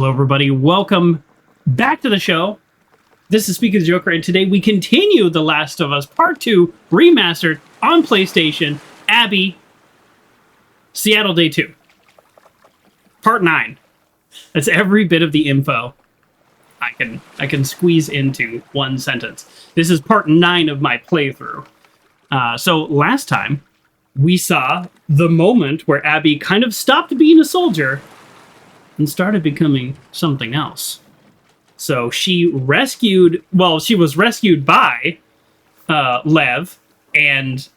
Hello, everybody. Welcome back to the show. This is Speak of the Joker, and today we continue The Last of Us Part 2 remastered on PlayStation. Abby, Seattle Day 2. Part 9. That's every bit of the info I can squeeze into one sentence. This is part 9 of my playthrough. So last time, we saw the moment where Abby kind of stopped being a soldier and started becoming something else. So she was rescued by Lev, and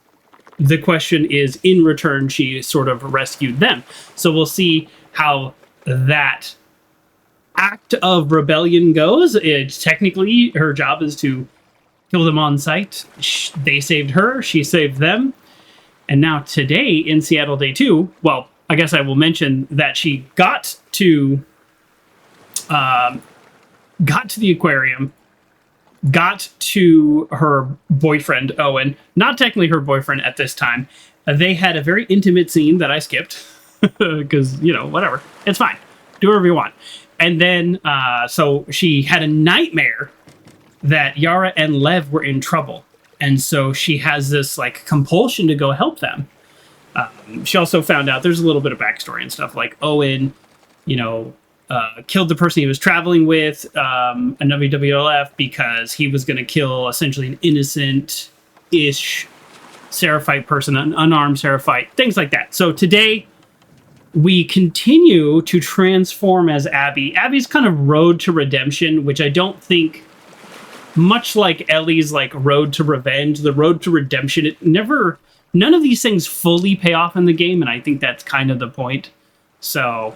the question is, in return, she sort of rescued them. So we'll see how that act of rebellion goes. Technically, her job is to kill them on sight. They saved her, she saved them. And now today in Seattle Day 2, well, I guess I will mention that she got to the aquarium, got to her boyfriend, Owen. Not technically her boyfriend at this time. They had a very intimate scene that I skipped because, whatever. It's fine. Do whatever you want. And then, so she had a nightmare that Yara and Lev were in trouble. And so she has this, compulsion to go help them. She also found out there's a little bit of backstory and stuff, like Owen, killed the person he was traveling with, another WLF, because he was going to kill essentially an innocent-ish Seraphite person, an unarmed Seraphite, things like that. So today, we continue to transform as Abby. Abby's kind of road to redemption, which I don't think, much like Ellie's road to revenge, the road to redemption, none of these things fully pay off in the game, and I think that's kind of the point. So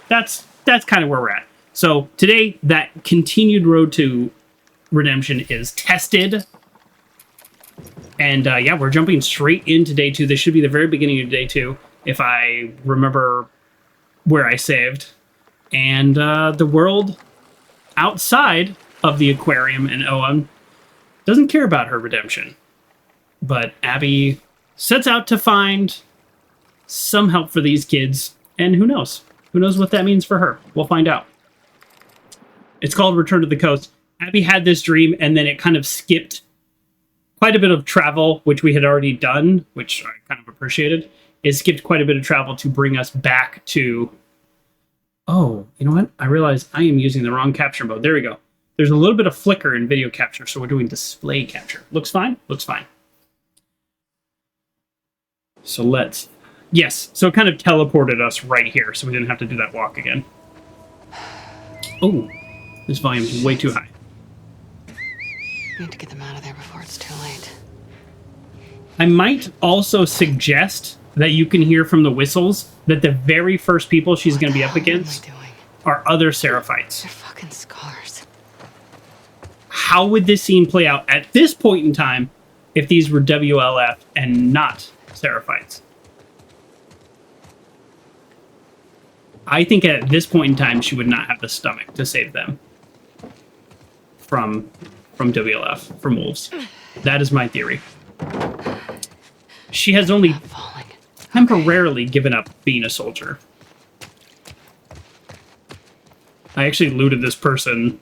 that's kind of where we're at. So today, that continued road to redemption is tested. And we're jumping straight into Day 2. This should be the very beginning of Day 2, if I remember where I saved. And the world outside of the aquarium and Owen doesn't care about her redemption. But Abby sets out to find some help for these kids, and who knows? Who knows what that means for her? We'll find out. It's called Return to the Coast. Abby had this dream, and then it kind of skipped quite a bit of travel, which we had already done, which I kind of appreciated. It skipped quite a bit of travel to bring us back to... Oh, you know what? I realize I am using the wrong capture mode. There we go. There's a little bit of flicker in video capture, so we're doing display capture. Looks fine? Looks fine. So yes, so it kind of teleported us right here, so we didn't have to do that walk again. Oh, this volume is way too high. Need to get them out of there before it's too late. I might also suggest that you can hear from the whistles that the very first people she's going to be up against are other Seraphites. They're fucking scars. How would this scene play out at this point in time if these were WLF and not Seraphites? I think at this point in time, she would not have the stomach to save them from WLF, from wolves. That is my theory. She has only temporarily given up being a soldier. I actually looted this person,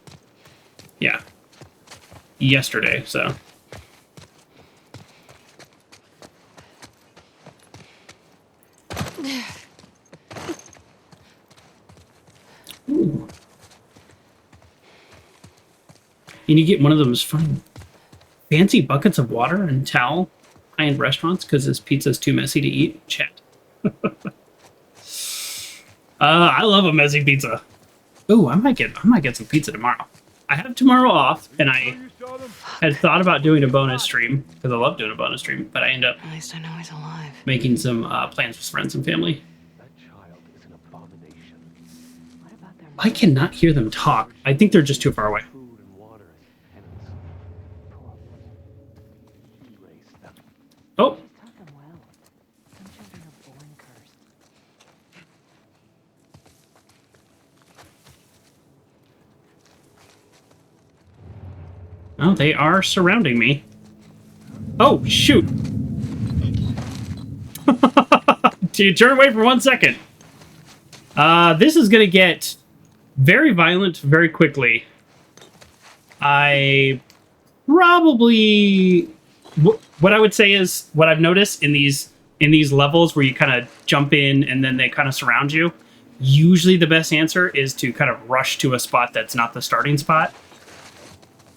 yesterday, so... Ooh. And you get one of those fun, fancy buckets of water and towel high-end restaurants because this pizza's too messy to eat. Chat. I love a messy pizza. Ooh, I might get some pizza tomorrow. I have tomorrow off, and I had thought about doing a bonus stream because I love doing a bonus stream, but I end up at least I know he's alive. Making some plans with friends and family. I cannot hear them talk. I think they're just too far away. Oh. Oh, they are surrounding me. Oh, shoot. Do you turn away for 1 second? This is going to get very violent very quickly. I probably... What I would say is, what I've noticed in these levels where you kind of jump in and then they kind of surround you, usually the best answer is to kind of rush to a spot that's not the starting spot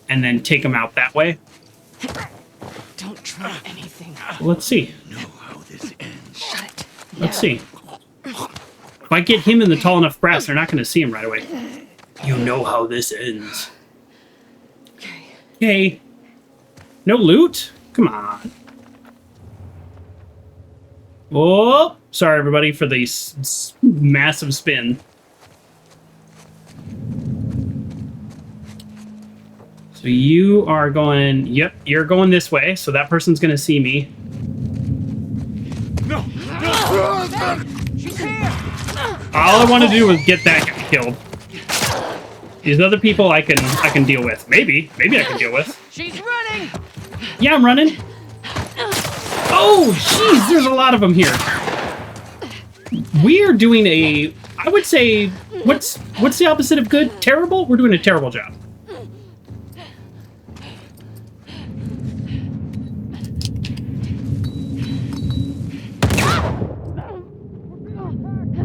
and then take them out that way. Don't try anything. Let's see. Know how this ends. Shut it. Let's see. If I get him in the tall enough grass, they're not going to see him right away. You know how this ends. Okay. Okay. No loot? Come on. Oh, sorry everybody for the massive spin. So you are going, yep, you're going this way, so that person's going to see me. No! She's here! All I want to do is get that guy killed. These other people I can deal with. Maybe I can deal with. She's running! Yeah, I'm running. Oh, jeez, there's a lot of them here. We are doing a, I would say, what's the opposite of good? Terrible? We're doing a terrible job.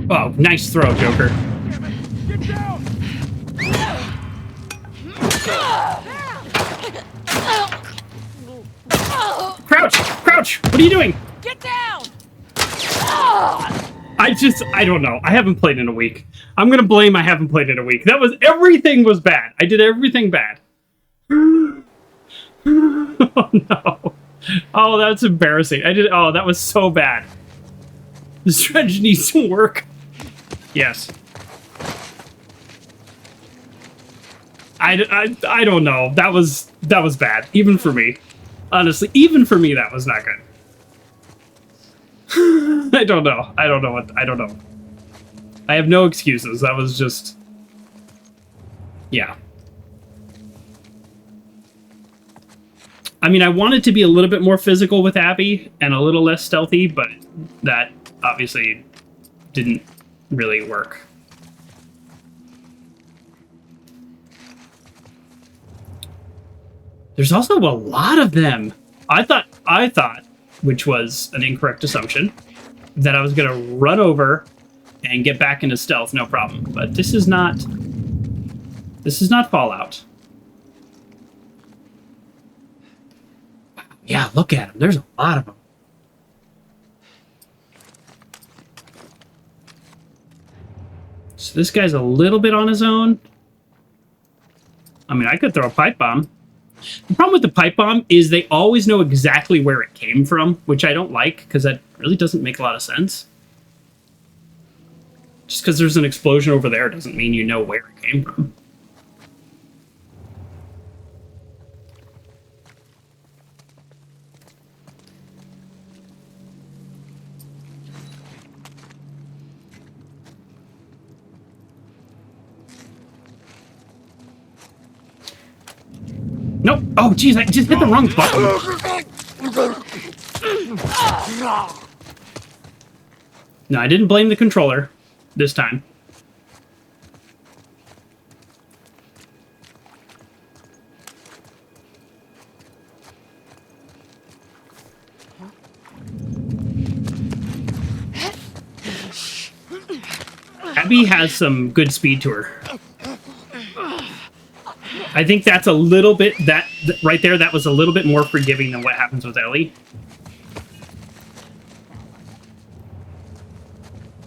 Oh, nice throw, Joker. Get down! Crouch! Crouch! What are you doing? Get down! I don't know. I haven't played in a week. I'm gonna blame I haven't played in a week. Everything was bad. I did everything bad. Oh no. Oh, that's embarrassing. Oh, that was so bad. This strategy needs some work. Yes. I don't know. That was bad. Even for me. Honestly, even for me, that was not good. I don't know. I don't know. I have no excuses. That was just... Yeah. I mean, I wanted to be a little bit more physical with Abby and a little less stealthy, but that obviously didn't really work. There's also a lot of them. I thought, which was an incorrect assumption, that I was gonna run over and get back into stealth, no problem. But this is not Fallout. Yeah, look at them. There's a lot of them. So this guy's a little bit on his own. I mean, I could throw a pipe bomb. The problem with the pipe bomb is they always know exactly where it came from, which I don't like, because that really doesn't make a lot of sense. Just because there's an explosion over there doesn't mean you know where it came from. Nope. Oh, jeez, I just hit the wrong button. No, I didn't blame the controller this time. Abby has some good speed to her. I think that's a little bit, right there, that was a little bit more forgiving than what happens with Ellie.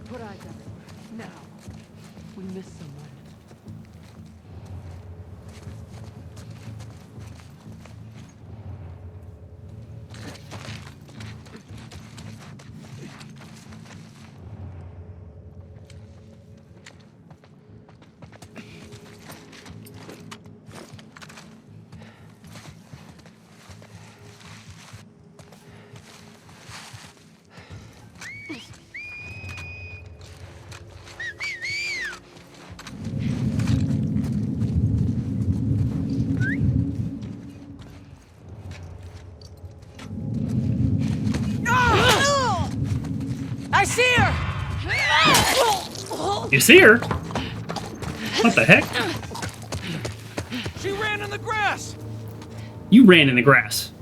Put eyes everywhere. Now. We missed someone. You see her? What the heck? She ran in the grass. You ran in the grass.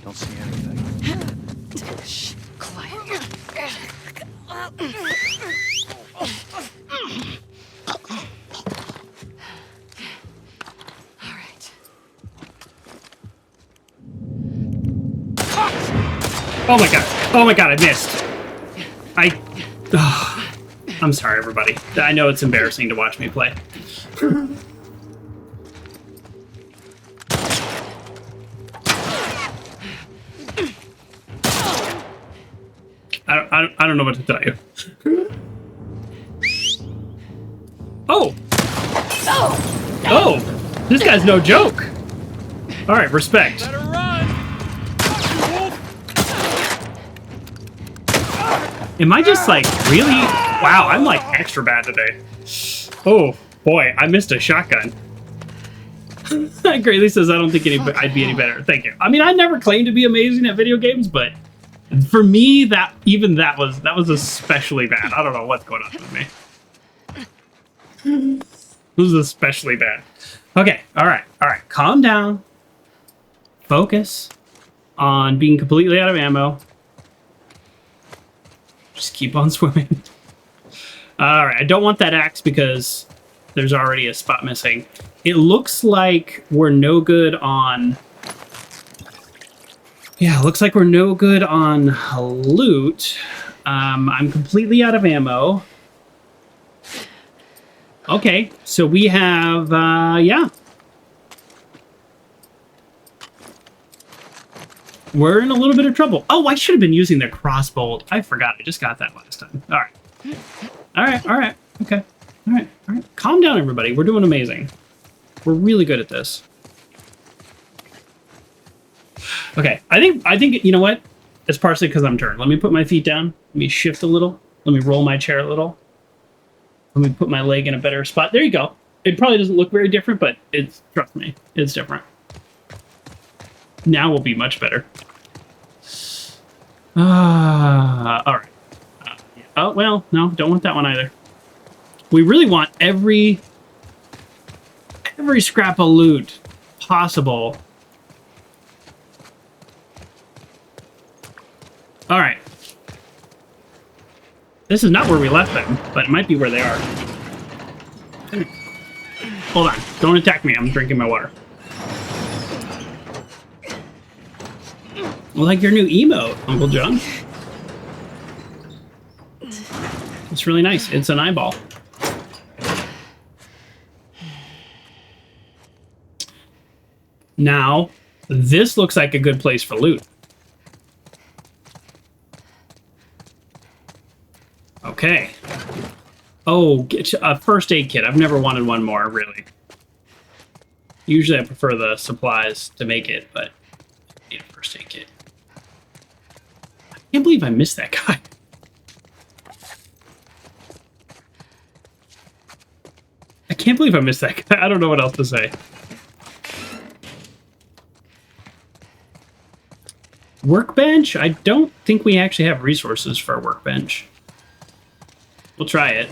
Don't see anything. Shh, quiet. All right. Oh my god. Oh my god, I missed. I'm sorry, everybody. I know it's embarrassing to watch me play. I don't know what to tell you. Oh! Oh! This guy's no joke! Alright, respect. Let her run. Am I just like really? Wow, I'm like extra bad today. Oh boy, I missed a shotgun. Greatly says I don't think I'd be any better. Thank you. I mean, I never claimed to be amazing at video games, but for me, that was especially bad. I don't know what's going on with me. This is especially bad. Okay, all right. Calm down. Focus on being completely out of ammo. Just keep on swimming. All right, I don't want that axe because there's already a spot missing. It looks like we're no good on... Yeah, looks like we're no good on loot. I'm completely out of ammo. Okay, so we have, yeah. We're in a little bit of trouble. Oh, I should have been using the crossbow. I forgot. I just got that last time. All right. Okay. All right. Calm down, everybody. We're doing amazing. We're really good at this. Okay, I think you know what? It's partially because I'm turned. Let me put my feet down. Let me shift a little. Let me roll my chair a little. Let me put my leg in a better spot. There you go. It probably doesn't look very different, but trust me, it's different. Now will be much better. All right. Oh, well, no, don't want that one either. We really want every scrap of loot possible. All right. This is not where we left them, but it might be where they are. Hold on. Don't attack me. I'm drinking my water. Well, like your new emote, Uncle John. It's really nice. It's an eyeball. Now, this looks like a good place for loot. Okay. Oh, get a first aid kit. I've never wanted one more, really. Usually I prefer the supplies to make it, but I need a first aid kit. I can't believe I missed that guy. I can't believe I missed that guy. I don't know what else to say. Workbench? I don't think we actually have resources for a workbench. We'll try it.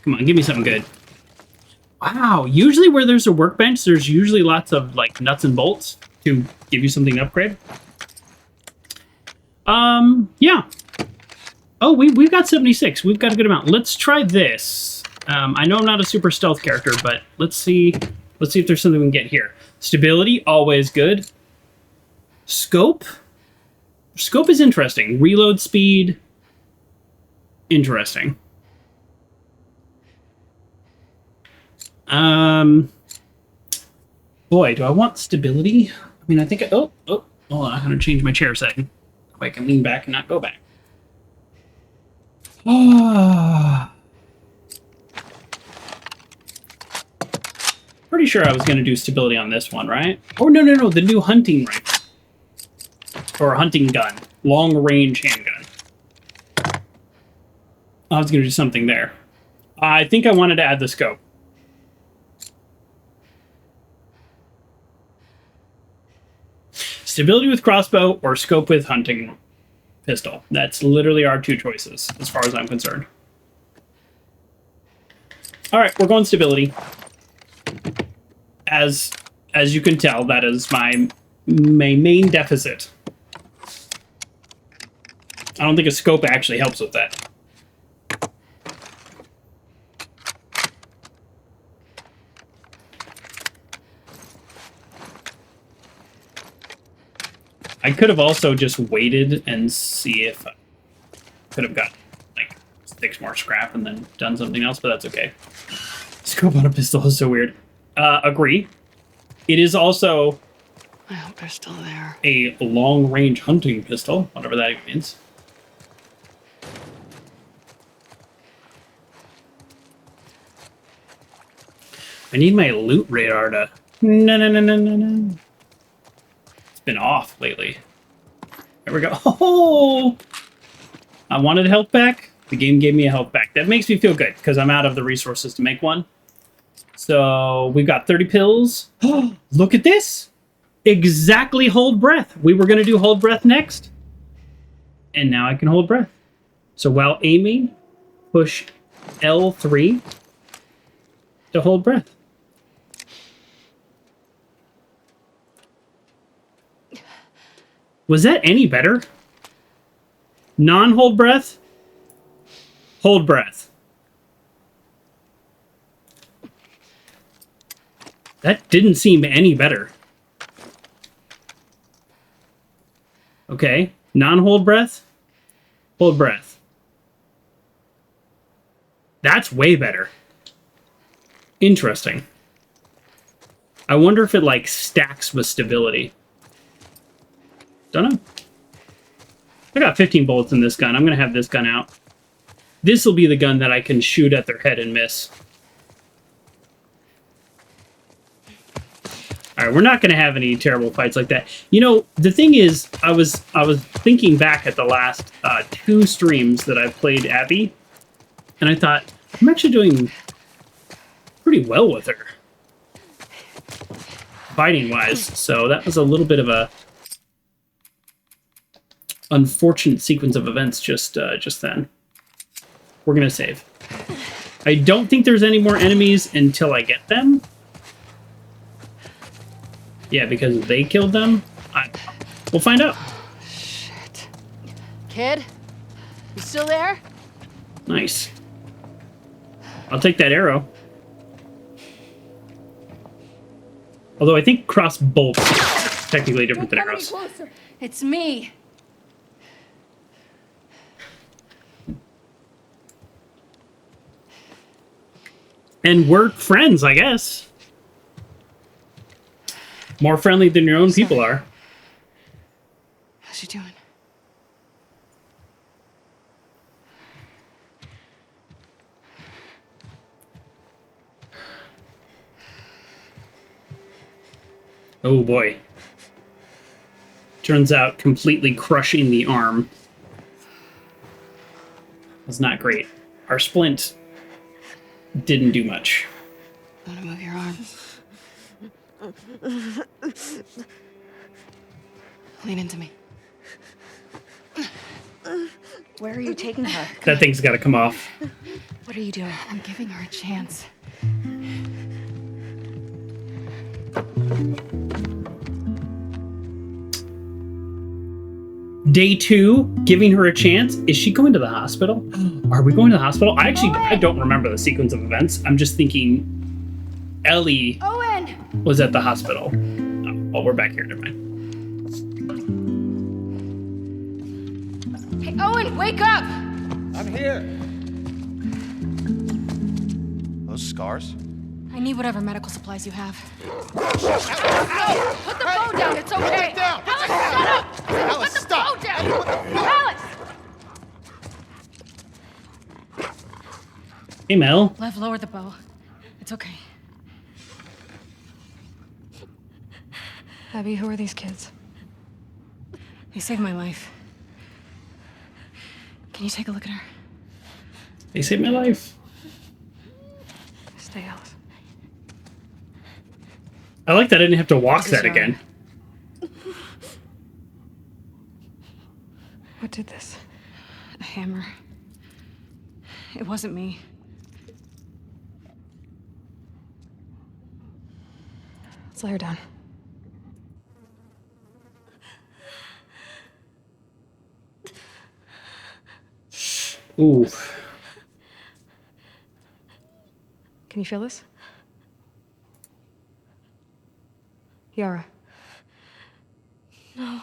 Come on, give me something good. Wow, usually where there's a workbench, there's usually lots of like nuts and bolts to give you something to upgrade. Yeah. Oh, we've got 76. We've got a good amount. Let's try this. I know I'm not a super stealth character, but let's see if there's something we can get here. Stability, always good. Scope. Scope is interesting. Reload speed. Interesting. Boy, do I want stability? I mean, I think oh, hold on, I'm gonna change my chair setting. So I can lean back and not go back. Pretty sure I was gonna do stability on this one, right? Oh, no, the new hunting rifle. or hunting gun, long range handgun. I was going to do something there. I think I wanted to add the scope. Stability with crossbow or scope with hunting pistol. That's literally our two choices, as far as I'm concerned. All right, we're going stability. As you can tell, that is my main deficit. I don't think a scope actually helps with that. I could have also just waited and see if I could have got like 6 more scrap and then done something else, but that's okay. Scope on a pistol is so weird. Agree. It is also I hope they're still there. a long-range hunting pistol, whatever that even means. I need my loot radar to... No. It's been off lately. There we go. Oh! I wanted health back. The game gave me a health back. That makes me feel good, because I'm out of the resources to make one. So, we've got 30 pills. Look at this! Exactly hold breath. We were going to do hold breath next. And now I can hold breath. So, while aiming, push L3 to hold breath. Was that any better? Non-hold breath? Hold breath. That didn't seem any better. Okay. Non-hold breath? Hold breath. That's way better. Interesting. I wonder if it, like, stacks with stability. Don't know. I got 15 bullets in this gun. I'm going to have this gun out. This will be the gun that I can shoot at their head and miss. Alright, we're not going to have any terrible fights like that. You know, the thing is, I was thinking back at the last 2 streams that I've played Abby, and I thought, I'm actually doing pretty well with her. Fighting-wise, so that was a little bit of a unfortunate sequence of events just then. We're gonna save. I don't think there's any more enemies until I get them. Yeah, because they killed them. We'll find out. Shit. Kid? You still there? Nice. I'll take that arrow. Although I think cross bolts technically different than arrows. It's me. And we're friends, I guess. More friendly than your own people are. How's she doing? Oh boy. Turns out completely crushing the arm was not great. Our splint didn't do much. Want to move your arm? Lean into me. Where are you taking her? That thing's got to come off. What are you doing? I'm giving her a chance. Day 2, giving her a chance. Is she going to the hospital? Are we going to the hospital? I don't remember the sequence of events. I'm just thinking Ellie Owen! was at the hospital. Oh, well, we're back here. Never mind. Hey, Owen, wake up! I'm here. Those scars? I need whatever medical supplies you have. Ow! Put the phone down, it's okay! it down! Alice, shut up! Alice, Put the stop! phone down! Ellie, what the fuck? Alice! Hey, Mel. Lev, lower the bow. It's okay. Abby, who are these kids? They saved my life. Can you take a look at her? They saved my life. Stay out. I like that I didn't have to walk This is that again. What did this? A hammer. It wasn't me. Let's lay her down. Ooh. Can you feel this? Yara. No.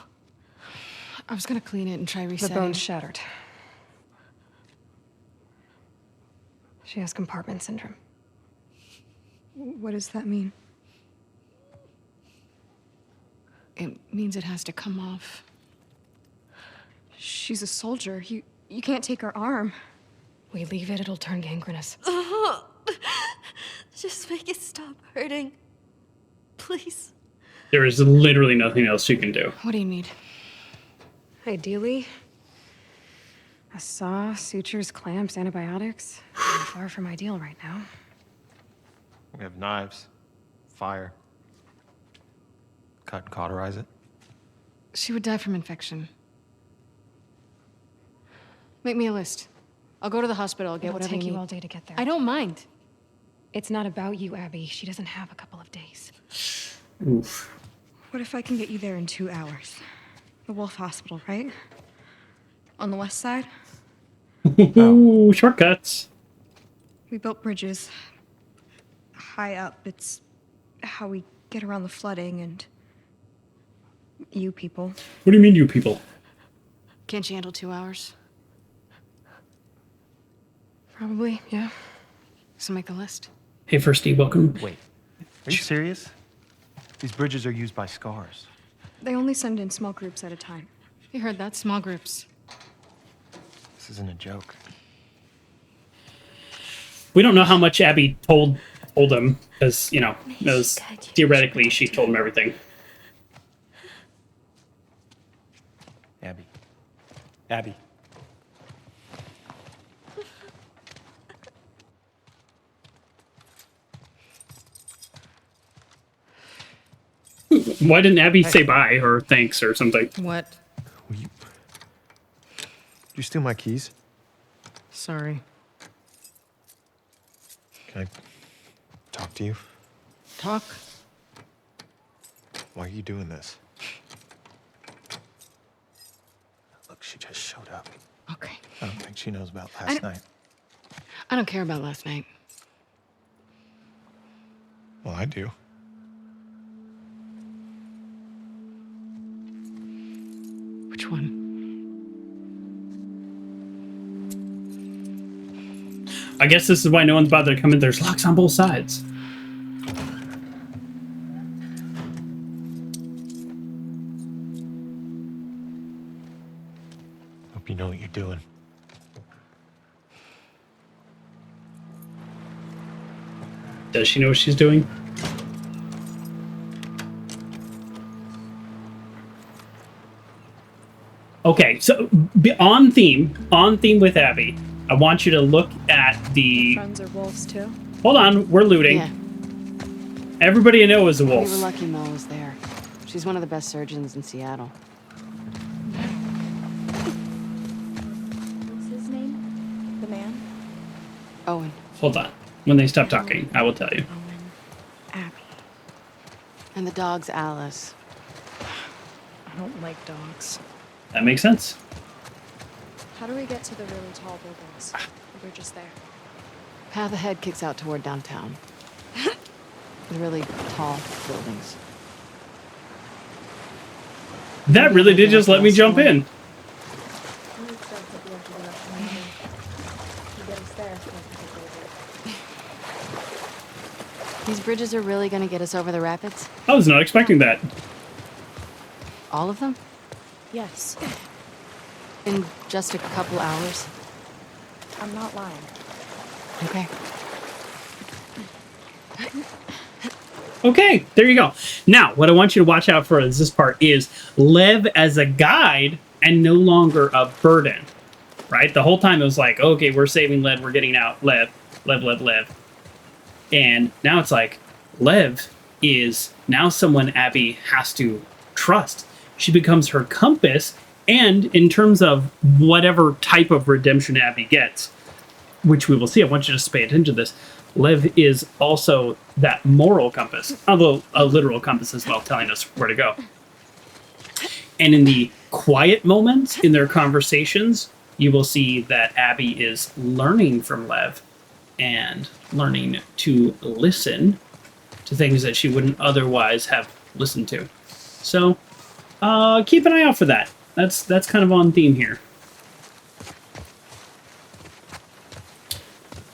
I was gonna clean it and try The resetting. bone's shattered. She has compartment syndrome. What does that mean? It means it has to come off. She's a soldier. You can't take her arm. We leave it, it'll turn gangrenous. Just make it stop hurting. Please. There is literally nothing else you can do. What do you need? Ideally, a saw, sutures, clamps, antibiotics. Far from ideal right now. We have knives, fire. Cut and cauterize it. She would die from infection. Make me a list. I'll go to the hospital. I'll get It'll whatever take you you need. all day to get there. I don't mind. It's not about you, Abby. She doesn't have a couple of days. Oof. What if I can get you there in 2 hours? The Wolf Hospital, right? On the west side? Ooh, shortcuts. We built bridges high up. It's how we get around the flooding and you people. What do you mean, you people? Can't you handle 2 hours? Probably, yeah. So make the list. Hey, Firsty, welcome. Wait, are you serious? These bridges are used by scars. They only send in small groups at a time. You heard that? Small groups. This isn't a joke. We don't know how much Abby told him, because, you know, as theoretically she told him everything. Abby. Abby. Why didn't Abby say bye or thanks or something? What? Will you... Did you steal my keys? Sorry. Can I talk to you? Talk? Why are you doing this? Look, she just showed up. Okay. I don't think she knows about last night. I don't care about last night. Well, I do. Which one? I guess this is why no one's bothered to come in. There's locks on both sides. Hope you know what you're doing. Does she know what she's doing? Okay, so on theme with Abby, I want you to look at the... Friends are wolves too. Hold on, we're looting. Yeah, Everybody I know is a we wolf. were lucky Mel was there. She's one of the best surgeons in Seattle. What's his name? The man? Owen. Hold on. When they stop talking, I will tell you. Abby. And the dog's Alice. I don't like dogs. That makes sense. How do we get to the really tall buildings? The bridge is there. Path ahead kicks out toward downtown. The really tall buildings. That really did just let me jump in. These bridges are really gonna get us over the rapids? I was not expecting that. All of them? Yes. In just a couple hours? I'm not lying. Okay. Okay, there you go. Now, what I want you to watch out for is this part is Lev as a guide and no longer a burden, right? The whole time it was like, okay, we're saving Lev, we're getting out Lev. And now it's like, Lev is now someone Abby has to trust. She becomes her compass, and in terms of whatever type of redemption Abby gets, which we will see, I want you to just pay attention to this. Lev is also that moral compass, although a literal compass as well, telling us where to go. And in the quiet moments in their conversations, you will see that Abby is learning from Lev and learning to listen to things that she wouldn't otherwise have listened to. So keep an eye out for that. That's kind of on theme here.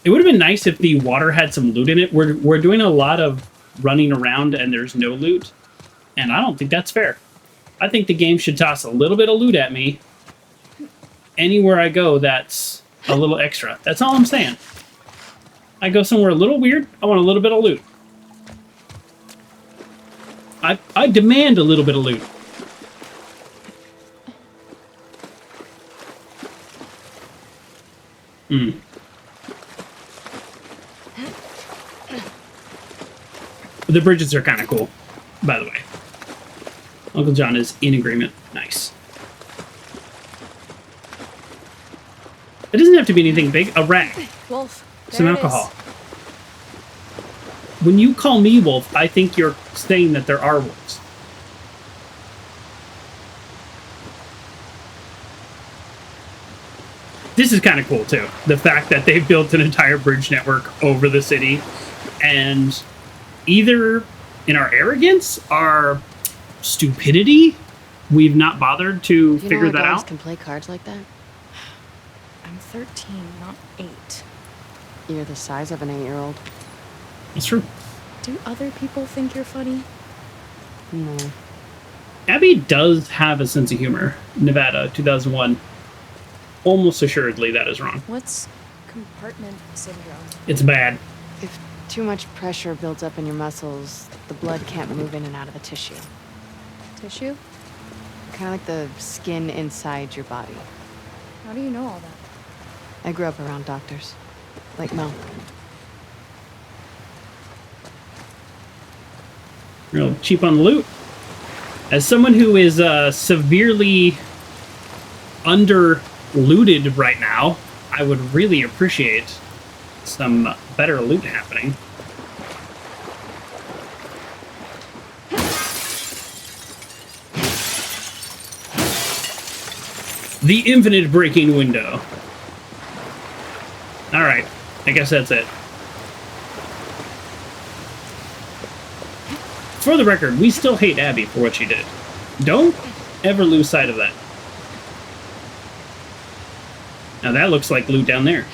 It would have been nice if the water had some loot in it. We're doing a lot of running around and there's no loot, and I don't think that's fair. I think the game should toss a little bit of loot at me anywhere I go that's a little extra. That's all I'm saying. I go somewhere a little weird, I want a little bit of loot. I demand a little bit of loot. The bridges are kind of cool, by the way. Uncle John is in agreement. Nice. It doesn't have to be anything big. A rat. Wolf. Some alcohol. When you call me wolf, I think you're saying that there are wolves. This is kind of cool, too. The fact that they've built an entire bridge network over the city, and either in our arrogance, our stupidity, we've not bothered to figure that out. Can play cards like that? I'm 13, not 8. You're the size of an 8-year-old. It's true. Do other people think you're funny? No. Abby does have a sense of humor. Nevada, 2001. Almost assuredly that is wrong. What's compartment syndrome? It's bad. If too much pressure builds up in your muscles, the blood can't move in and out of the tissue. Tissue? Kind of like the skin inside your body. How do you know all that? I grew up around doctors. Like Mel. Real cheap on the loot. As someone who is severely under-looted right now, I would really appreciate some better loot happening. The infinite breaking window. Alright, I guess that's it. For the record, we still hate Abby for what she did. Don't ever lose sight of that. Now that looks like loot down there.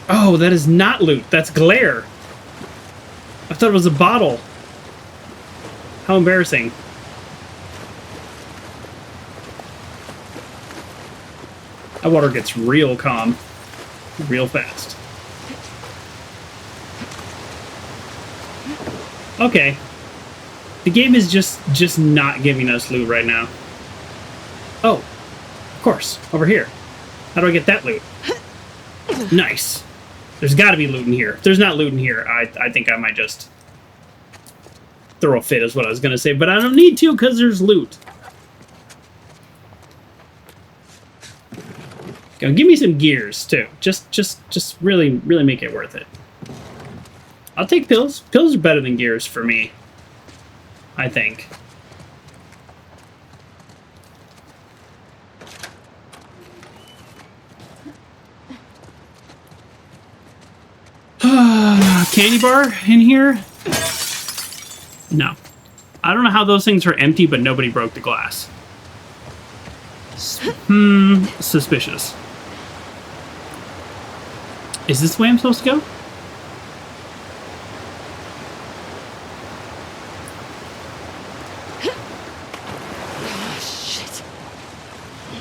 Oh, that is not loot. That's glare. I thought it was a bottle. How embarrassing. That water gets real calm. Real fast. Okay. The game is just not giving us loot right now. Oh, of course, over here. How do I get that loot? Nice. There's got to be loot in here. If there's not loot in here, I think I might just throw a fit is what I was going to say, but I don't need to because there's loot. Go, give me some gears, too. Just really make it worth it. I'll take pills. Pills are better than gears for me, I think. Candy bar in here? No. I don't know how those things are empty, but nobody broke the glass. Suspicious. Is this the way I'm supposed to go?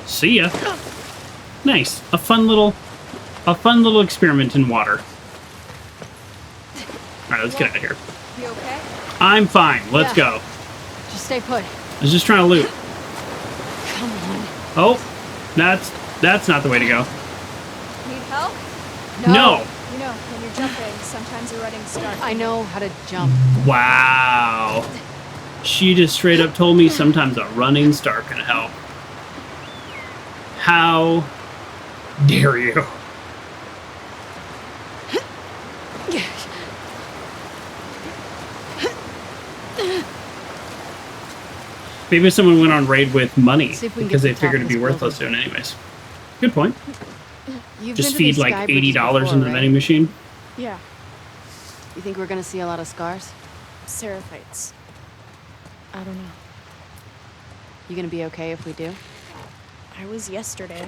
See ya. Nice. A fun little experiment in water. let's get out of here. You okay? I'm fine. Let's go. Just stay put. I was just trying to loot. Come on. Oh, that's not the way to go. Need help? No. You know, when you're jumping, sometimes a running start. I know how to jump. Wow. She just straight up told me sometimes a running start can help. How dare you? Maybe someone went on raid with money See if we can because get they to the top figured of it'd be this worthless building. soon anyways. Good point. You've Just been to feed these like sky bridges $80 before, into the right? vending machine. Yeah. You think we're gonna see a lot of scars? Seraphites. I don't know. You gonna be okay if we do? I was yesterday.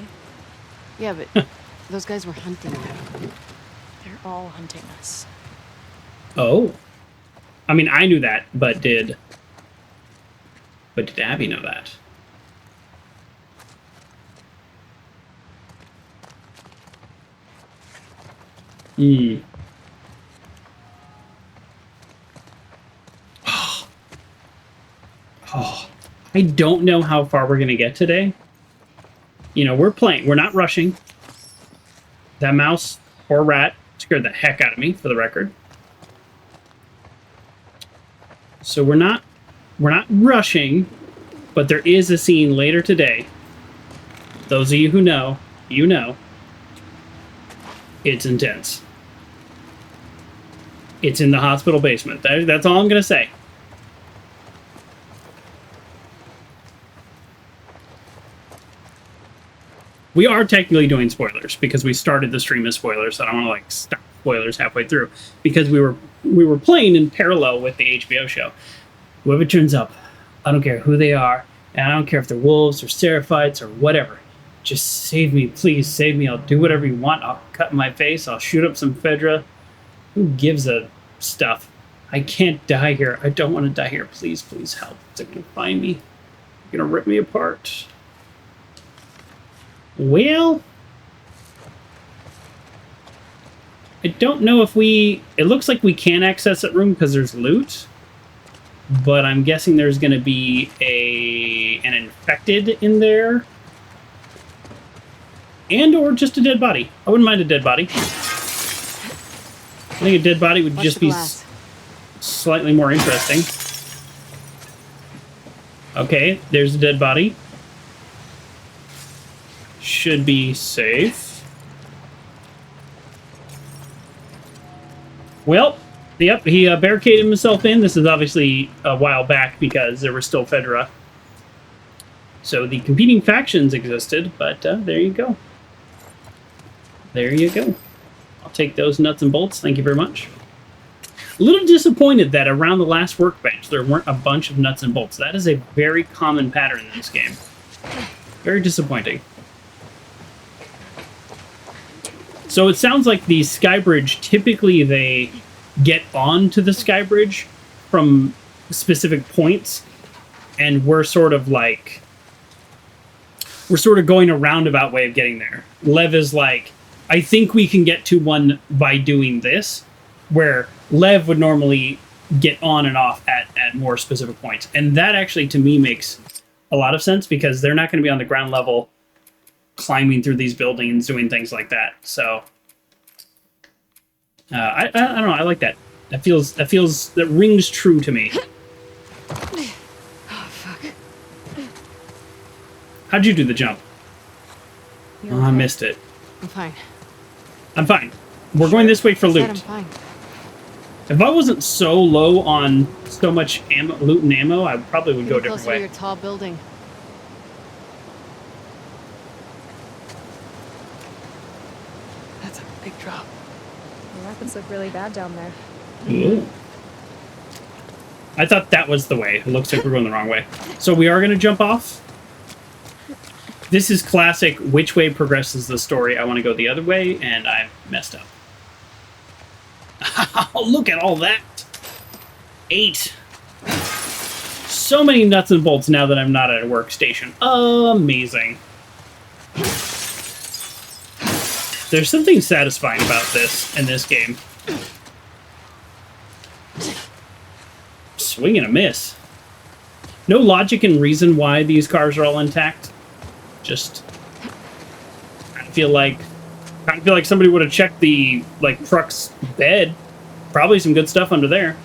Yeah, but those guys were hunting you. They're all hunting us. Oh. I mean, I knew that, but did Abby know that? Hmm. Oh, I don't know how far we're going to get today. You know, we're playing. We're not rushing. That mouse or rat scared the heck out of me, for the record. So we're not rushing, but there is a scene later today. Those of you who know, you know. It's intense. It's in the hospital basement. That's all I'm going to say. We are technically doing spoilers because we started the stream as spoilers, so I don't want to like stop spoilers halfway through because we were playing in parallel with the HBO show. Whoever turns up, I don't care who they are, and I don't care if they're wolves or seraphites or whatever. Just save me, please save me. I'll do whatever you want. I'll cut my face. I'll shoot up some Fedra. Who gives a stuff? I can't die here. I don't want to die here. Please, please help. They're gonna find me. They're gonna rip me apart. Well, I don't know if we... It looks like we can access that room because there's loot. But I'm guessing there's going to be an infected in there. And or just a dead body. I wouldn't mind a dead body. I think a dead body would Watch just the be glass. slightly more interesting. Okay, there's a dead body. Should be safe. Well, yep, he barricaded himself in. This is obviously a while back because there were still Fedra. So the competing factions existed, but there you go. There you go. I'll take those nuts and bolts. Thank you very much. A little disappointed that around the last workbench there weren't a bunch of nuts and bolts. That is a very common pattern in this game. Very disappointing. So it sounds like the sky bridge, typically they get onto the sky bridge from specific points, and we're sort of going a roundabout way of getting there. Lev is like, I think we can get to one by doing this, where Lev would normally get on and off at more specific points. And that actually, to me, makes a lot of sense because they're not going to be on the ground level climbing through these buildings, doing things like that. So I don't know. I like that. That rings true to me. Oh, fuck. How'd you do the jump? Oh, I missed it. I'm fine. I'm fine. We're going this way for I said loot. I'm fine. If I wasn't so low on so much loot and ammo, I probably would go a Getting different closer to way. your tall building. That's a big drop. The rapids look really bad down there. Ooh. I thought that was the way. It looks like we're going the wrong way. So we are going to jump off. This is classic, which way progresses the story. I want to go the other way, and I've messed up. Look at all that. 8. So many nuts and bolts now that I'm not at a workstation. Amazing. There's something satisfying about this in this game. Swing and a miss. No logic and reason why these cars are all intact. Just I feel like somebody would have checked the truck's bed. Probably some good stuff under there.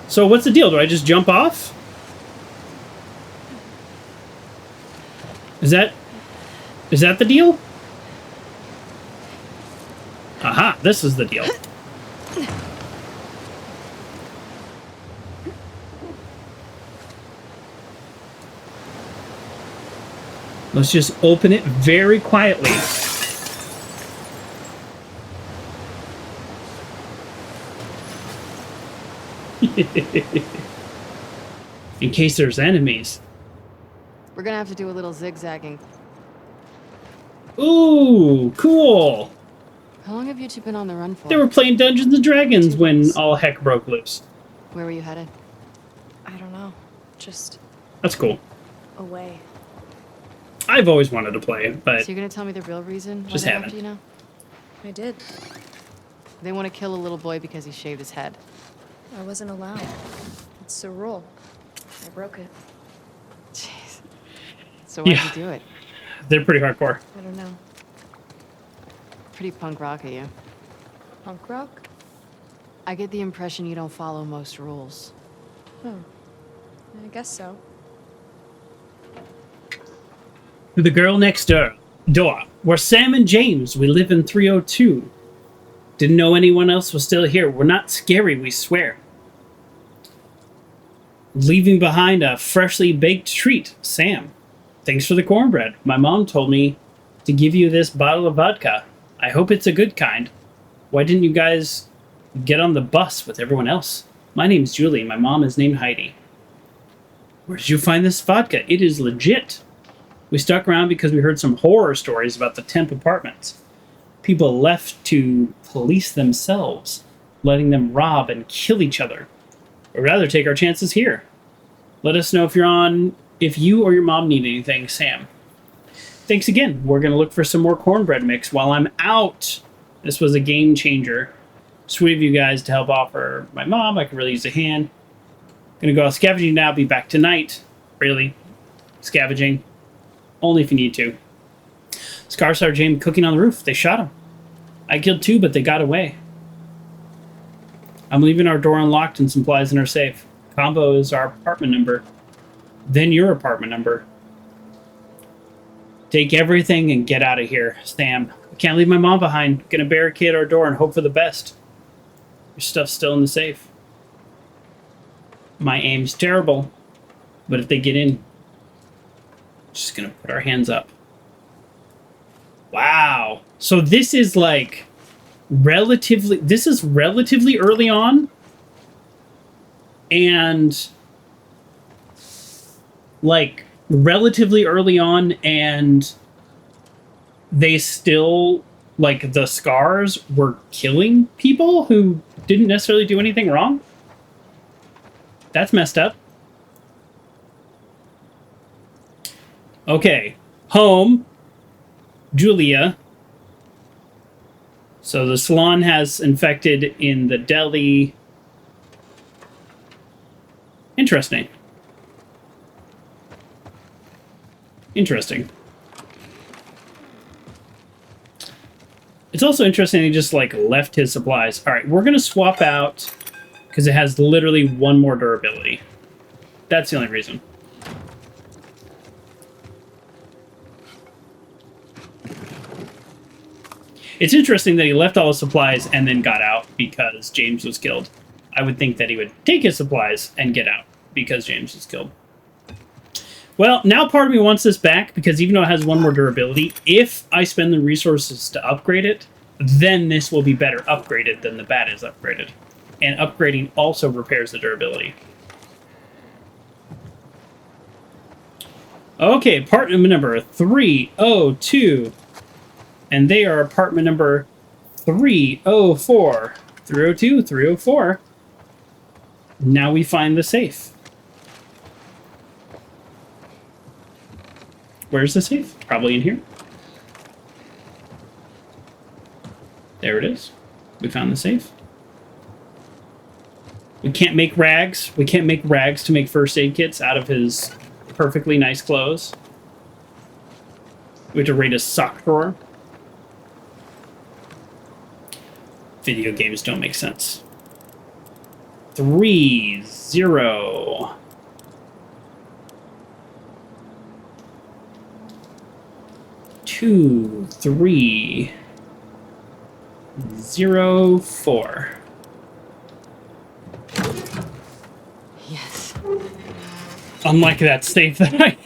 So what's the deal? Do I just jump off? Is that the deal? Aha, this is the deal. Let's just open it very quietly. In case there's enemies. We're gonna have to do a little zigzagging. Ooh, cool. How long have you two been on the run for? They were playing Dungeons and Dragons when all heck broke loose. Where were you headed? I don't know. Just That's cool. away. I've always wanted to play, but So you're gonna tell me the real reason why Just they're haven't. after you now? I did. They want to kill a little boy because he shaved his head. I wasn't allowed. It's a rule. I broke it. Jeez. So why'd Yeah. you do it? they're pretty hardcore. I don't know. Pretty punk rock of you. Punk rock? I get the impression you don't follow most rules. Oh. I guess so. The girl next door. We're Sam and James. We live in 302. Didn't know anyone else was still here. We're not scary, we swear. Leaving behind a freshly baked treat, Sam. Thanks for the cornbread. My mom told me to give you this bottle of vodka. I hope it's a good kind. Why didn't you guys get on the bus with everyone else? My name's Julie. My mom is named Heidi. Where did you find this vodka? It is legit. We stuck around because we heard some horror stories about the temp apartments. People left to police themselves, letting them rob and kill each other. We'd rather take our chances here. Let us know if you or your mom need anything, Sam. Thanks again. We're going to look for some more cornbread mix while I'm out. This was a game changer. Sweet of you guys to help offer my mom. I could really use a hand. Gonna go out scavenging now. Be back tonight. Really? Scavenging. Only if you need to. Scar saw James cooking on the roof. They shot him. I killed two, but they got away. I'm leaving our door unlocked and supplies in our safe. Combo is our apartment number. Then your apartment number. Take everything and get out of here, Sam. I can't leave my mom behind. Gonna barricade our door and hope for the best. Your stuff's still in the safe. My aim's terrible, but if they get in, just gonna put our hands up. Wow. So this is like relatively early on, and they still, like, the scars were killing people who didn't necessarily do anything wrong. That's messed up. Okay. Home. Julia. So the salon has infected in the deli. Interesting. Interesting. It's also interesting he just, like, left his supplies. All right, we're going to swap out because it has literally one more durability. That's the only reason. It's interesting that he left all his supplies and then got out because James was killed. I would think that he would take his supplies and get out because James was killed. Well, now part of me wants this back because even though it has one more durability, if I spend the resources to upgrade it, then this will be better upgraded than the bat is upgraded. And upgrading also repairs the durability. Okay, apartment number 302. And they are apartment number 304. 302, 304. Now we find the safe. Where's the safe? Probably in here. There it is. We found the safe. We can't make rags. We can't make rags to make first aid kits out of his perfectly nice clothes. We have to raid a sock drawer. Video games don't make sense. 3, 0. Two, 3, 0, 4. Yes. Unlike that save that I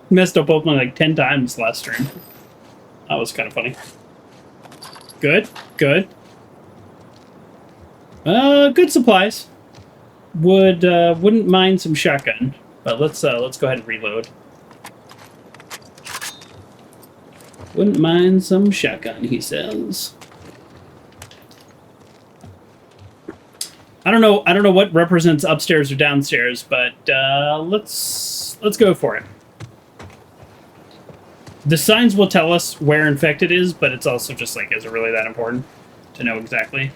messed up open like 10 times last stream. That was kind of funny. Good, good. Good supplies. Wouldn't mind some shotgun, but let's go ahead and reload. Wouldn't mind some shotgun, he says. I don't know what represents upstairs or downstairs, but let's go for it. The signs will tell us where infected is, but it's also just like, is it really that important to know exactly?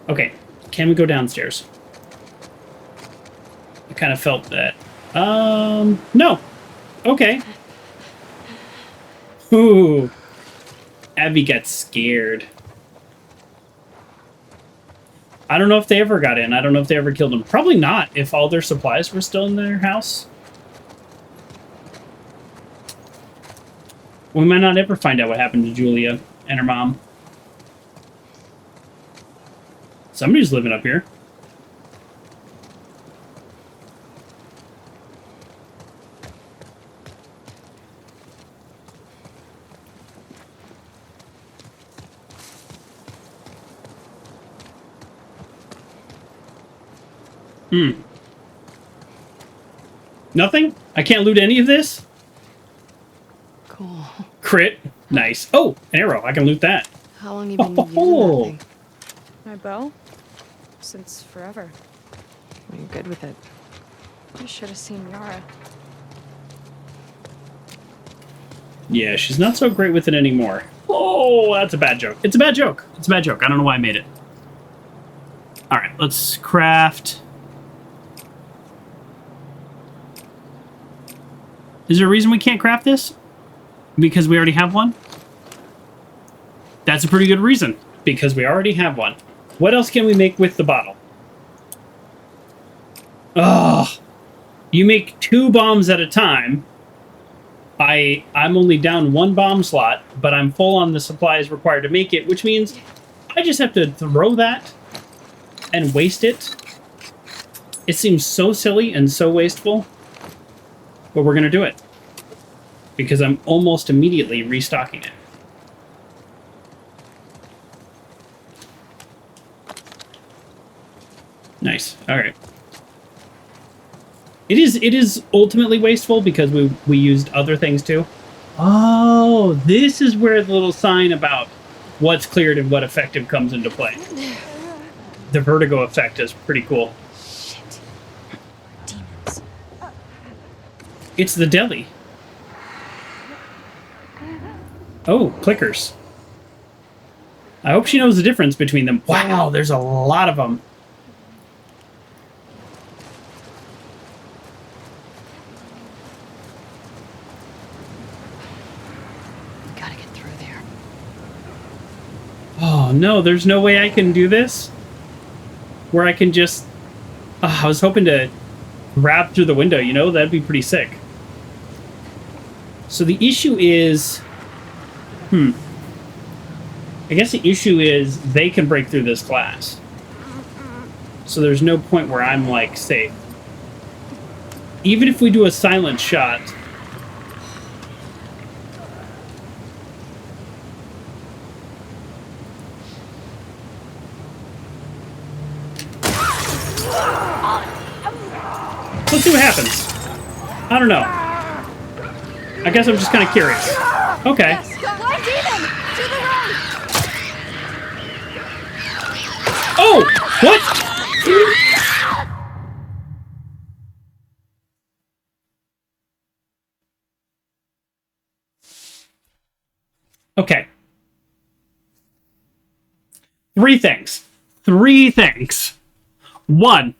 Okay, can we go downstairs? I kind of felt that. No. Okay. Ooh. Abby got scared. I don't know if they ever got in. I don't know if they ever killed him. Probably not, if all their supplies were still in their house. We might not ever find out what happened to Julia and her mom. Somebody's living up here. Nothing? I can't loot any of this? Cool. Crit. Nice. Oh, an arrow. I can loot that. How long you been using Oh. that thing? My bow? Since forever. Well, you're good with it. I should have seen Yara. Yeah, she's not so great with it anymore. Oh, that's a bad joke. It's a bad joke. It's a bad joke. I don't know why I made it. Alright, let's craft. Is there a reason we can't craft this? Because we already have one? That's a pretty good reason. Because we already have one. What else can we make with the bottle? Ugh. You make 2 bombs at a time. I'm only down 1 bomb slot, but I'm full on the supplies required to make it, which means I just have to throw that and waste it. It seems so silly and so wasteful, but we're going to do it because I'm almost immediately restocking it. Nice. All right. It is ultimately wasteful because we used other things too. Oh, this is where the little sign about what's cleared and what effective comes into play. The vertigo effect is pretty cool. Shit. Demons. It's the deli. Oh, clickers. I hope she knows the difference between them. Wow, there's a lot of them. Gotta get through there. Oh, no, there's no way I can do this? Where I can just... Oh, I was hoping to grab through the window, you know? That'd be pretty sick. So the issue is... I guess the issue is they can break through this glass. So there's no point where I'm, like, safe. Even if we do a silent shot... Let's see what happens. I don't know. I guess I'm just kind of curious. Okay. One demon! To the right! Oh! What? Okay. 3 things. 3 things. 1,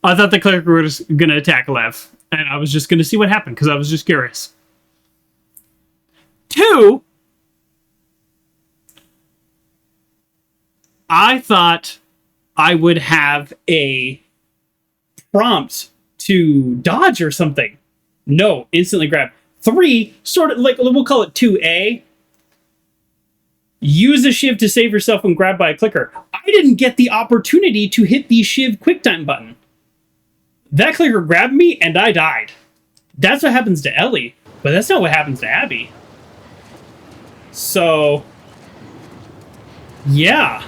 I thought the clicker was going to attack Lev, and I was just going to see what happened because I was just curious. 2, I thought I would have a prompt to dodge or something. No, instantly grab. 3, sort of like, we'll call it 2A. Use a shiv to save yourself when grabbed by a clicker. I didn't get the opportunity to hit the shiv quicktime button. That clicker grabbed me and I died. That's what happens to Ellie, but that's not what happens to Abby. So, yeah.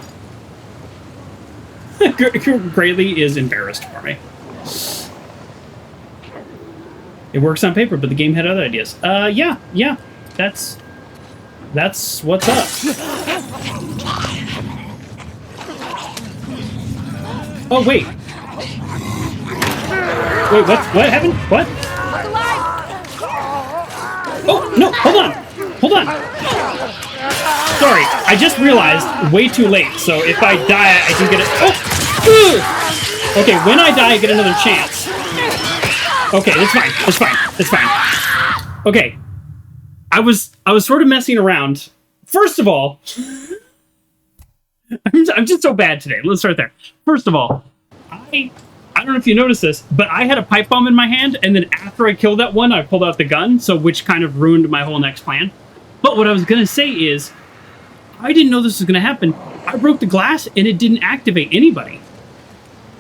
Graylee is embarrassed for me. It works on paper, but the game had other ideas. Yeah. That's what's up. Oh, wait. Wait, what happened? What? Oh, no, hold on. Sorry, I just realized way too late, so if I die, I can get it. Oh! Okay, when I die, I get another chance. Okay, that's fine. Okay. I was sort of messing around. First of all, I'm just so bad today. Let's start there. First of all, I don't know if you noticed this, but I had a pipe bomb in my hand, and then after I killed that one, I pulled out the gun, so which kind of ruined my whole next plan. But what I was gonna say is, I didn't know this was gonna happen. I broke the glass, and it didn't activate anybody.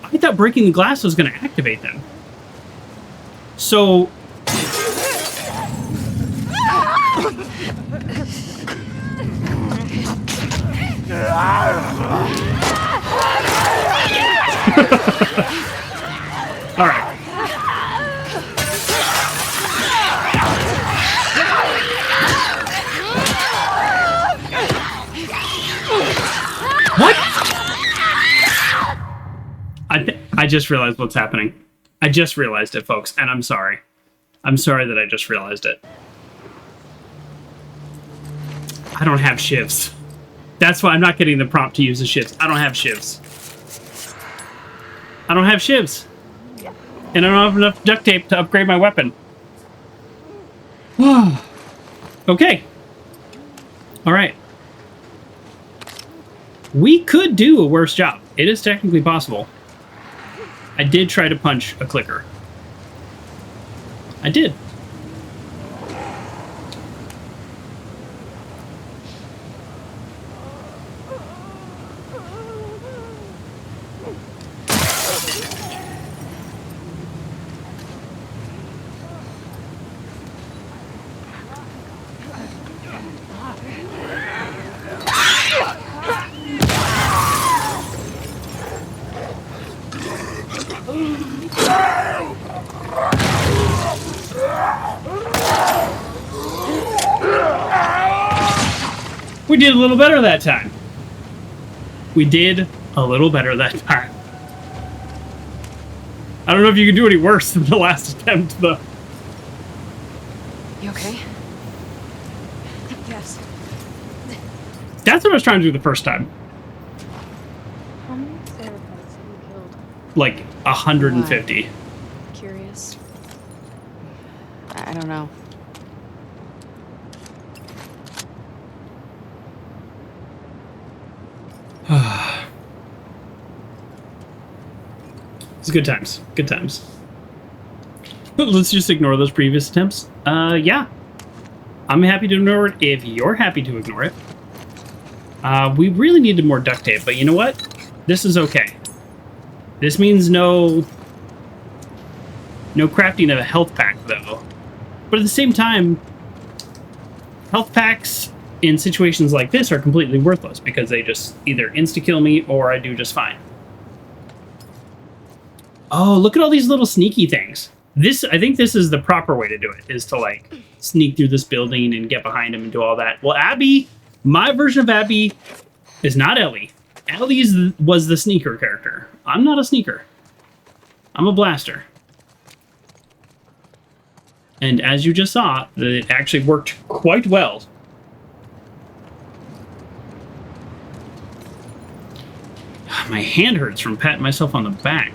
I thought breaking the glass was gonna activate them. So... All right. What? I just realized what's happening. I just realized it, folks, and I'm sorry. I'm sorry that I just realized it. I don't have shivs. That's why I'm not getting the prompt to use the shivs. I don't have shivs. I don't have shivs. And I don't have enough duct tape to upgrade my weapon. Okay. Alright. We could do a worse job. It is technically possible. I did try to punch a clicker. I did. We did a little better that time. We did a little better that time. I don't know if you can do any worse than the last attempt, though. You okay? Yes. That's what I was trying to do the first time. How many theropods have you killed? Like 150. Curious. I don't know. It's good times. Good times. Let's just ignore those previous attempts. Yeah. I'm happy to ignore it if you're happy to ignore it. We really needed more duct tape, but you know what? This is okay. This means no crafting of a health pack, though. But at the same time, health packs in situations like this are completely worthless because they just either insta-kill me or I do just fine. Oh, look at all these little sneaky things. I think this is the proper way to do it, is to, like, sneak through this building and get behind him and do all that. Well, Abby, my version of Abby is not Ellie. Ellie was the sneaker character. I'm not a sneaker. I'm a blaster. And as you just saw, it actually worked quite well. My hand hurts from patting myself on the back.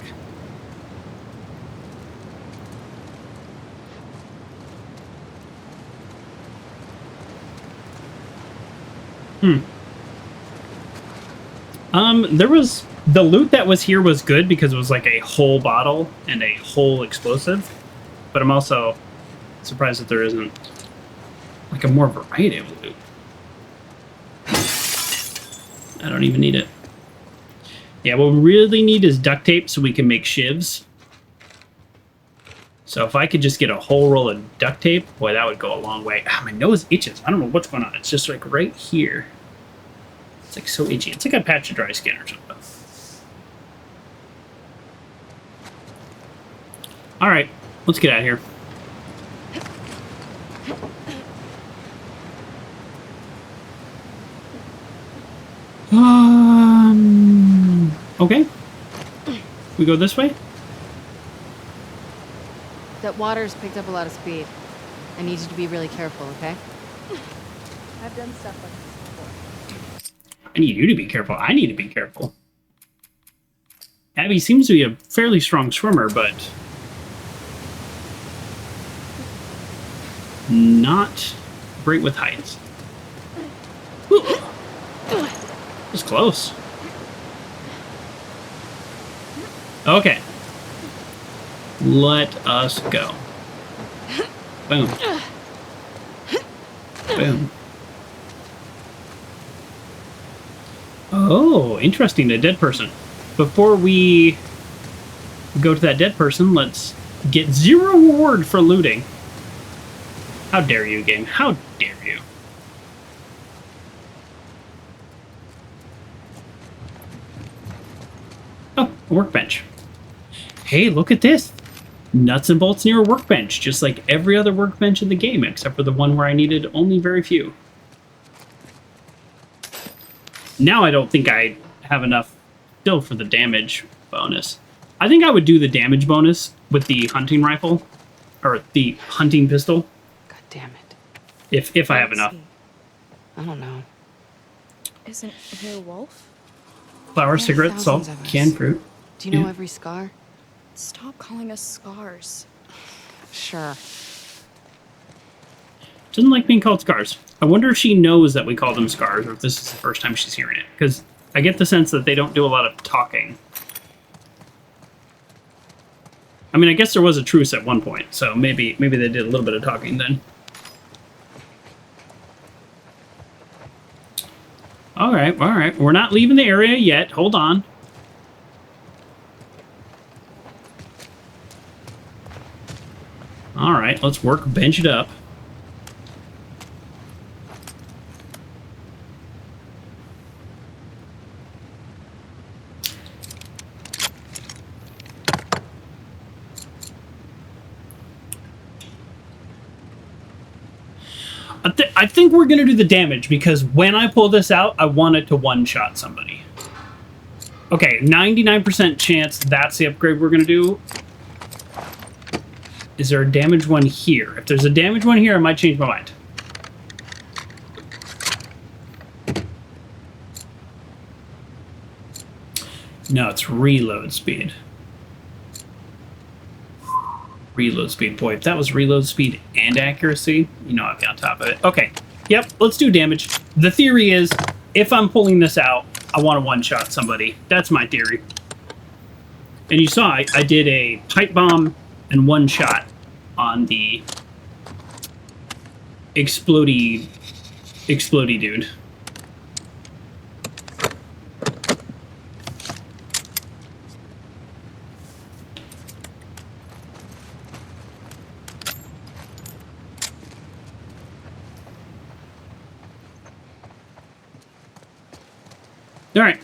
There was... The loot that was here was good because it was like a whole bottle and a whole explosive. But I'm also surprised that there isn't like a more variety of loot. I don't even need it. Yeah, what we really need is duct tape so we can make shivs. So if I could just get a whole roll of duct tape, boy, that would go a long way. Ah, my nose itches. I don't know what's going on. It's just like right here. It's like so itchy. It's like a patch of dry skin or something. All right, let's get out of here. Okay. We go this way? That water's picked up a lot of speed. I need you to be really careful, okay? I've done stuff like this before. I need you to be careful. I need to be careful. Abby seems to be a fairly strong swimmer, but not great with heights. It was close. Okay. Let us go. Boom. Boom. Oh, interesting. A dead person. Before we go to that dead person, let's get 0 reward for looting. How dare you, game? How dare you? Oh, a workbench. Hey, look at this. Nuts and bolts near a workbench, just like every other workbench in the game, except for the one where I needed only very few. Now I don't think I have enough still for the damage bonus. I think I would do the damage bonus with the hunting rifle, or the hunting pistol. God damn it. If I have enough. I don't know. Isn't he a wolf? Flour, There are cigarette, salt, thousands of us. canned fruit. Do you know Yeah. every scar? Stop calling us scars. Sure. Doesn't like being called scars. I wonder if she knows that we call them scars, or if this is the first time she's hearing it. Because I get the sense that they don't do a lot of talking. I mean, I guess there was a truce at one point, so maybe they did a little bit of talking then. All right. We're not leaving the area yet. Hold on. All right, let's bench it up. I think we're going to do the damage, because when I pull this out, I want it to one-shot somebody. Okay, 99% chance that's the upgrade we're going to do. Is there a damage one here? If there's a damage one here, I might change my mind. No, it's reload speed. Reload speed. Boy, if that was reload speed and accuracy, you know I'd be on top of it. Okay. Yep, let's do damage. The theory is, if I'm pulling this out, I want to one-shot somebody. That's my theory. And you saw I did a pipe bomb and one shot on the explodey dude. All right,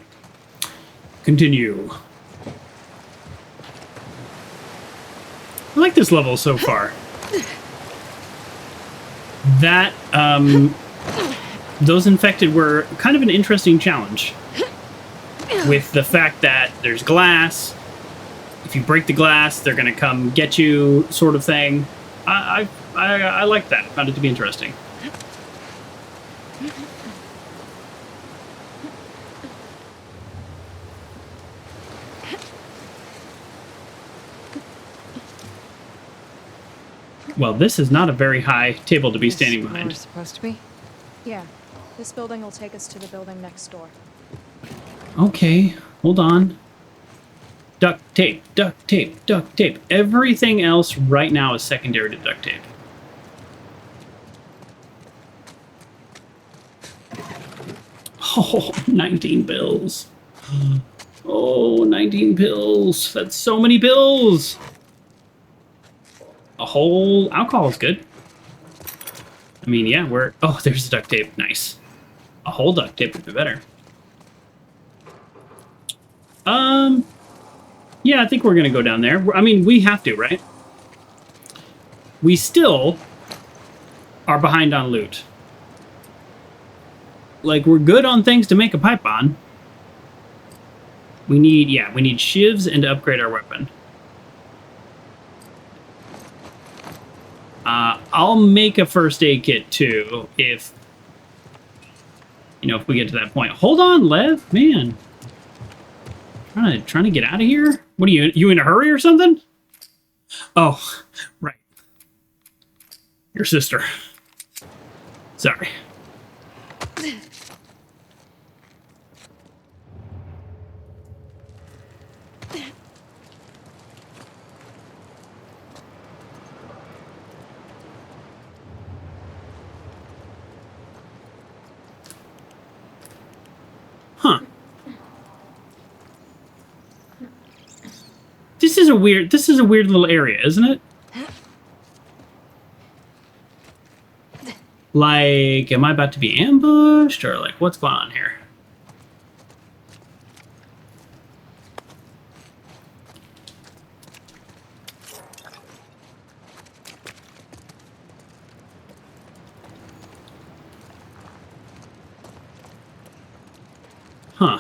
continue. I like this level so far. That, those infected were kind of an interesting challenge. With the fact that there's glass. If you break the glass, they're gonna come get you, sort of thing. I like that. Found it to be interesting. Well, this is not a very high table to be This standing is where we're behind. supposed to be? Yeah. This building will take us to the building next door. Okay, hold on. Duct tape, duct tape, duct tape. Everything else right now is secondary to duct tape. Oh, 19 bills. Oh, 19 pills. That's so many pills. A whole alcohol is good. I mean, yeah, we're... Oh, there's the duct tape. Nice. A whole duct tape would be better. Yeah, I think we're gonna go down there. I mean, we have to, right? We still are behind on loot. Like, we're good on things to make a pipe on. We need, yeah, we need shivs and to upgrade our weapon. I'll make a first aid kit too, if, you know, if we get to that point. Hold on, Lev, man. Trying to get out of here? What are you in a hurry or something? Oh, right. Your sister. Sorry. Huh. This is a weird little area, isn't it? Like, am I about to be ambushed, or like, what's going on here? Huh.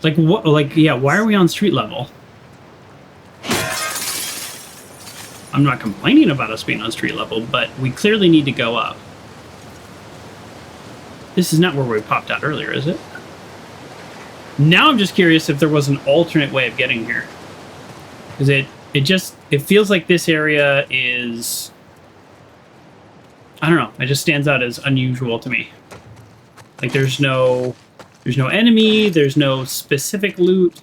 Like, what, like, yeah, why are we on street level? I'm not complaining about us being on street level, but we clearly need to go up. This is not where we popped out earlier, is it? Now I'm just curious if there was an alternate way of getting here. Because it feels like this area is... I don't know, it just stands out as unusual to me. Like, there's no enemy, there's no specific loot.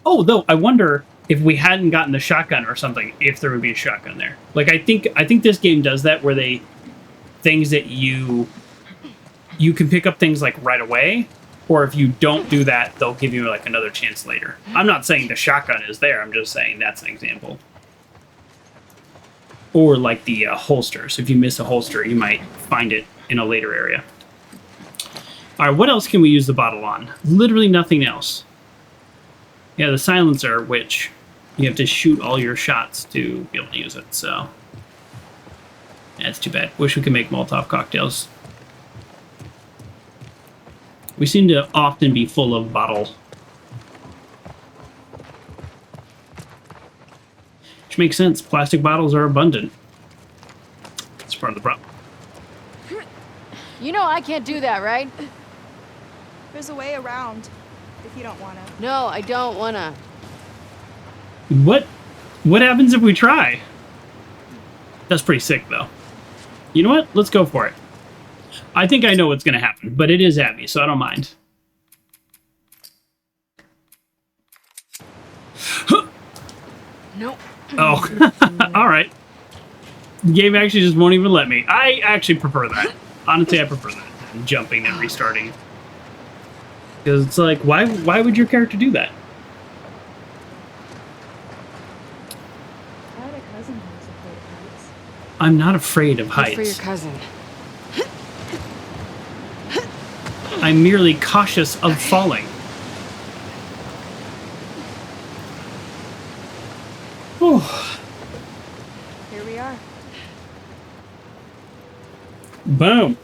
Oh, though, I wonder if we hadn't gotten the shotgun or something, if there would be a shotgun there. Like, I think this game does that, where things that you can pick up things, like, right away, or if you don't do that, they'll give you, like, another chance later. I'm not saying the shotgun is there, I'm just saying that's an example. Or, like, the holster. So if you miss a holster, you might find it in a later area. Alright, what else can we use the bottle on? Literally nothing else. Yeah, the silencer, which you have to shoot all your shots to be able to use it, so... That's too bad. Wish we could make Molotov cocktails. We seem to often be full of bottle. Which makes sense. Plastic bottles are abundant. That's part of the problem. You know I can't do that, right? There's a way around, if you don't want to. No, I don't wanna. What happens if we try? That's pretty sick, though. You know what? Let's go for it. I think I know what's going to happen, but it is Abby, so I don't mind. Nope. Oh, all right. The game actually just won't even let me. I actually prefer that. Honestly, I prefer that. Jumping and restarting. Because it's like, why would your character do that? I had a cousin who was afraid of heights. I'm not afraid of Good for your heights. cousin. I'm merely cautious of falling. Oh, Here we are. boom.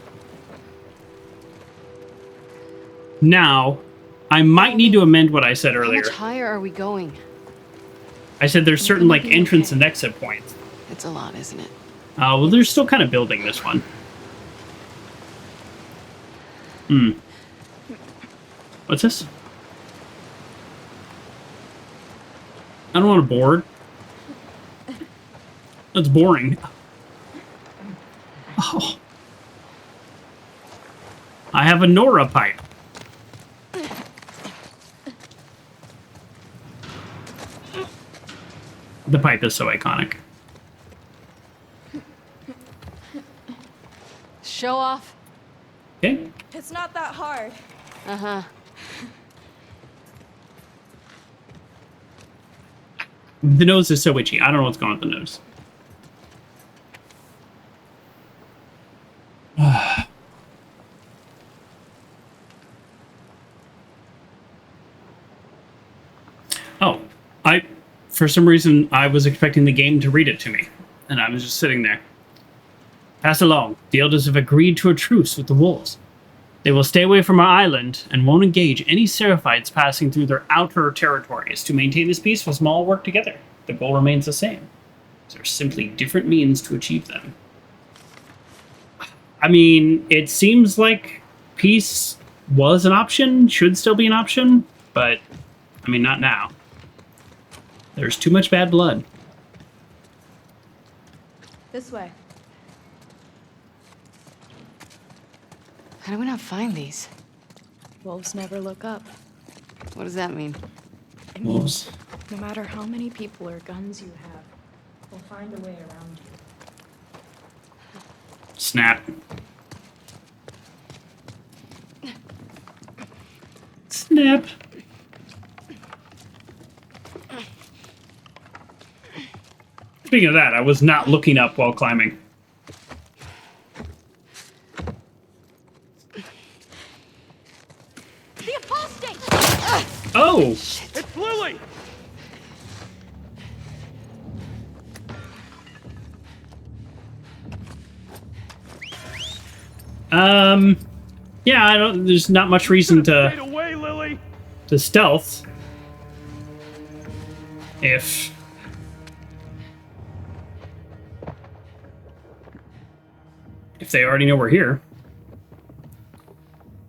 Now, I might need to amend what I said How earlier. much higher are we going? I said there's certain, like, entrance and exit points. It's a lot, isn't it? Well, they're still kind of building this one. What's this? I don't want to board. That's boring. Oh. I have a Nora pipe. The pipe is so iconic. Show off. Okay. It's not that hard. Uh-huh. The nose is so itchy. I don't know what's going on with the nose. Oh, for some reason, I was expecting the game to read it to me, and I was just sitting there. Pass along. The elders have agreed to a truce with the wolves. They will stay away from our island and won't engage any Seraphites passing through their outer territories. To maintain this peace, we must all work together. The goal remains the same. There are simply different means to achieve them. I mean, it seems like peace was an option, should still be an option, but, I mean, not now. There's too much bad blood. This way. How do we not find these? Wolves never look up. What does that mean? It means Wolves. no matter how many people or guns you have, we'll find a way around you. Snap. Snap. Speaking of that, I was not looking up while climbing. The apostate! Oh! It's Lily! Yeah, I don't. There's not much reason Stayed to away, Lily! stealth. If they already know we're here.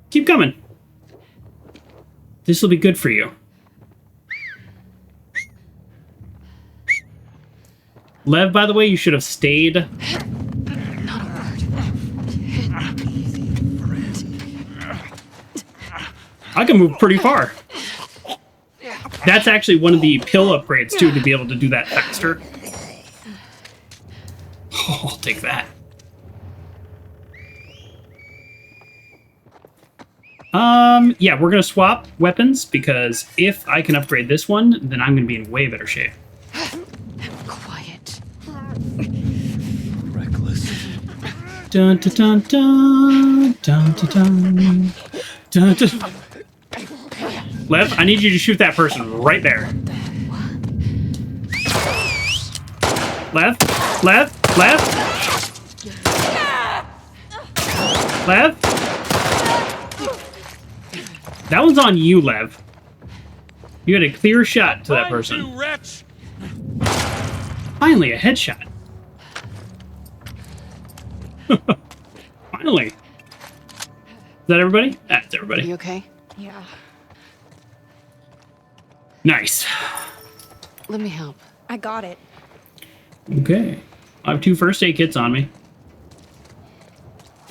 Keep coming. This will be good for you. Lev, by the way, you should have stayed. Not a word. I can move pretty far. That's actually one of the pill upgrades, too, to be able to do that faster. Oh, I'll take that. Yeah, we're gonna swap weapons, because if I can upgrade this one, then I'm gonna be in way better shape. Quiet. Reckless. Dun dun dun dun dun dun dun dun. Lev, I need you to shoot that person right there. Lev, Lev, Lev, Lev. That one's on you, Lev. You had a clear shot to that Find person. you, wretch! Finally, a headshot. Finally. Is that everybody? That's everybody. You okay? Yeah. Nice. Let me help. I got it. Okay. I have 2 first aid kits on me.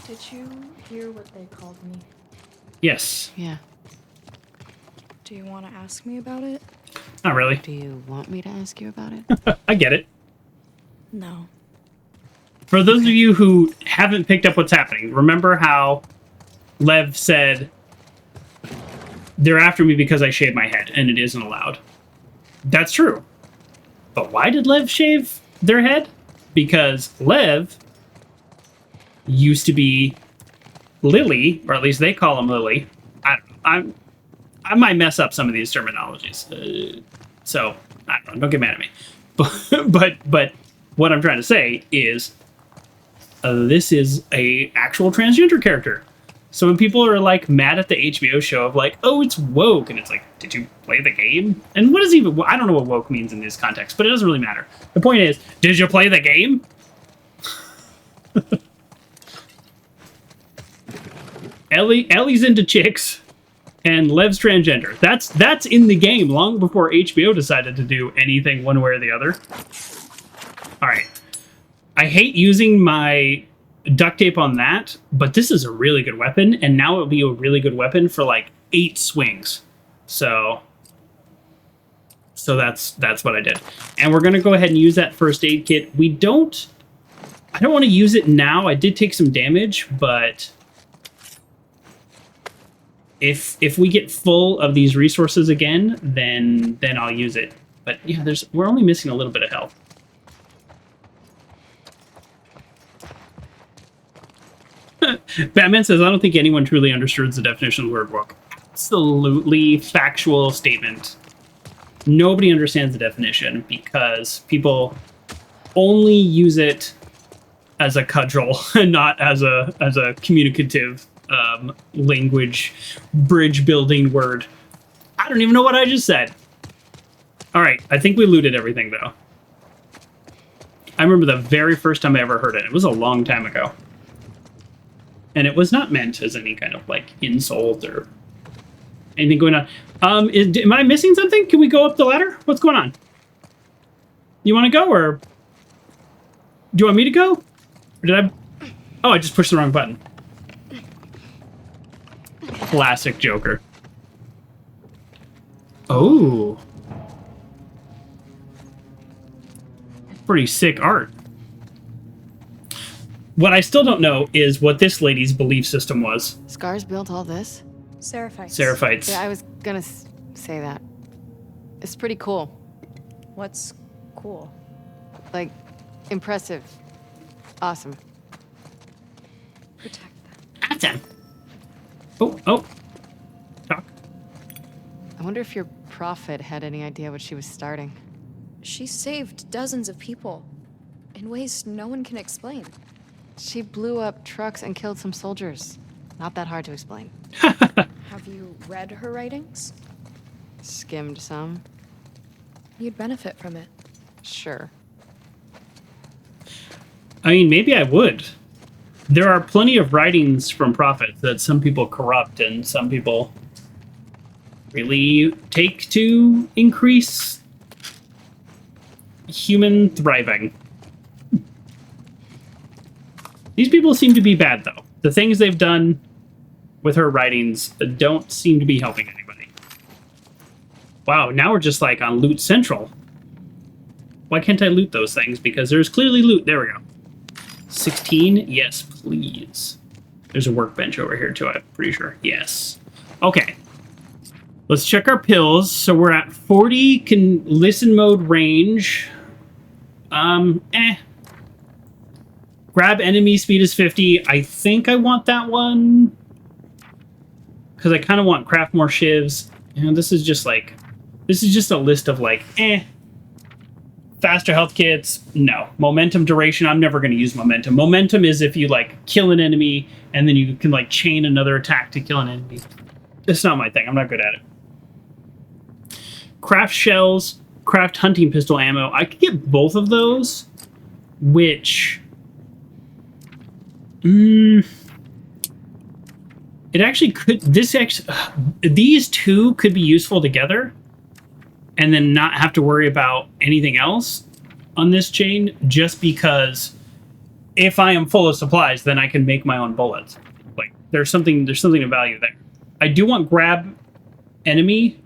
Did you hear what they called me? Yes. Yeah. Do you want to ask me about it? Not really. Do you want me to ask you about it? I get it. No. For those of you who haven't picked up what's happening, remember how Lev said, they're after me because I shaved my head, and it isn't allowed. That's true. But why did Lev shave their head? Because Lev used to be Lily, or at least they call him Lily. I might mess up some of these terminologies. So, I don't know, don't get mad at me. But what I'm trying to say is this is a actual transgender character. So when people are like mad at the HBO show of like, oh, it's woke, and it's like, did you play the game? And what is even, I don't know what woke means in this context, but it doesn't really matter. The point is, did you play the game? Ellie's into chicks. And Lev's transgender. That's in the game long before HBO decided to do anything one way or the other. All right. I hate using my duct tape on that, but this is a really good weapon, and now it'll be a really good weapon for like 8 swings. So that's what I did. And we're gonna go ahead and use that first aid kit. I don't want to use it now. I did take some damage, but if we get full of these resources again, then I'll use it. But yeah, we're only missing a little bit of health. Batman says, I don't think anyone truly understands the definition of the word woke. Absolutely factual statement. Nobody understands the definition because people only use it as a cudgel and not as a communicative language bridge building word. I don't even know what I just said. All right, I think we looted everything though. I remember the very first time I ever heard it. It was a long time ago. And it was not meant as any kind of like insult or anything going on. Am I missing something? Can we go up the ladder? What's going on? You want to go, or do you want me to go? Or did I? Oh, I just pushed the wrong button. Classic Joker. Oh. Pretty sick art. What I still don't know is what this lady's belief system was. Scars built all this? Seraphites. Seraphites. Yeah, I was gonna say that. It's pretty cool. What's cool? Like, impressive. Awesome. Protect them. Awesome. Oh. Talk. I wonder if your prophet had any idea what she was starting. She saved dozens of people in ways no one can explain. She blew up trucks and killed some soldiers. Not that hard to explain. Have you read her writings? Skimmed some. You'd benefit from it. Sure. I mean, maybe I would. There are plenty of writings from prophets that some people corrupt and some people really take to increase human thriving. These people seem to be bad, though. The things they've done with her writings don't seem to be helping anybody. Wow, now we're just like on Loot Central. Why can't I loot those things? Because there's clearly loot. There we go. 16? Yes, please. There's a workbench over here, too, I'm pretty sure. Yes. Okay. Let's check our pills. So we're at 40 listen mode range. Grab enemy speed is 50. I think I want that one. Because I kind of want craft more shivs. And this is just a list of like, Faster health kits, no. Momentum duration, I'm never going to use momentum. Momentum is if you like kill an enemy and then you can like chain another attack to kill an enemy. It's not my thing. I'm not good at it. Craft shells, craft hunting pistol ammo. I could get both of those, which it actually could. These two could be useful together. And then not have to worry about anything else on this chain, just because if I am full of supplies, then I can make my own bullets. Like there's something of value there. I do want grab enemy.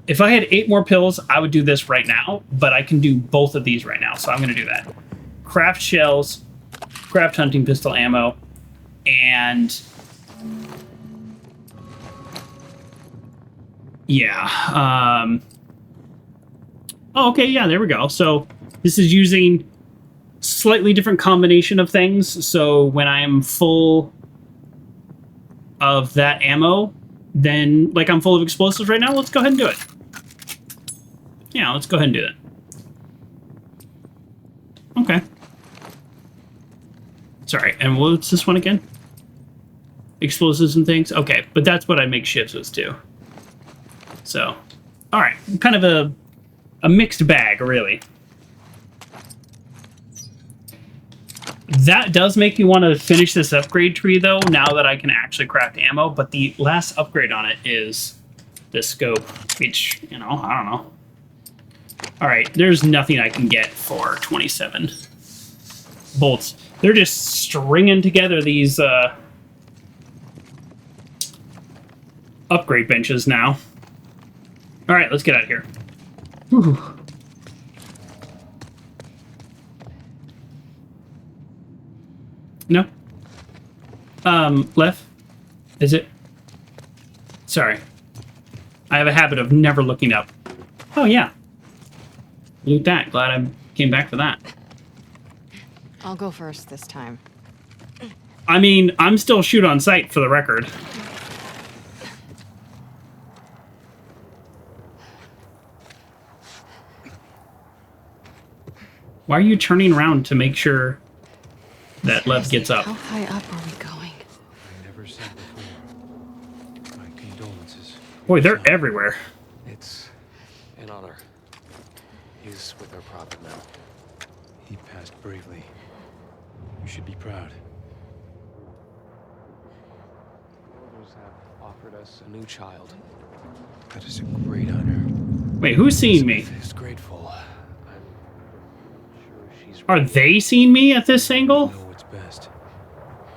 If I had 8 more pills, I would do this right now, but I can do both of these right now, so I'm going to do that. Craft shells, craft hunting pistol ammo, and yeah. Oh, okay, yeah, there we go. So this is using slightly different combination of things. So when I am full of that ammo, then like I'm full of explosives right now, let's go ahead and do it. Yeah, let's go ahead and do that. Okay. Sorry, and what's this one again? Explosives and things? Okay, but that's what I make shivs with too. So, all right, kind of a mixed bag, really. That does make me want to finish this upgrade tree, though, now that I can actually craft ammo. But the last upgrade on it is the scope, which, you know, I don't know. All right, there's nothing I can get for 27 bolts. They're just stringing together these upgrade benches now. All right, let's get out of here. Whew. No. Left? Is it? Sorry. I have a habit of never looking up. Oh, yeah. Loot that. Glad I came back for that. I'll go first this time. I mean, I'm still shoot on sight for the record. Why are you turning around to make sure that Lev gets up? How high up are we going? I never said before. My condolences. Boy, they're everywhere. It's an honor. He's with our prophet now. He passed bravely. You should be proud. Elders have offered us a new child. That is a great honor. Wait, who's seeing me? Smith is grateful. I'm sure she's Are they seeing me at this angle? know what's best.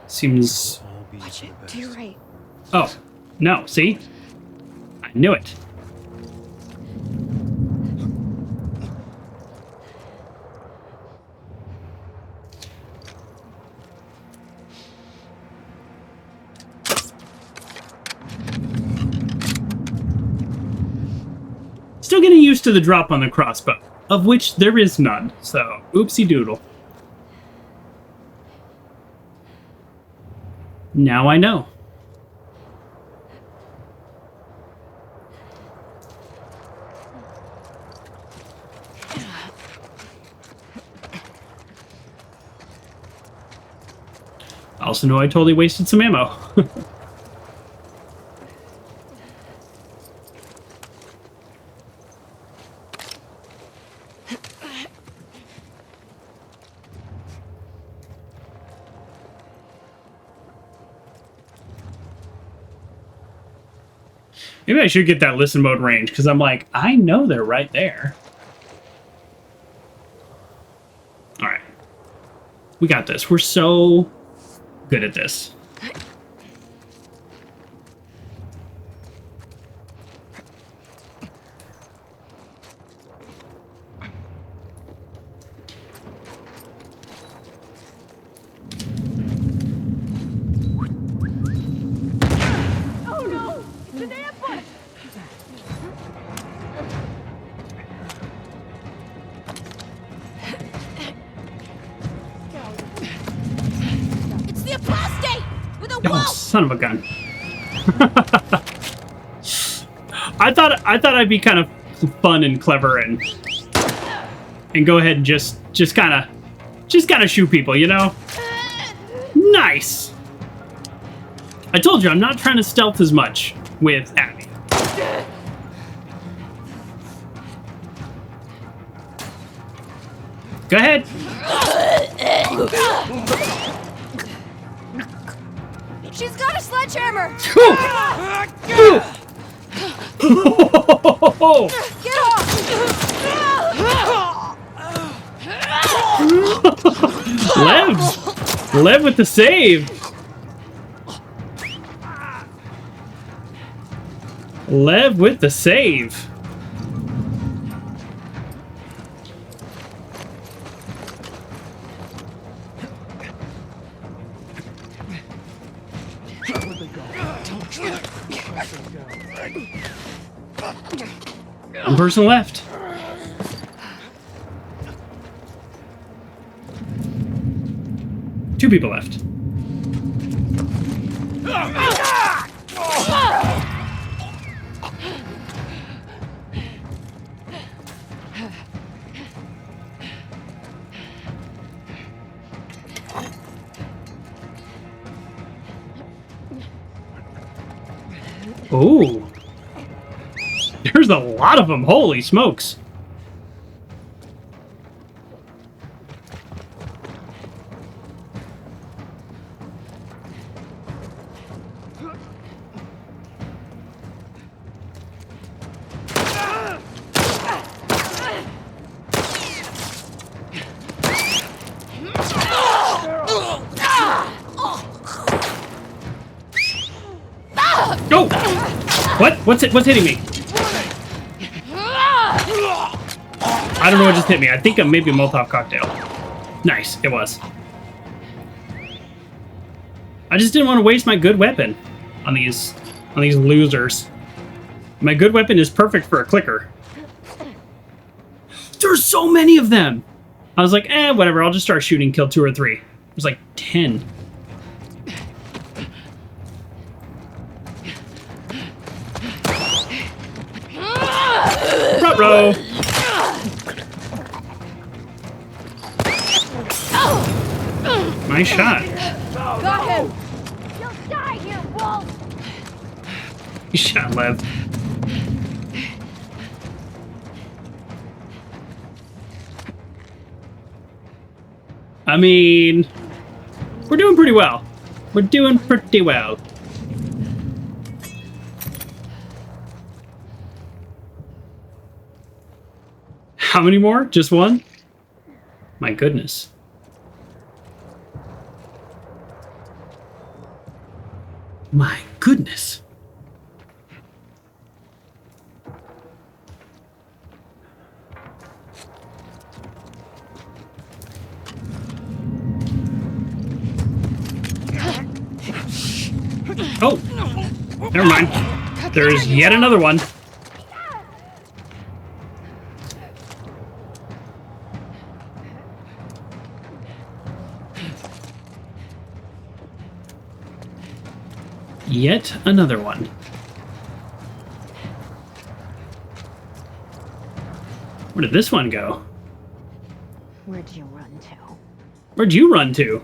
Seems... All be Watch for it. the To your best. right. Oh, no, see? I knew it. Still getting used to the drop on the crossbow, of which there is none, so oopsie doodle. Now I know. I also know I totally wasted some ammo. Maybe I should get that listen mode range, because I'm like, I know they're right there. Alright. We got this. We're so good at this. It's the apostate with a Oh, wolf. son of a gun. I thought I'd be kind of fun and clever and go ahead and just kind of shoot people, you know? Nice. I told you I'm not trying to stealth as much with Abby. Go ahead. She's got a sledgehammer. Get off. Lev with the save. Lev with the save. One person left. Two people left. Ooh. There's a lot of them. Holy smokes. What? What's hitting me? I don't know what just hit me. I think maybe a Molotov cocktail. Nice, it was. I just didn't want to waste my good weapon on these losers. My good weapon is perfect for a clicker. There's so many of them. I was like, whatever. I'll just start shooting, kill 2 or 3. There's like 10. Ruh-roh. Nice shot. Got him! You'll die here, wolf! You shot Lev. I mean, we're doing pretty well. We're doing pretty well. How many more? Just one? My goodness. My goodness. Oh, never mind. There's yet another one. Yet another one. Where did this one go? Where'd you run to? Where'd you run to?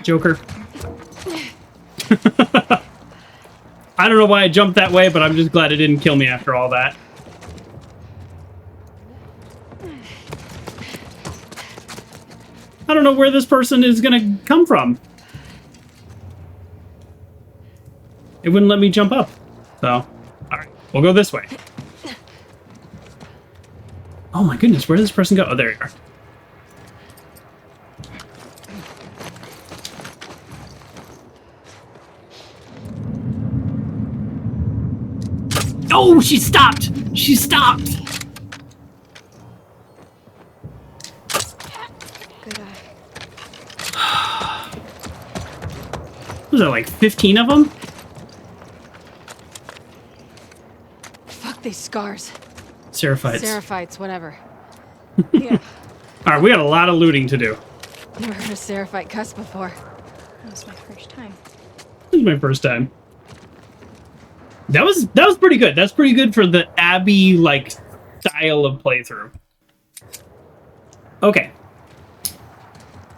Joker. I don't know why I jumped that way, but I'm just glad it didn't kill me after all that. I don't know where this person is gonna come from. It wouldn't let me jump up. So, alright, we'll go this way. Oh my goodness, where did this person go? Oh, there you are. Oh, she stopped! She stopped! Good eye. Was there like 15 of them? Fuck these scars. Seraphites. Seraphites, whatever. Yeah. Alright, we got a lot of looting to do. Never heard a seraphite cuss before. That was my first time. This is my first time. That was pretty good. That's pretty good for the Abby like style of playthrough. Okay.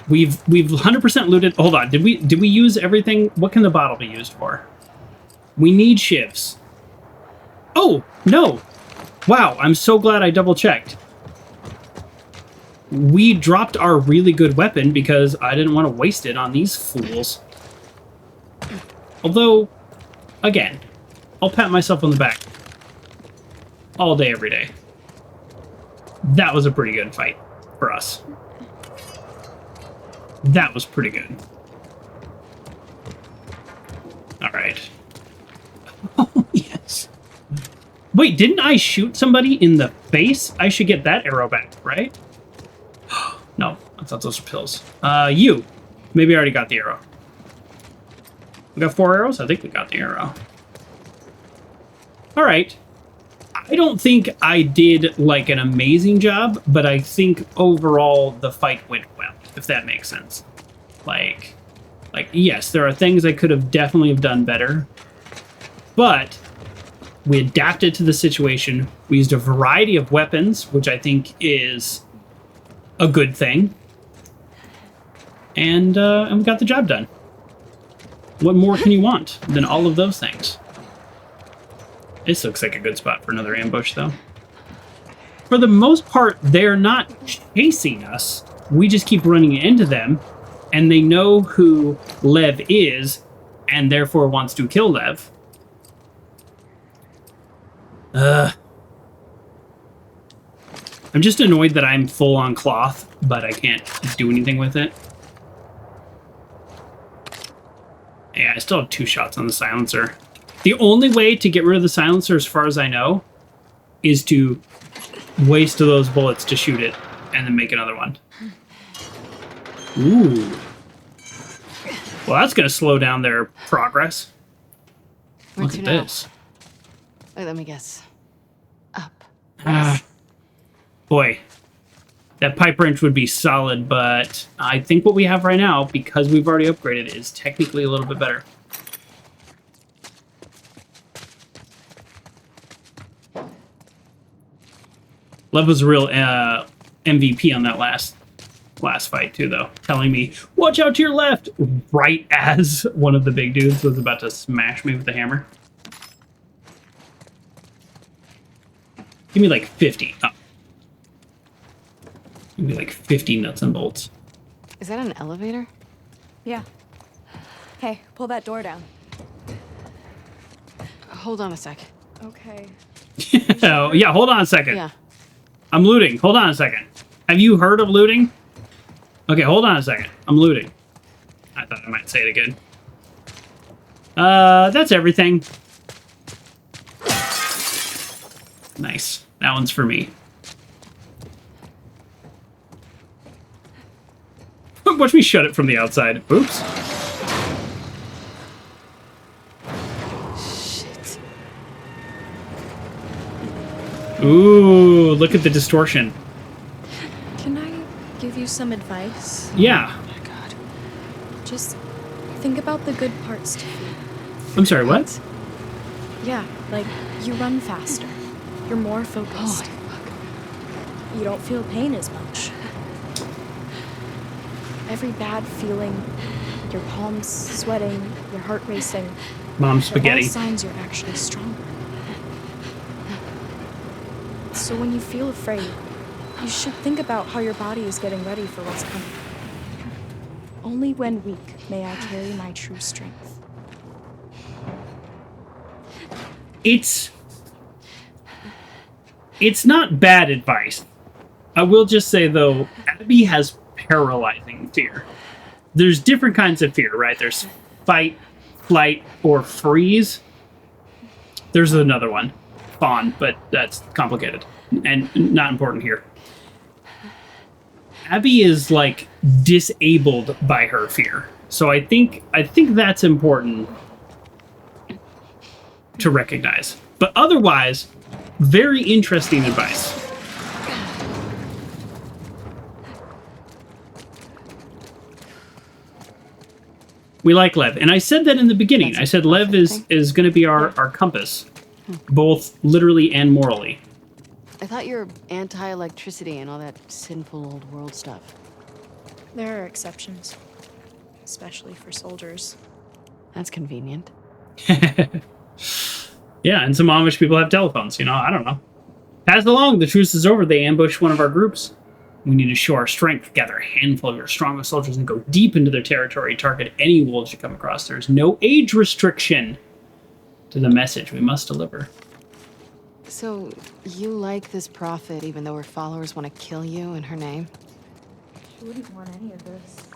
We've 100% looted. Hold on. Did we use everything? What can the bottle be used for? We need shivs. Oh, no. Wow, I'm so glad I double checked. We dropped our really good weapon because I didn't want to waste it on these fools. Although, again, I'll pat myself on the back all day, every day. That was a pretty good fight for us. That was pretty good. All right. Oh, yes. Wait, didn't I shoot somebody in the face? I should get that arrow back, right? No, I thought those were pills. You. Maybe I already got the arrow. We got 4 arrows? I think we got the arrow. All right. I don't think I did like an amazing job, but I think overall the fight went well, if that makes sense. Like yes, there are things I could have definitely have done better, but we adapted to the situation. We used a variety of weapons, which I think is a good thing, and we got the job done. What more can you want than all of those things? This looks like a good spot for another ambush, though. For the most part, they're not chasing us. We just keep running into them, and they know who Lev is, and therefore wants to kill Lev. I'm just annoyed that I'm full on cloth, but I can't do anything with it. Yeah, I still have 2 shots on the silencer. The only way to get rid of the silencer, as far as I know, is to waste those bullets to shoot it and then make another one. Ooh. Well, that's going to slow down their progress. Where Look to at now? this. Wait, let me guess. Up. Boy, that pipe wrench would be solid, but I think what we have right now, because we've already upgraded, is technically a little bit better. Lev was a real MVP on that last fight too, though, telling me, "Watch out to your left!" right as one of the big dudes was about to smash me with the hammer. Give me like 50. Oh. Give me like 50 nuts and bolts. Is that an elevator? Yeah. Hey, pull that door down. Hold on a sec. Okay. Oh, yeah, hold on a second. Yeah. I'm looting. Hold on a second. Have you heard of looting? Okay, hold on a second. I'm looting. I thought I might say it again. That's everything. Nice. That one's for me. Watch me shut it from the outside. Oops. Shit. Ooh, look at the distortion. Can I give you some advice? Yeah. Oh my god. Just think about the good parts to feel. I'm sorry, what? Yeah, like you run faster. You're more focused. Holy fuck. You don't feel pain as much. Every bad feeling, your palms sweating, your heart racing, Mom they're spaghetti. all signs you're actually stronger. So when you feel afraid, you should think about how your body is getting ready for what's coming. Only when weak may I carry my true strength. It's not bad advice. I will just say, though, Abby has paralyzing fear. There's different kinds of fear, right? There's fight, flight, or freeze. There's another one, fawn, but that's complicated and not important here. Abby is like disabled by her fear, so I think that's important to recognize. But otherwise, very interesting advice. We like Lev, and I said that in the beginning. I said Lev is going to be our compass, both literally and morally. I thought you were anti-electricity and all that sinful old world stuff. There are exceptions, especially for soldiers. That's convenient. Yeah, and some Amish people have telephones, you know, I don't know. Pass along, the truce is over, they ambush one of our groups. We need to show our strength, gather a handful of your strongest soldiers and go deep into their territory, target any wolves you come across. There's no age restriction to the message we must deliver. So, you like this prophet even though her followers want to kill you in her name? She wouldn't want any of this.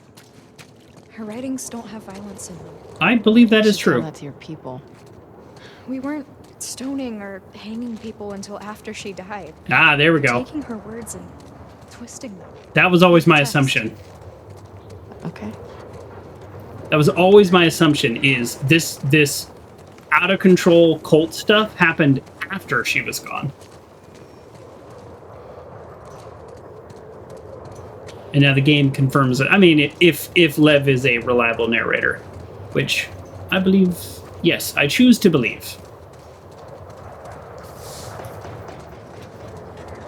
Her writings don't have violence in them. I believe that is You should tell true. that to your people. We weren't stoning or hanging people until after she died. Ah, there we go. Taking her words and twisting them. That was always my Text. assumption. Okay. That was always my assumption, is this out of control cult stuff happened after she was gone. And now the game confirms it. I mean, if Lev is a reliable narrator, which I believe, yes, I choose to believe.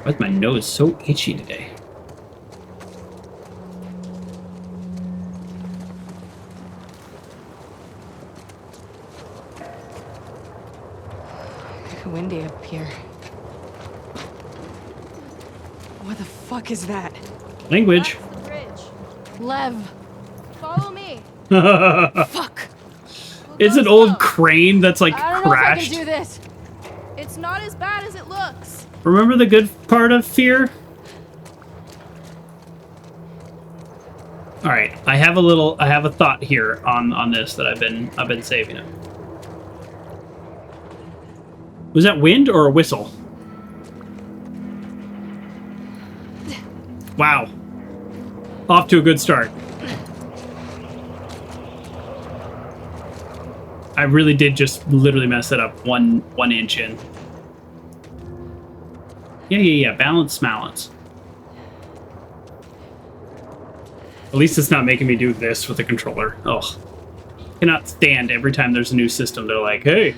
Why is my nose so itchy today? Windy up here. What the fuck is that? Language. That's the bridge. Lev! Follow me. Fuck! It's an old crane that's like I don't know crashed. if I can do this. It's not as bad as it looks. Remember the good part of fear? All right, I have a thought here on this that I've been saving it. Was that wind or a whistle? Wow. Off to a good start. I really did just literally mess it up one inch in. Yeah. Balance. At least it's not making me do this with the controller. Ugh. Cannot stand every time there's a new system. They're like, hey,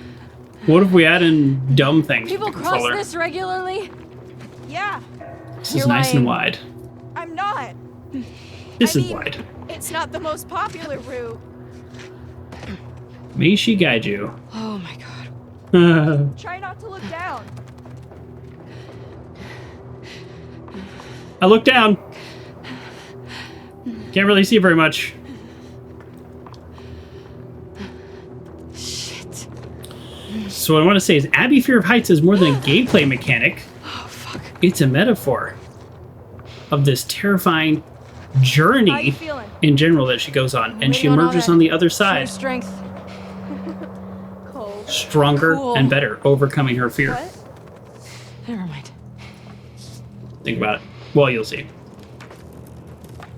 what if we add in dumb things People with the cross controller? this regularly? Yeah, This is nice and wide. I'm not. This I is mean, wide. It's not the most popular route. May she guide you. Oh my god. Try not to look down. I look down. Can't really see very much. Shit. So what I want to say is Abby Fear of Heights is more than a gameplay mechanic. Oh fuck. It's a metaphor of this terrifying How journey you feeling? in general that she goes on, and she Waiting on all emerges that on the other sheer side strength. Cold. stronger Cool. and better, overcoming her fear. What? Never mind. Think about it. Well, you'll see.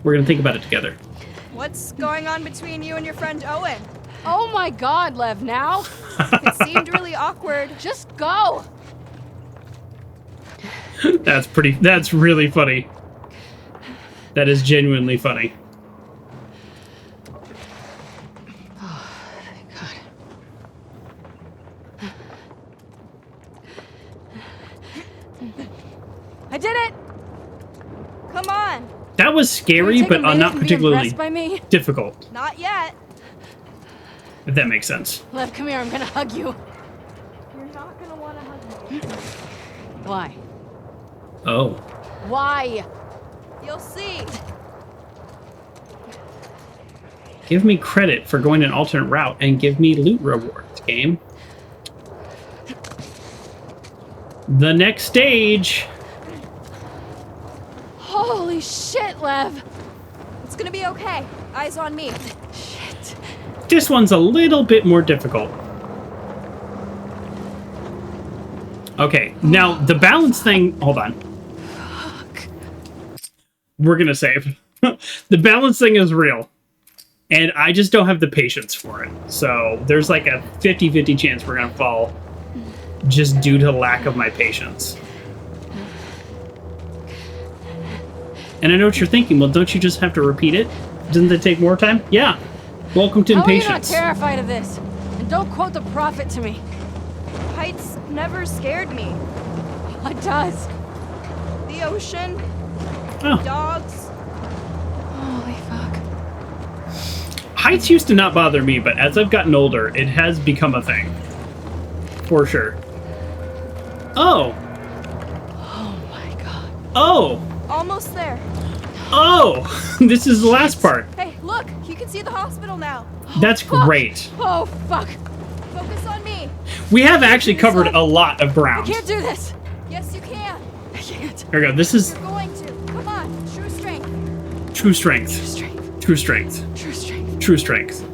We're gonna think about it together. What's going on between you and your friend Owen? Oh my god, Lev, now? It seemed really awkward. Just go! That's really funny. That is genuinely funny. I did it! Come on. That was scary, Take a but minute not and be particularly impressed by me. difficult, Not yet. if that makes sense. Lev, come here, I'm gonna hug you. You're not gonna want to hug me. Why? Oh. Why? You'll see. Give me credit for going an alternate route and give me loot rewards, game. The next stage. Holy shit, Lev! It's gonna be okay. Eyes on me. Shit. This one's a little bit more difficult. Okay, now the balance thing. Hold on. Fuck. We're gonna save. The balance thing is real. And I just don't have the patience for it. So there's like a 50-50 chance we're gonna fall just due to lack of my patience. And I know what you're thinking. Well, don't you just have to repeat it? Doesn't that take more time? Yeah. Welcome to How are you not impatience. terrified of this? And don't quote the prophet to me. Heights never scared me. What does? The ocean, Oh. dogs. Holy fuck. Heights used to not bother me, but as I've gotten older, it has become a thing. For sure. Oh. Oh my god. Oh. Almost there. Oh. This is the last part. Hey, look! You can see the hospital now. That's fuck. great. Oh fuck. Focus on me. We have actually covered a lot of I ground. can't do this. Yes, you can. I can't. Here we go. This is You're going to. Come on. True strength. true strength. Strength. True strength. True strength. True strength.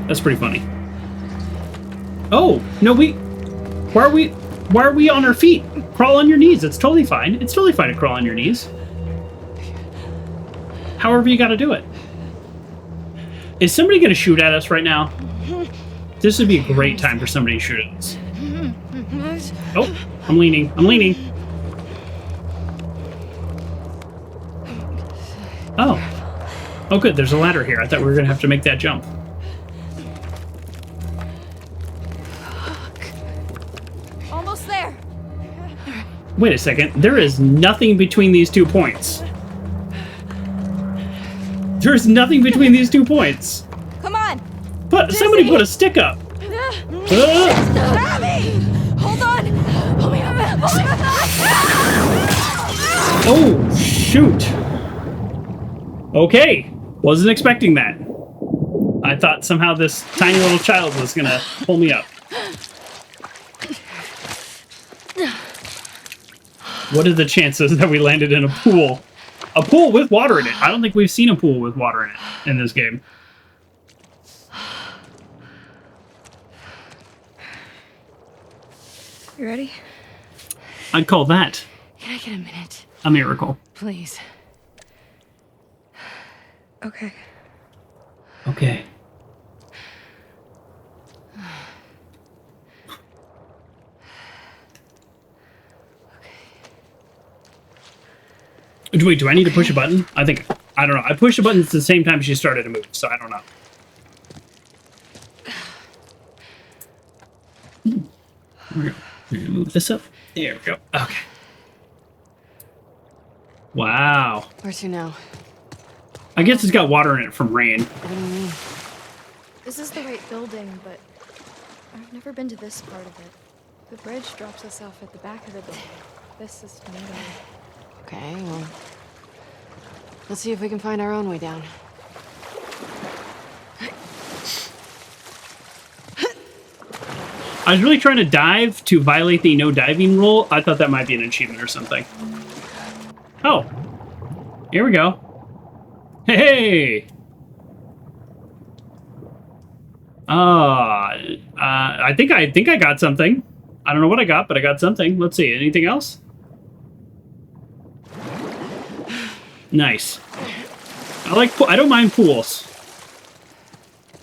That's pretty funny. Oh, no, why are we on our feet? Crawl on your knees. It's totally fine. It's totally fine to crawl on your knees. However you gotta do it. Is somebody gonna shoot at us right now? This would be a great time for somebody to shoot at us. Oh, I'm leaning. I'm leaning. Oh. Oh, good. There's a ladder here. I thought we were gonna have to make that jump. Almost there. Wait a second. There is nothing between these 2 points. There's nothing between these 2 points. Come on. Somebody put a stick up. Abby! Hold on. Pull me up. Pull me up. Oh, shoot. Okay. Wasn't expecting that. I thought somehow this tiny little child was gonna pull me up. What are the chances that we landed in a pool A pool with water in it. I don't think we've seen a pool with water in it in this game. You ready? I'd call that Can I get a minute, a miracle. please? Okay. Okay. Wait, do I need to push a button? I don't know. I pushed a button at the same time she started to move, so I don't know. We're gonna move this up. There we go. Okay. Wow. Where to now? I guess it's got water in it from rain. What do you mean? This is the right building, but I've never been to this part of it. The bridge drops us off at the back of the building. This is to me. Okay, well, let's see if we can find our own way down. I was really trying to dive to violate the no diving rule. I thought that might be an achievement or something. Oh. Here we go. Hey! I think I got something. I don't know what I got, but I got something. Let's see. Anything else? Nice. I don't mind pools.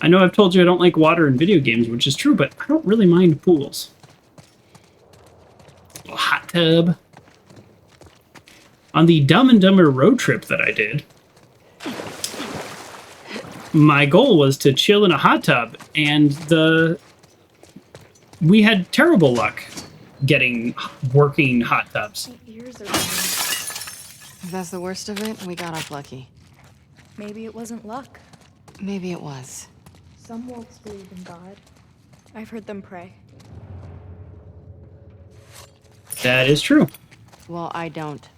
I know I've told you I don't like water in video games, which is true, but I don't really mind pools. A little hot tub. On the Dumb and Dumber road trip that I did, my goal was to chill in a hot tub, and we had terrible luck getting working hot tubs. Years ago. If that's the worst of it, we got off lucky. Maybe it wasn't luck. Maybe it was. Some wolves believe in God. I've heard them pray. That is true. Well, I don't.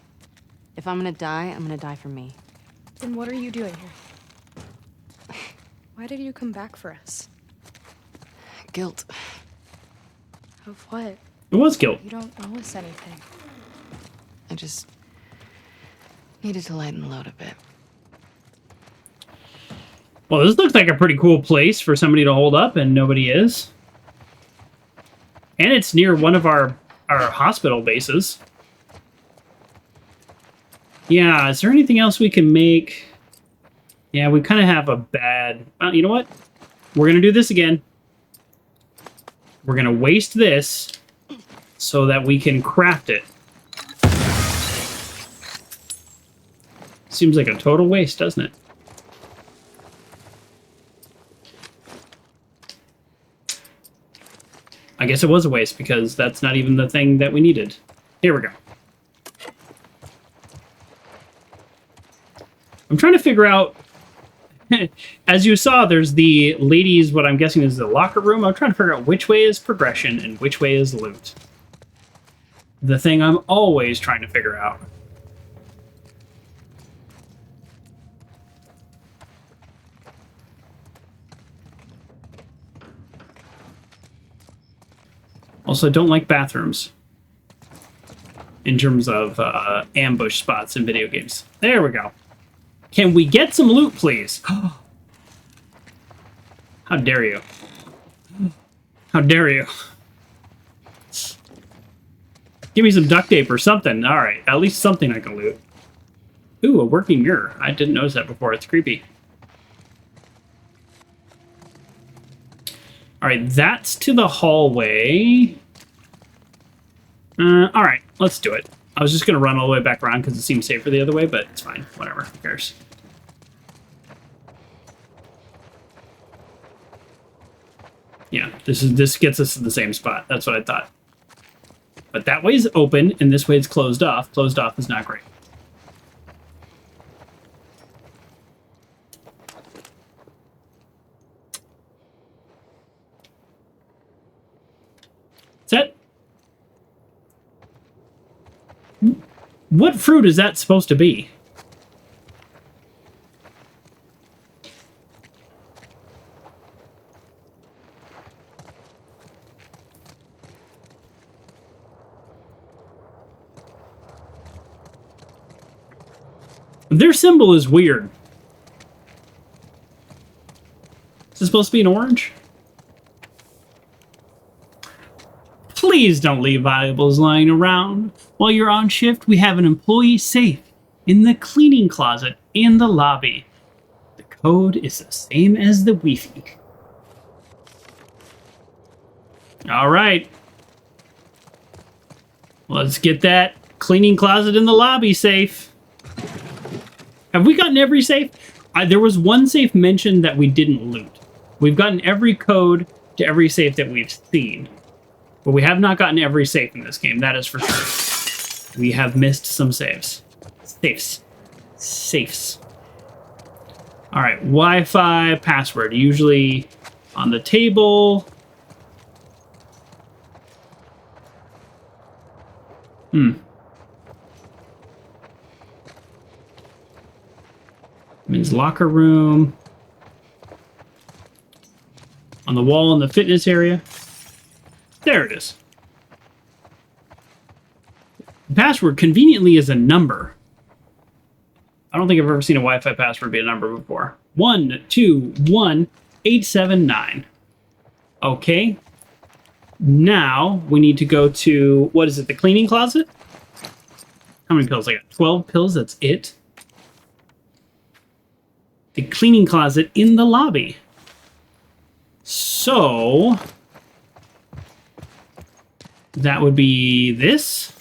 If I'm gonna die, I'm gonna die for me. Then what are you doing here? Why did you come back for us? Guilt. Of what? It was guilt. You don't owe us anything. I just needed to lighten the load a bit. Well, this looks like a pretty cool place for somebody to hold up, and nobody is. And it's near one of our hospital bases. Yeah, is there anything else we can make? Yeah, we kind of have a bad... Well, you know what? We're going to do this again. We're going to waste this so that we can craft it. Seems like a total waste, doesn't it? I guess it was a waste because that's not even the thing that we needed. Here we go. I'm trying to figure out... As you saw, there's the ladies, what I'm guessing is the locker room. I'm trying to figure out which way is progression and which way is loot. The thing I'm always trying to figure out. Also, don't like bathrooms in terms of ambush spots in video games. There we go. Can we get some loot, please? How dare you? How dare you? Give me some duct tape or something. All right, at least something I can loot. Ooh, a working mirror. I didn't notice that before. It's creepy. All right, that's to the hallway. All right, let's do it. I was just going to run all the way back around because it seems safer the other way, but it's fine. Whatever. Who cares? Yeah, this gets us to the same spot. That's what I thought. But that way is open, and this way it's closed off. Closed off is not great. Set. What fruit is that supposed to be? Their symbol is weird. Is it supposed to be an orange? Please don't leave valuables lying around. While you're on shift, we have an employee safe in the cleaning closet in the lobby. The code is the same as the Wi-Fi. All right. Let's get that cleaning closet in the lobby safe. Have we gotten every safe? There was one safe mentioned that we didn't loot. We've gotten every code to every safe that we've seen. But we have not gotten every safe in this game, that is for sure. We have missed some saves. Safes. All right, Wi-Fi password, usually on the table. Men's locker room. On the wall in the fitness area. There it is. The password conveniently is a number. I don't think I've ever seen a Wi-Fi password be a number before. 121879. Okay. Now we need to go to, what is it, the cleaning closet? How many pills I got? 12 pills, that's it. The cleaning closet in the lobby. So that would be this.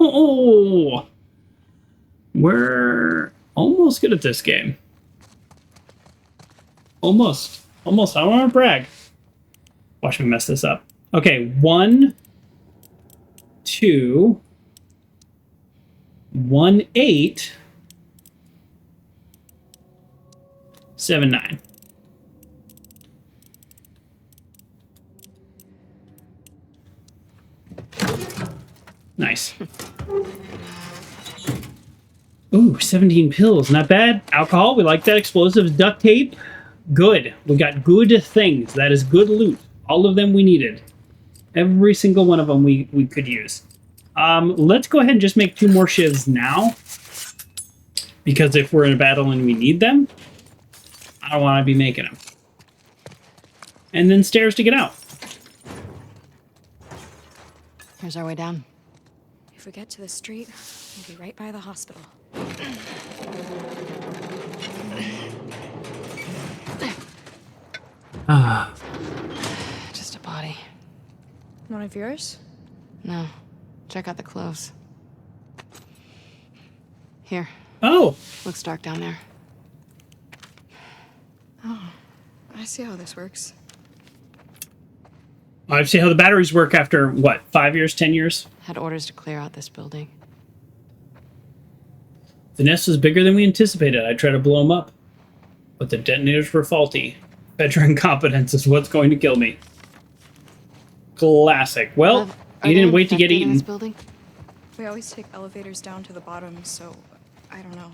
Oh, we're almost good at this game. Almost. I don't want to brag. Watch me mess this up. Okay, 1, 2, 1, 8, 7, 9. Nice. Ooh, 17 pills. Not bad. Alcohol. We like that. Explosives. Duct tape. Good. We got good things. That is good loot. All of them we needed. Every single one of them we could use. Let's go ahead and just make 2 more shivs now. Because if we're in a battle and we need them, I don't want to be making them. And then stairs to get out. Here's our way down. If we get to the street, we'll be right by the hospital. Just a body. One of yours? No. Check out the clothes. Here. Oh. Looks dark down there. Oh, I see how this works. I see how the batteries work after, what, 5 years, 10 years? Had orders to clear out this building. The nest was bigger than we anticipated. I tried to blow them up. But the detonators were faulty. Veteran incompetence is what's going to kill me. Classic. Well, you didn't wait to get eaten. This building? We always take elevators down to the bottom, so I don't know.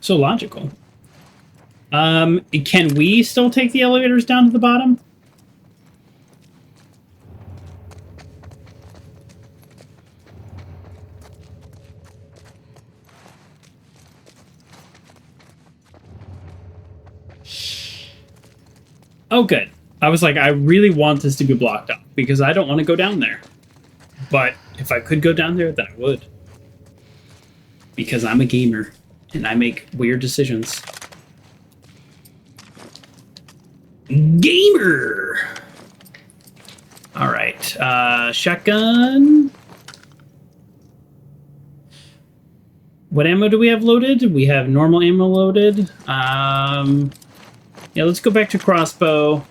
So logical. Can we still take the elevators down to the bottom? Oh, good. I was like, I really want this to be blocked off because I don't want to go down there. But if I could go down there, then I would. Because I'm a gamer and I make weird decisions. Gamer! All right. Shotgun. What ammo do we have loaded? We have normal ammo loaded. Yeah, let's go back to crossbow.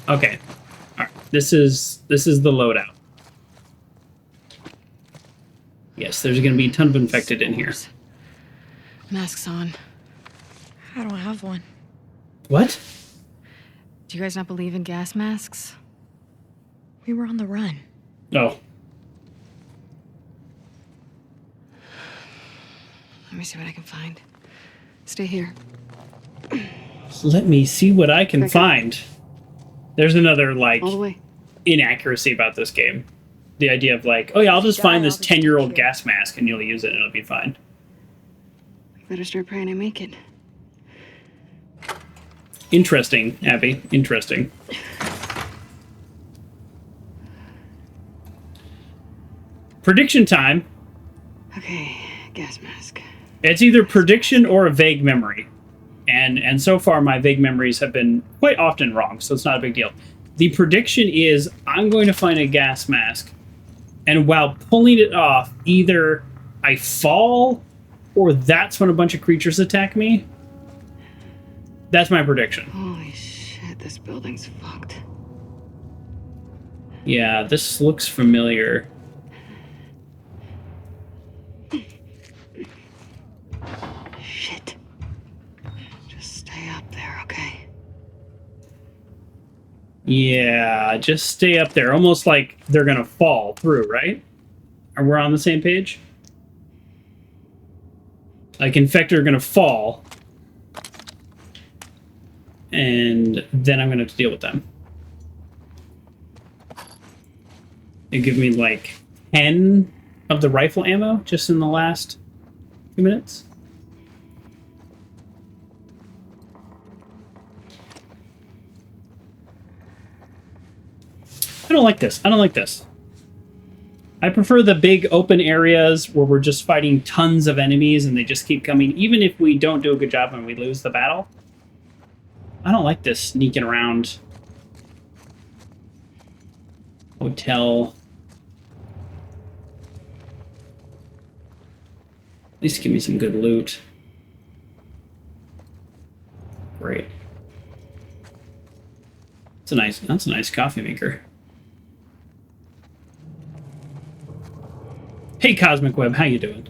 Okay. All right. This is the loadout. Yes, there's going to be a ton of infected in here. Masks on. I don't have one. What? Do you guys not believe in gas masks? We were on the run. Oh. Let me see what I can find. Stay here. Let me see what I can find. There's another, like, All the way. inaccuracy about this game. The idea of, like, oh yeah, I'll just find this I'll just 10-year-old stay here. gas mask and you'll use it and it'll be fine. Better start praying I make it. Interesting, Abby. Interesting. Prediction time. Okay, gas mask. It's either prediction or a vague memory. And so far my vague memories have been quite often wrong, so it's not a big deal. The prediction is I'm going to find a gas mask, and while pulling it off, either I fall or that's when a bunch of creatures attack me. That's my prediction. Holy shit, this building's fucked. Yeah, this looks familiar. Shit. Just stay up there, okay? Yeah, just stay up there. Almost like they're gonna fall through, right? Are we on the same page? Like, Infector are gonna fall. And then I'm gonna have to deal with them. They give me like 10 of the rifle ammo just in the last few minutes. I don't like this. I don't like this. I prefer the big open areas where we're just fighting tons of enemies and they just keep coming, even if we don't do a good job and we lose the battle. I don't like this sneaking around hotel. At least give me some good loot. Great. That's a nice coffee maker. Hey Cosmic Web, how you doing?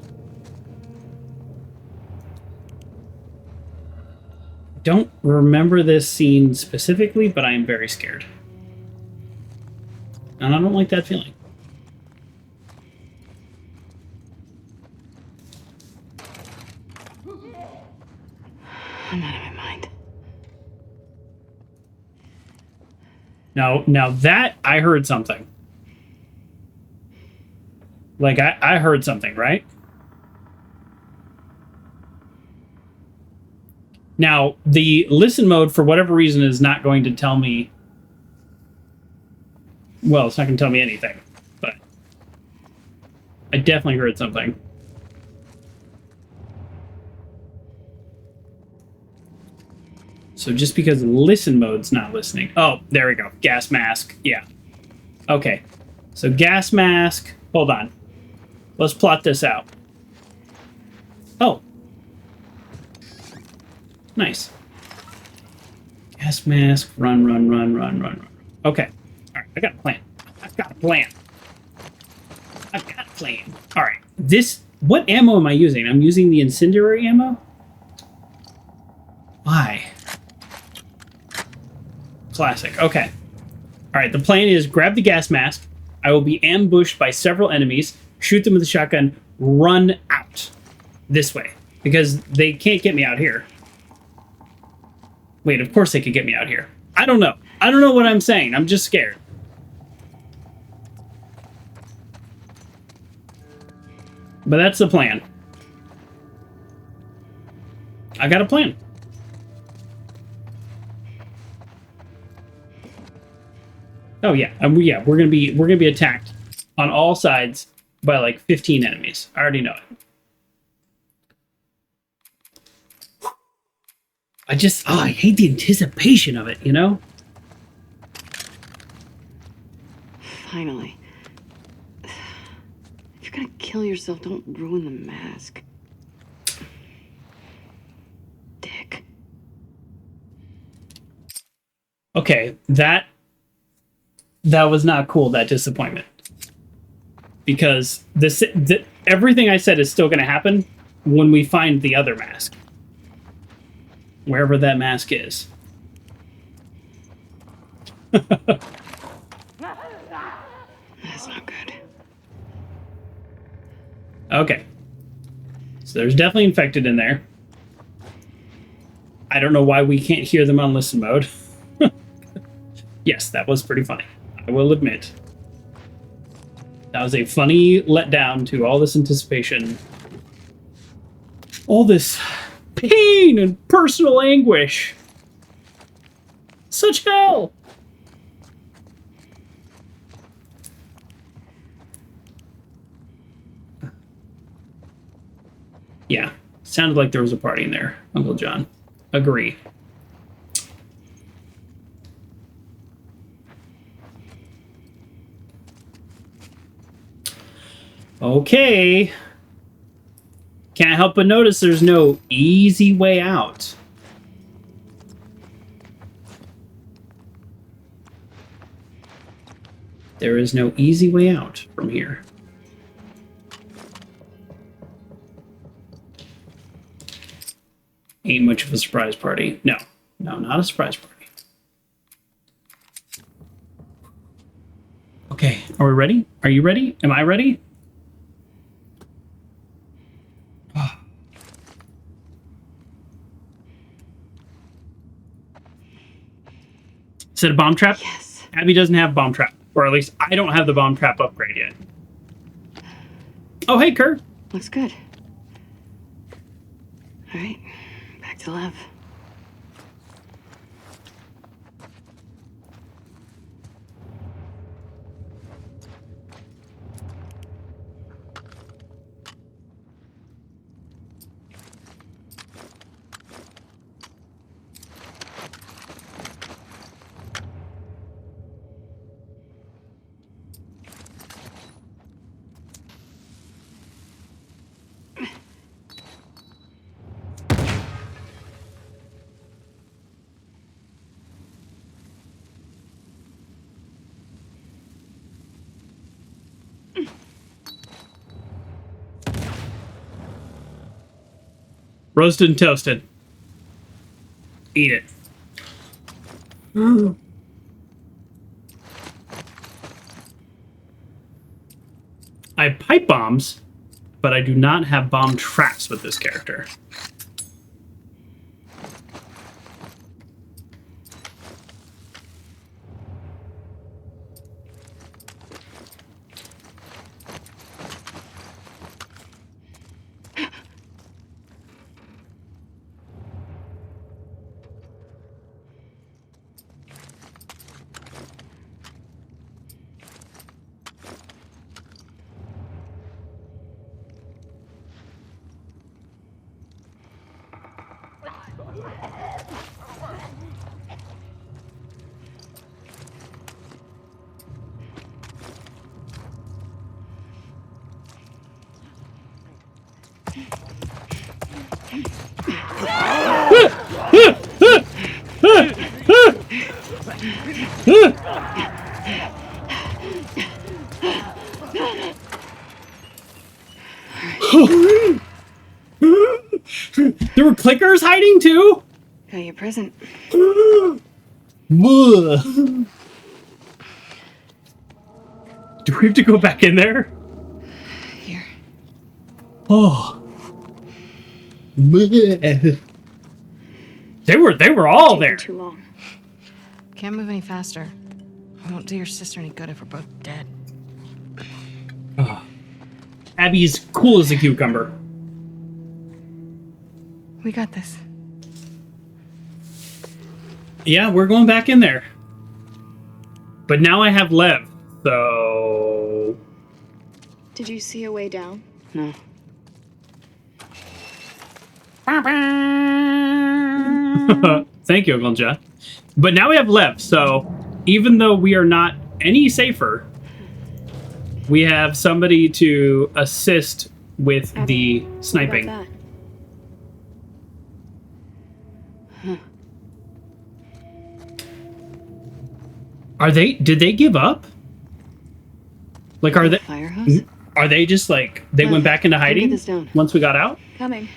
Don't remember this scene specifically, but I am very scared. And I don't like that feeling. I'm out of my mind. Now that I heard something. Like, I heard something, right? Now, the listen mode, for whatever reason, is not going to tell me... Well, it's not going to tell me anything, but... I definitely heard something. So just because listen mode's not listening... Oh, there we go. Gas mask. Yeah. Okay. So gas mask... Hold on. Let's plot this out. Oh. Nice. Gas mask, run. Okay. Alright, I got a plan. I've got a plan. Alright, this... What ammo am I using? I'm using the incendiary ammo? Why? Classic. Okay. Alright, the plan is grab the gas mask. I will be ambushed by several enemies, shoot them with a shotgun, run out. This way. Because they can't get me out here. Wait, of course they could get me out here. I don't know. I don't know what I'm saying. I'm just scared. But that's the plan. I got a plan. Oh yeah, we're gonna be attacked on all sides by like 15 enemies. I already know it. I hate the anticipation of it, you know? Finally. If you're gonna kill yourself, don't ruin the mask. Dick. Okay, that was not cool, that disappointment. Because everything I said is still going to happen when we find the other mask. Wherever that mask is. That's not good. Okay. So there's definitely infected in there. I don't know why we can't hear them on listen mode. Yes, that was pretty funny. I will admit. That was a funny letdown to all this anticipation. All this pain and personal anguish. Such hell! Yeah, sounded like there was a party in there, Uncle John. Agree. Okay. Can't help but notice there's no easy way out. There is no easy way out from here. Ain't much of a surprise party. No. No, not a surprise party. Okay, are we ready? Are you ready? Am I ready? Is it a bomb trap? Yes. Abby doesn't have bomb trap. Or at least I don't have the bomb trap upgrade yet. Oh, hey, Kurt. Looks good. All right, back to Lev. Roasted and toasted. Eat it. I have pipe bombs, but I do not have bomb traps with this character. There were clickers hiding too? Got your present. Do we have to go back in there? Here. Oh. They were all there. Too long. Can't move any faster. We won't do your sister any good if we're both dead. Abby's cool as a cucumber. We got this. Yeah, we're going back in there. But now I have Lev, so... Did you see a way down? No. Thank you, Uncle Jeff. But now we have Lev, so even though we are not any safer, we have somebody to assist with the What about sniping. that? Did they give up? Like, are they... Fire hose? Are they just like, they went back into Come get hiding this down. once we got out? Coming.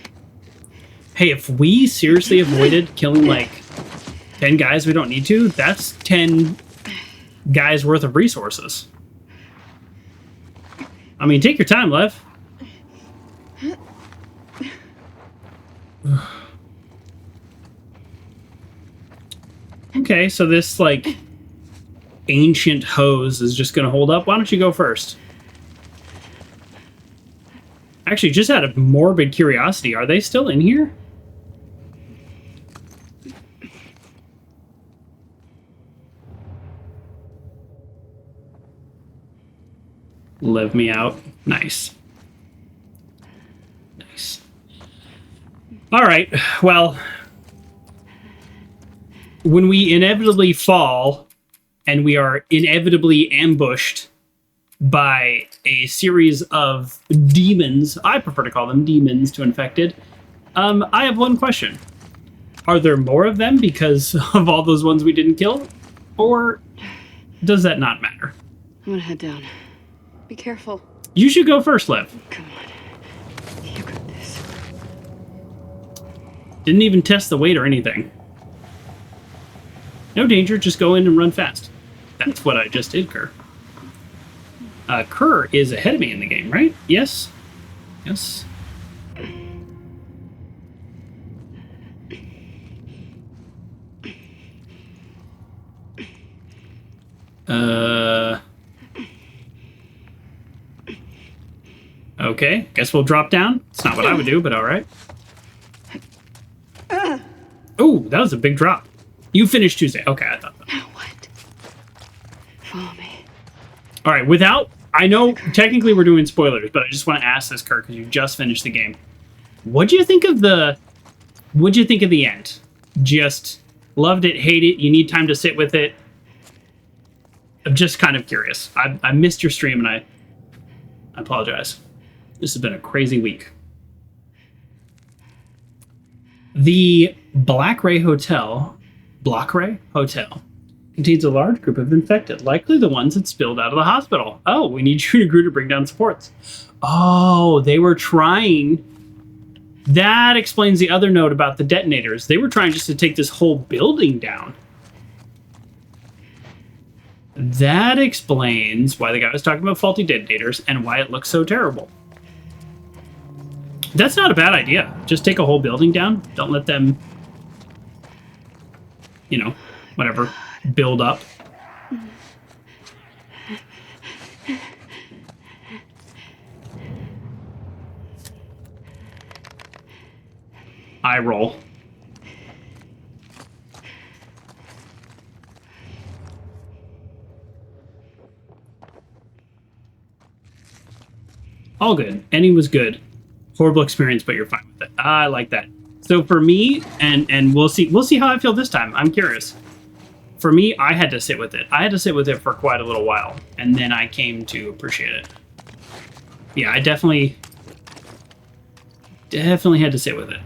Hey, if we seriously avoided killing like 10 guys we don't need to, that's 10 guys worth of resources. I mean, take your time, Lev. Okay, so this like ancient hose is just going to hold up. Why don't you go first? Actually, just out of morbid curiosity, are they still in here? Live me out. Nice. Nice. All right. Well, when we inevitably fall and we are inevitably ambushed by a series of demons, I prefer to call them demons to infected, I have one question. Are there more of them because of all those ones we didn't kill? Or does that not matter? I'm gonna head down. Be careful. You should go first, Liv. Come on. You got this. Didn't even test the weight or anything. No danger, just go in and run fast. That's what I just did, Kerr. Kerr is ahead of me in the game, right? Yes? Yes. Okay, guess we'll drop down. It's not what I would do, but alright. Oh, that was a big drop. You finished Tuesday. Okay, I thought that. Now what? Follow me. Alright, without... I know technically we're doing spoilers, but I just want to ask this, Kirk, because you just finished the game. What'd you think of the end? Just loved it, hate it, you need time to sit with it? I'm just kind of curious. I missed your stream and I apologize. This has been a crazy week. The Blackray Hotel contains a large group of infected, likely the ones that spilled out of the hospital. Oh, we need you and crew to bring down supports. Oh, they were trying... That explains the other note about the detonators. They were trying just to take this whole building down. That explains why the guy was talking about faulty detonators and why it looks so terrible. That's not a bad idea. Just take a whole building down. Don't let them, you know, whatever, build up. Eye roll. All good. Ending was good. Horrible experience, but you're fine with it. I like that. So for me, and we'll see how I feel this time. I'm curious. For me, I had to sit with it. I had to sit with it for quite a little while, and then I came to appreciate it. Yeah, I definitely had to sit with it.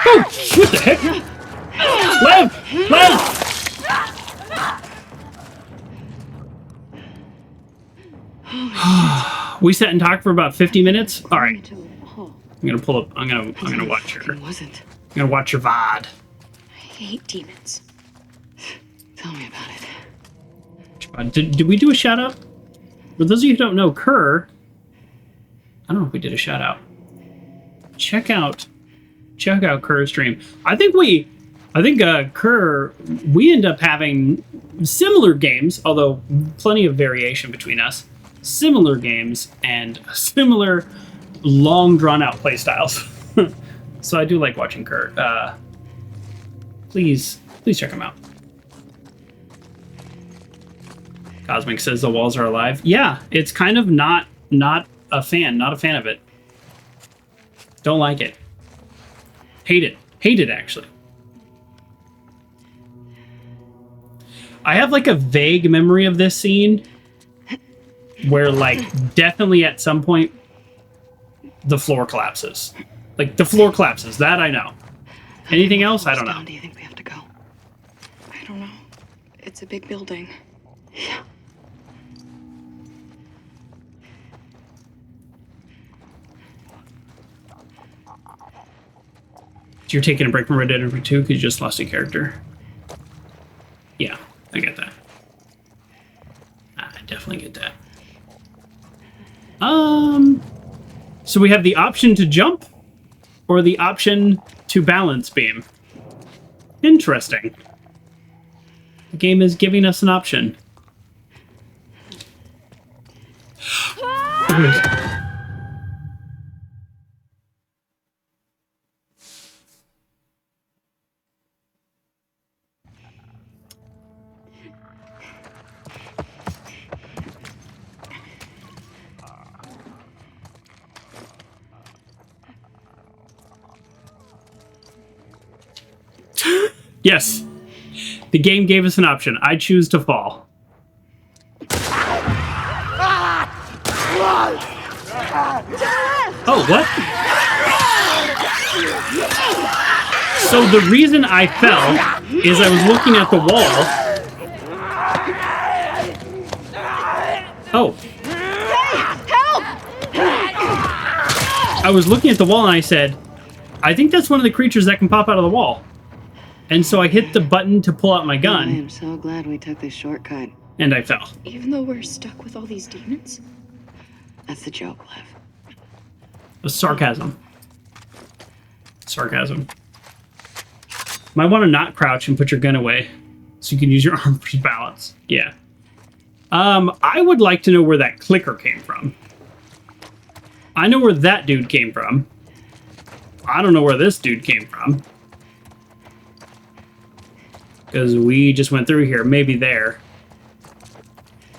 Oh, what the heck? Lev! We sat and talked for about 50 minutes. All right. I'm gonna pull up. I'm gonna watch your. I'm gonna watch your VOD. I hate demons. Tell me about it. Did we do a shout out? For those of you who don't know, Kerr. I don't know if we did a shout out. Check out Kerr's stream. I think Kerr, we end up having similar games, although plenty of variation between us. Similar games and similar long drawn out play styles. So I do like watching Kerr. Please check him out. Cosmic says the walls are alive. Yeah, it's kind of not a fan of it. Don't like it. Hate it actually. I have like a vague memory of this scene where like definitely at some point the floor collapses. Like the floor collapses, that I know. Anything else? I don't know. How do you think we have to go? I don't know. It's a big building. Yeah. So you're taking a break from Red Dead Redemption 2 because you just lost a character. Yeah, I get that. I definitely get that. So we have the option to jump or the option to balance beam. Interesting. The game is giving us an option. Yes. The game gave us an option. I choose to fall. Oh, what? So the reason I fell is I was looking at the wall. Oh. Help! I was looking at the wall and I said, I think that's one of the creatures that can pop out of the wall. And so I hit the button to pull out my I gun, am so glad we took this shortcut. and I fell. Even though we're stuck with all these demons? That's the joke, Liv. It was sarcasm. Sarcasm. Might want to not crouch and put your gun away so you can use your arm for balance. Yeah. I would like to know where that clicker came from. I know where that dude came from. I don't know where this dude came from. Because we just went through here. Maybe there.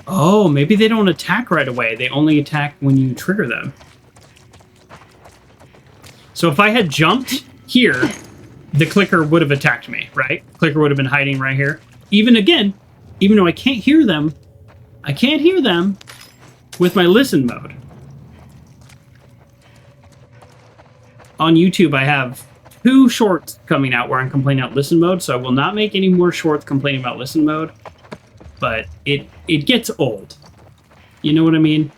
Oh, maybe they don't attack right away. They only attack when you trigger them. So if I had jumped here, the clicker would have attacked me, right? Clicker would have been hiding right here. Even though I can't hear them, with my listen mode. On YouTube, I have 2 shorts coming out where I'm complaining about listen mode, so I will not make any more shorts complaining about listen mode. But it gets old. You know what I mean?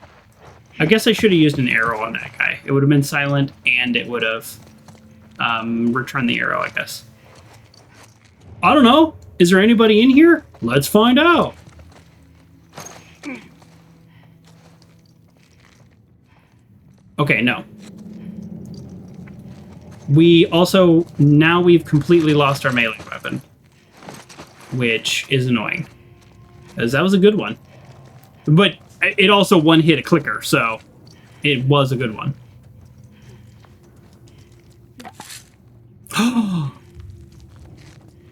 I guess I should have used an arrow on that guy. It would have been silent, and it would have returned the arrow, I guess. I don't know. Is there anybody in here? Let's find out. Okay, no. Now we've completely lost our melee weapon, which is annoying, because that was a good one. But it also one-hit a clicker, so it was a good one.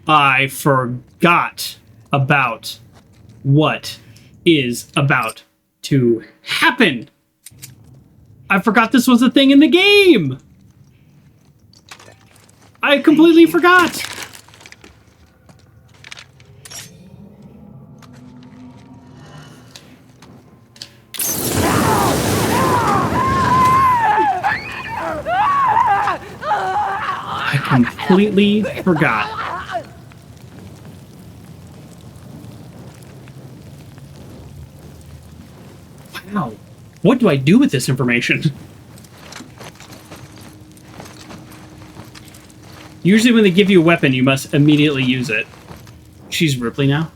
I forgot about what is about to happen. I forgot this was a thing in the game. I completely forgot. I completely forgot. Wow. What do I do with this information? Usually when they give you a weapon, you must immediately use it. She's Ripley now?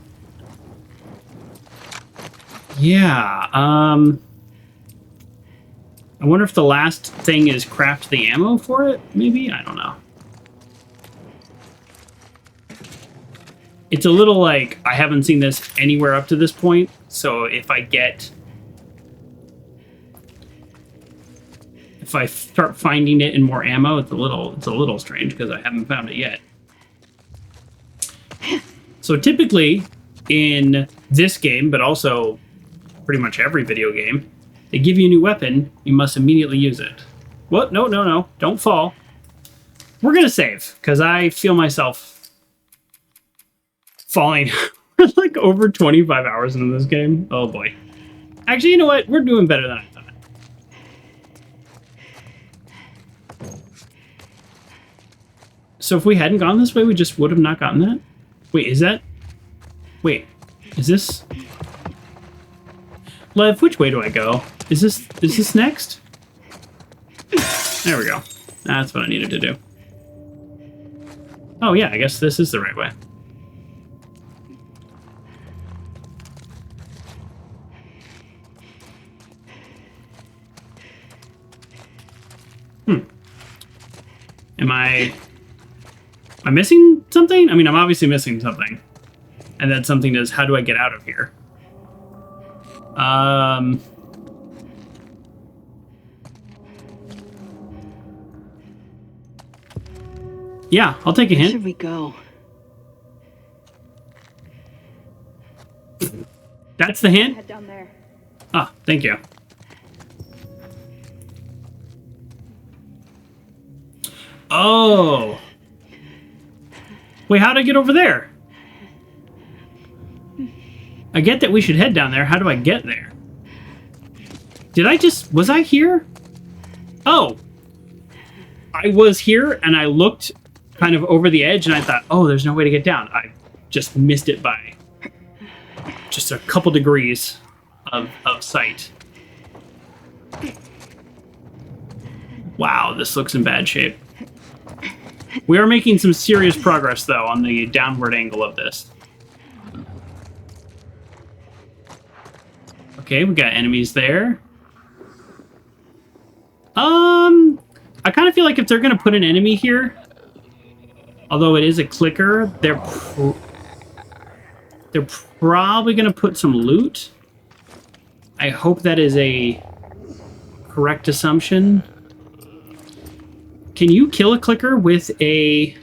Yeah, I wonder if the last thing is craft the ammo for it, maybe? I don't know. It's a little like, I haven't seen this anywhere up to this point, so if I start finding it in more ammo, it's a little strange because I haven't found it yet. So typically in this game, but also pretty much every video game, they give you a new weapon, you must immediately use it. What? No, no, no. Don't fall. We're gonna save, because I feel myself falling. We're like over 25 hours into this game. Oh boy. Actually, you know what? We're doing better than I thought. So if we hadn't gone this way, we just would have not gotten that? Wait, is that... Wait, is this... Lev, which way do I go? Is this next? There we go. That's what I needed to do. Oh yeah, I guess this is the right way. Am I missing something? I mean, I'm obviously missing something. And then something is, how do I get out of here? Yeah, I'll take a Where hint. should we go? That's the hint? Head down there. Ah, thank you. Oh. Wait, how'd I get over there? I get that we should head down there. How do I get there? Was I here? Oh. I was here and I looked kind of over the edge and I thought, oh, there's no way to get down. I just missed it by just a couple degrees of sight. Wow, this looks in bad shape. We are making some serious progress, though, on the downward angle of this. Okay, we got enemies there. I kind of feel like if they're going to put an enemy here, although it is a clicker, they're probably going to put some loot. I hope that is a correct assumption. Can you kill a clicker with a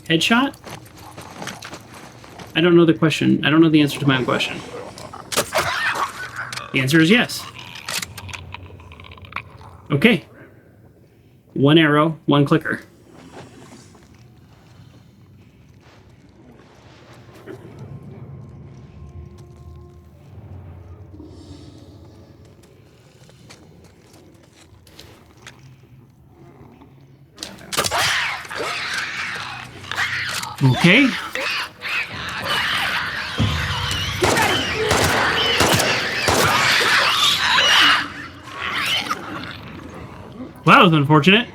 headshot? I don't know the question. I don't know the answer to my own question. The answer is yes. Okay. One arrow, one clicker. Okay. Well, that was unfortunate.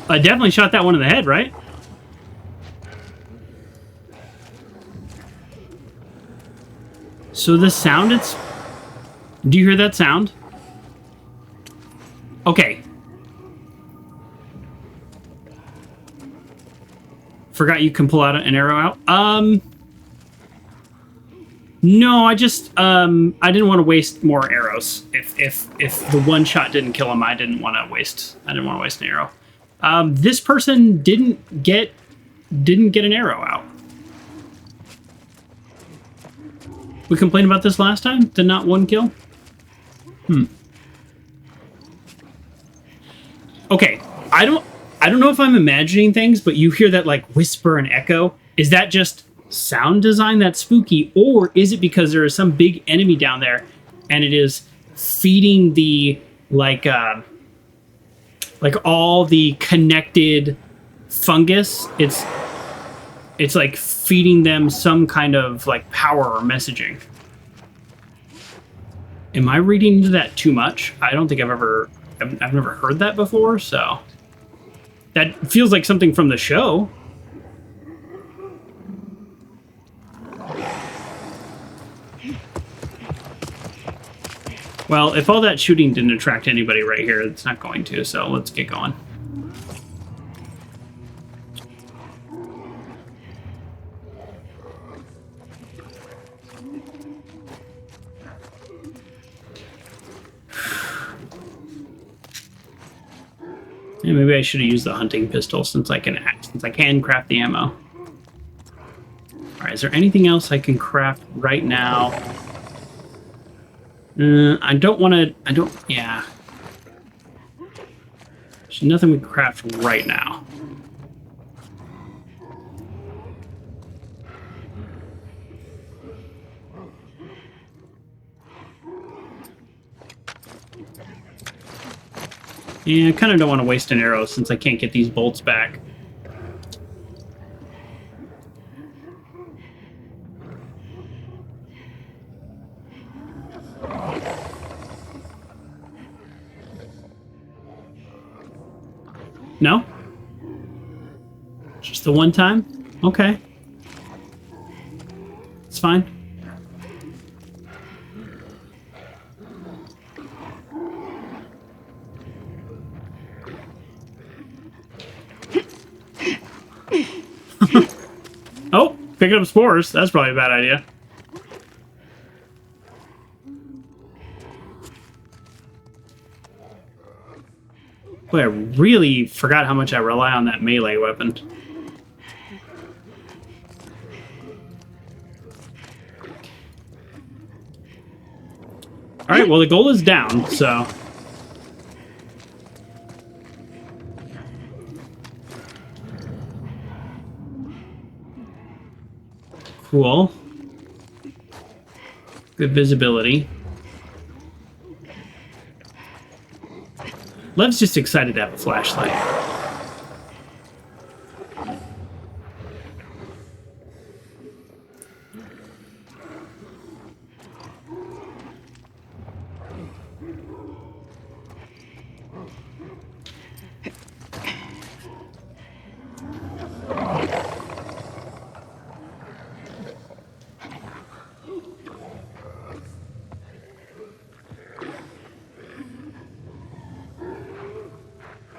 I definitely shot that one in the head, right? So the sound, do you hear that sound? Okay. Forgot you can pull out an arrow out. No, I just I didn't want to waste more arrows. If the one shot didn't kill him, I didn't want to waste an arrow. This person didn't get an arrow out. We complained about this last time? The not one kill? Okay, I don't know if I'm imagining things, but you hear that like whisper and echo. Is that just sound design that's spooky, or is it because there is some big enemy down there and it is feeding the like all the connected fungus? It's like feeding them some kind of like power or messaging. Am I reading into that too much? I don't think I've never heard that before, so that feels like something from the show. Well, if all that shooting didn't attract anybody right here, it's not going to, so let's get going. Yeah, maybe I should have used the hunting pistol since I can craft the ammo. All right, is there anything else I can craft right now? I don't want to. Yeah. There's nothing we can craft right now. Yeah, I kind of don't want to waste an arrow since I can't get these bolts back. No? Just the one time? Okay. It's fine. picking up spores. That's probably a bad idea. Boy, I really forgot how much I rely on that melee weapon. Alright, well the goal is down, so... Cool. Good visibility. Lev's just excited to have a flashlight.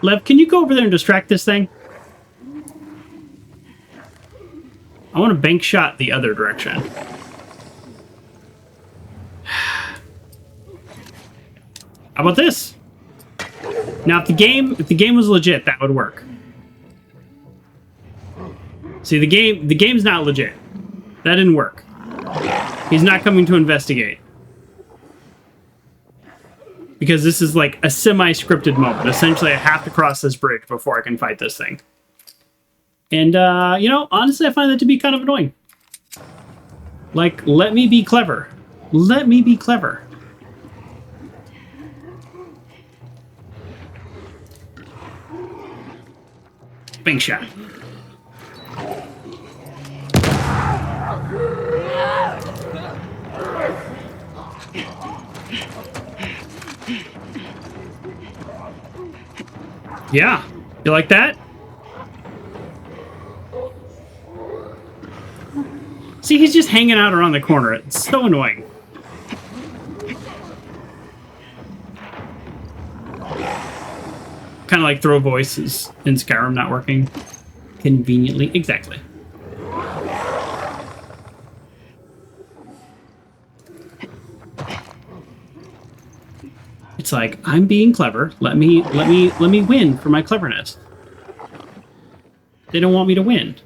Lev, can you go over there and distract this thing? I want to bank shot the other direction. How about this? Now, if the game was legit, that would work. See, the game's not legit. That didn't work. He's not coming to investigate. Because this is like a semi-scripted moment. Essentially, I have to cross this bridge before I can fight this thing. And, you know, honestly, I find that to be kind of annoying. Like, let me be clever. Let me be clever. Bank shot. Yeah, you like that? See, he's just hanging out around the corner. It's so annoying. Kind of like throw voices in Skyrim not working conveniently. Exactly. It's like, I'm being clever. Let me win for my cleverness. They don't want me to win.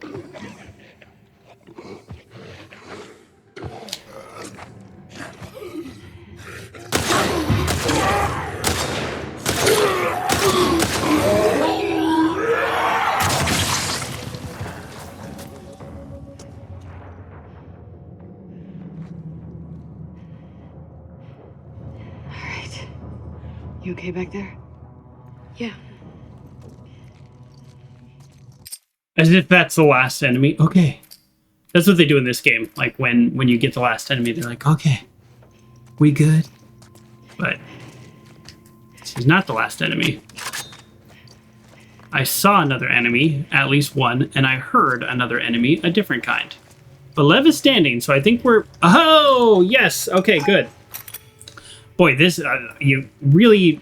You okay back there? Yeah. As if that's the last enemy. Okay. That's what they do in this game. Like, when you get the last enemy, they're like, okay, we good? But this is not the last enemy. I saw another enemy, at least one, and I heard another enemy, a different kind. But Lev is standing, so I think we're... Oh, yes! Okay, good. Boy, this... you really,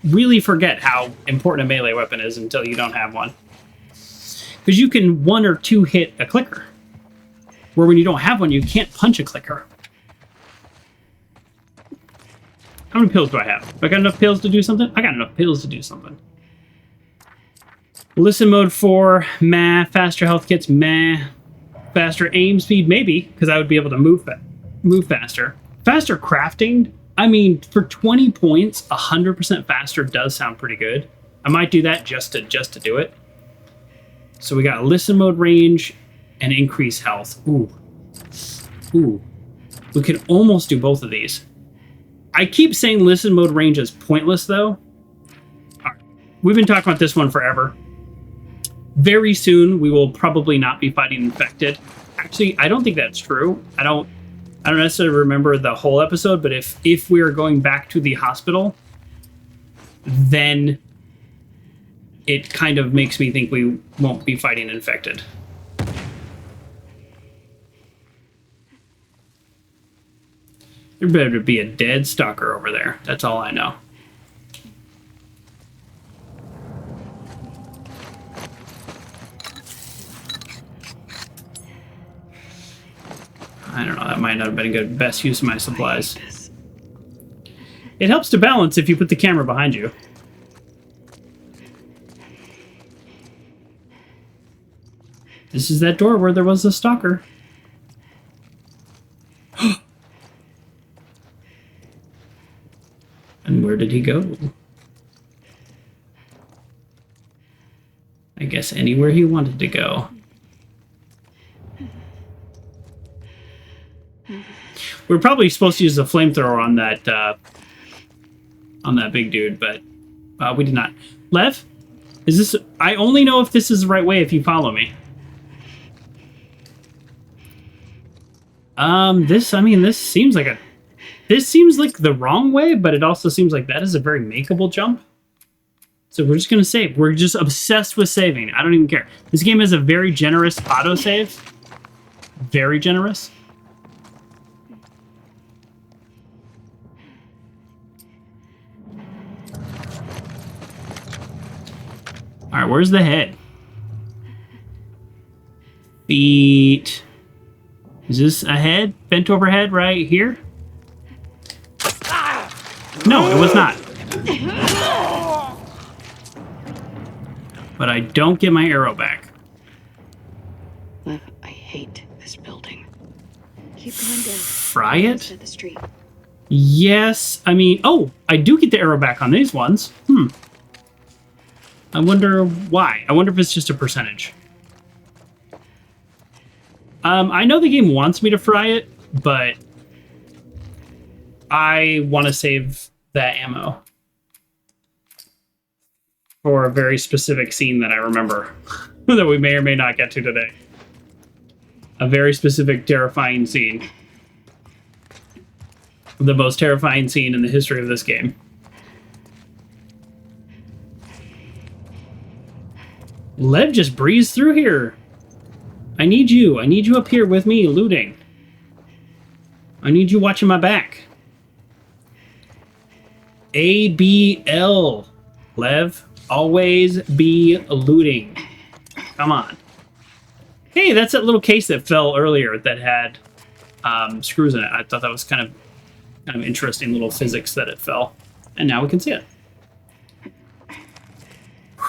really forget how important a melee weapon is until you don't have one. Because you can 1 or 2 hit a clicker. Where when you don't have one, you can't punch a clicker. How many pills do I have? Do I got enough pills to do something? I got enough pills to do something. Listen mode 4, meh. Faster health kits, meh. Faster aim speed, maybe, because I would be able to move faster. Faster crafting, I mean, for 20 points, 100% faster does sound pretty good. I might do that just to do it. So we got listen mode range and increase health. Ooh. Ooh. We can almost do both of these. I keep saying listen mode range is pointless, though. Right. We've been talking about this one forever. Very soon, we will probably not be fighting infected. Actually, I don't think that's true. I don't necessarily remember the whole episode, but if we are going back to the hospital, then it kind of makes me think we won't be fighting infected. There better be a dead stalker over there. That's all I know. I don't know, that might not have been a good best use of my supplies. I hate this. It helps to balance if you put the camera behind you. This is that door where there was a stalker. And where did he go? I guess anywhere he wanted to go. We're probably supposed to use a flamethrower on that big dude, but we did not. Lev, is this? I only know if this is the right way if you follow me. This seems like the wrong way, but it also seems like that is a very makeable jump. So we're just gonna save. We're just obsessed with saving. I don't even care. This game has a very generous autosave. Very generous. All right, where's the head? Feet. Is this a head? Bent over head right here? No, it was not. But I don't get my arrow back. Lev, I hate this building. Keep going down. Fry it? To the street. Yes. I mean, oh, I do get the arrow back on these ones. I wonder why. I wonder if it's just a percentage. I know the game wants me to fry it, but I want to save that ammo for a very specific scene that I remember that we may or may not get to today. A very specific, terrifying scene. The most terrifying scene in the history of this game. Lev just breezed through here. I need you. I need you up here with me, looting. I need you watching my back. ABL. Lev, always be looting. Come on. Hey, that's that little case that fell earlier that had screws in it. I thought that was kind of interesting little physics that it fell. And now we can see it.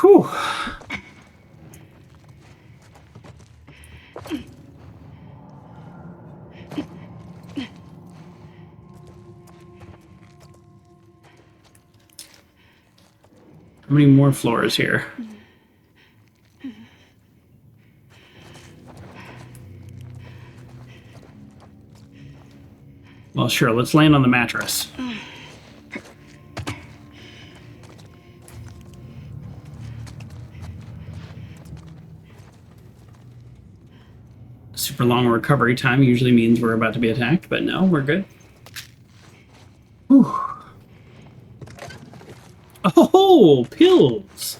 Whew. How many more floors here? Well, sure, let's land on the mattress. Super long recovery time usually means we're about to be attacked, but no, we're good. Whew. Oh, pills!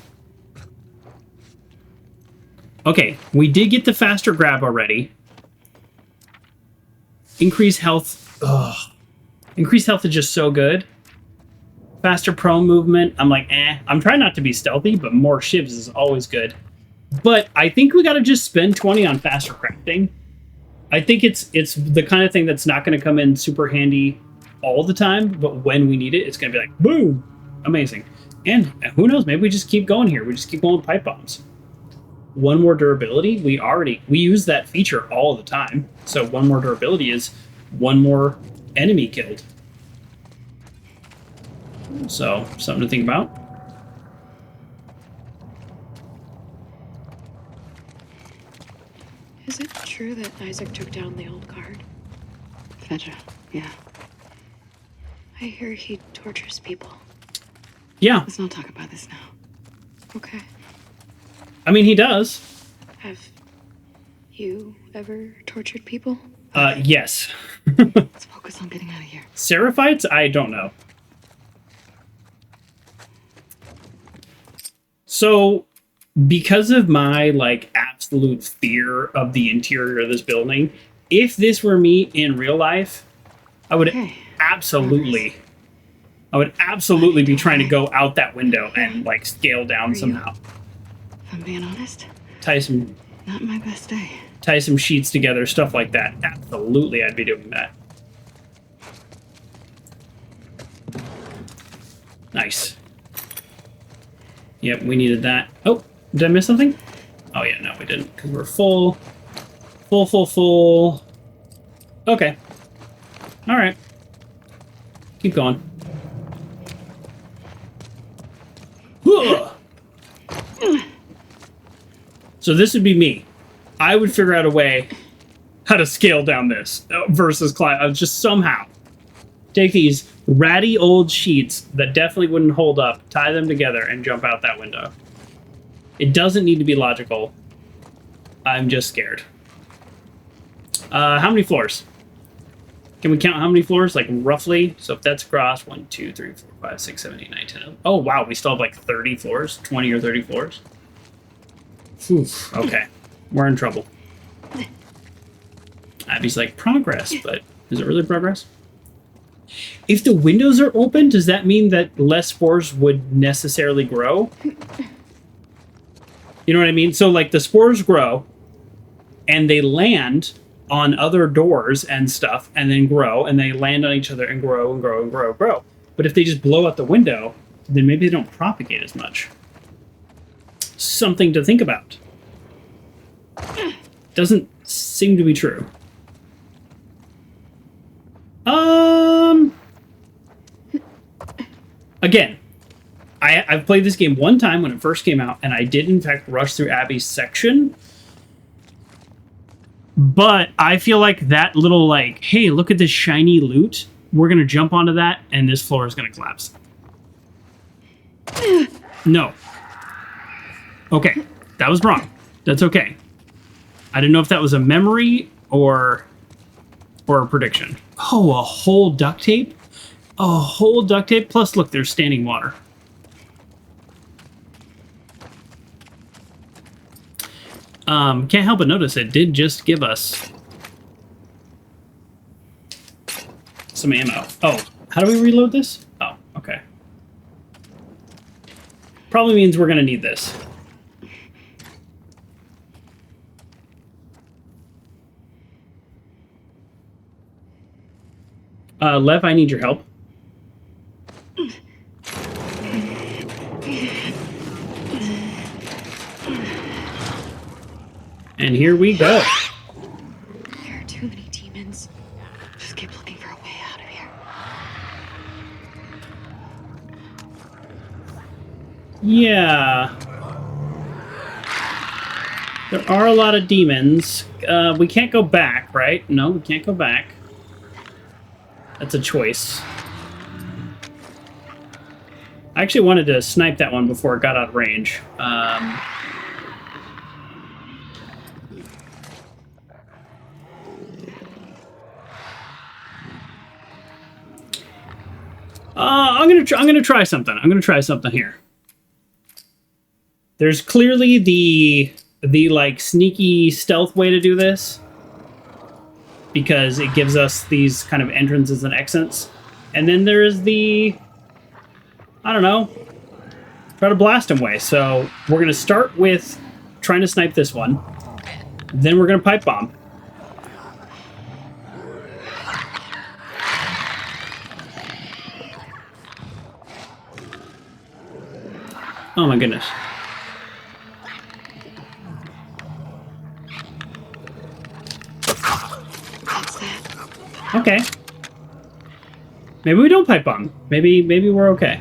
Okay, we did get the faster grab already. Increased health. Ugh. Increased health is just so good. Faster prone movement. I'm like, eh. I'm trying not to be stealthy, but more shivs is always good. But I think we gotta just spend 20 on faster crafting. I think it's the kind of thing that's not gonna come in super handy all the time, but when we need it, it's gonna be like, boom! Amazing. And who knows, maybe we just keep going here. We just keep going with pipe bombs. One more durability, we use that feature all the time. So one more durability is one more enemy killed. So, something to think about. Is it true that Isaac took down the old guard? Fedra, yeah. I hear he tortures people. Yeah. Let's not talk about this now. Okay. I mean, he does. Have you ever tortured people? Yes. Let's focus on getting out of here. Seraphites? I don't know. So, because of my, absolute fear of the interior of this building, if this were me in real life, I would absolutely be trying to go out that window and, scale down somehow. If I'm being honest, Tyson. not my best day. tie some sheets together, stuff like that. Absolutely, I'd be doing that. Nice. Yep, we needed that. Oh, did I miss something? Oh yeah, no, we didn't, because we're full. Full. Okay. All right. Keep going. So this would be me. I would figure out a way how to scale down this versus climb. Just somehow take these ratty old sheets that definitely wouldn't hold up, tie them together, and jump out that window. It doesn't need to be logical. I'm just scared. How many floors? Can we count how many floors? Like, roughly? So if that's across, 1, 2, 3, 4, 5, 6, 7, 8, 9, 10, 11. Oh, wow, we still have like 30 floors? 20 or 30 floors? Oof, okay. We're in trouble. Abby's like, progress, but is it really progress? If the windows are open, does that mean that less spores would necessarily grow? You know what I mean? So, like, the spores grow, and they land on other doors and stuff, and then grow, and they land on each other and grow and grow and grow and grow. But if they just blow out the window, then maybe they don't propagate as much. Something to think about. Doesn't seem to be true. Again, I've played this game one time when it first came out, and I did in fact rush through Abby's section. But I feel like that little, like, hey, look at this shiny loot. We're going to jump onto that, and this floor is going to collapse. No. Okay, that was wrong. That's okay. I didn't know if that was a memory or a prediction. Oh, a whole duct tape? A whole duct tape? Plus, look, there's standing water. Can't help but notice it did just give us some ammo. Oh, how do we reload this? Oh, okay. Probably means we're gonna need this. Lev, I need your help. And here we go. There are too many demons. Just keep looking for a way out of here. Yeah. There are a lot of demons. We can't go back, right? No, we can't go back. That's a choice. I actually wanted to snipe that one before it got out of range. I'm gonna try something. I'm gonna try something here. There's clearly the like sneaky stealth way to do this, because it gives us these kind of entrances and exits. And then there is the, I don't know, try to blast him way. So we're gonna start with trying to snipe this one. Then we're gonna pipe bomb. Oh my goodness. Okay. Maybe we don't pipe bomb. Maybe we're okay.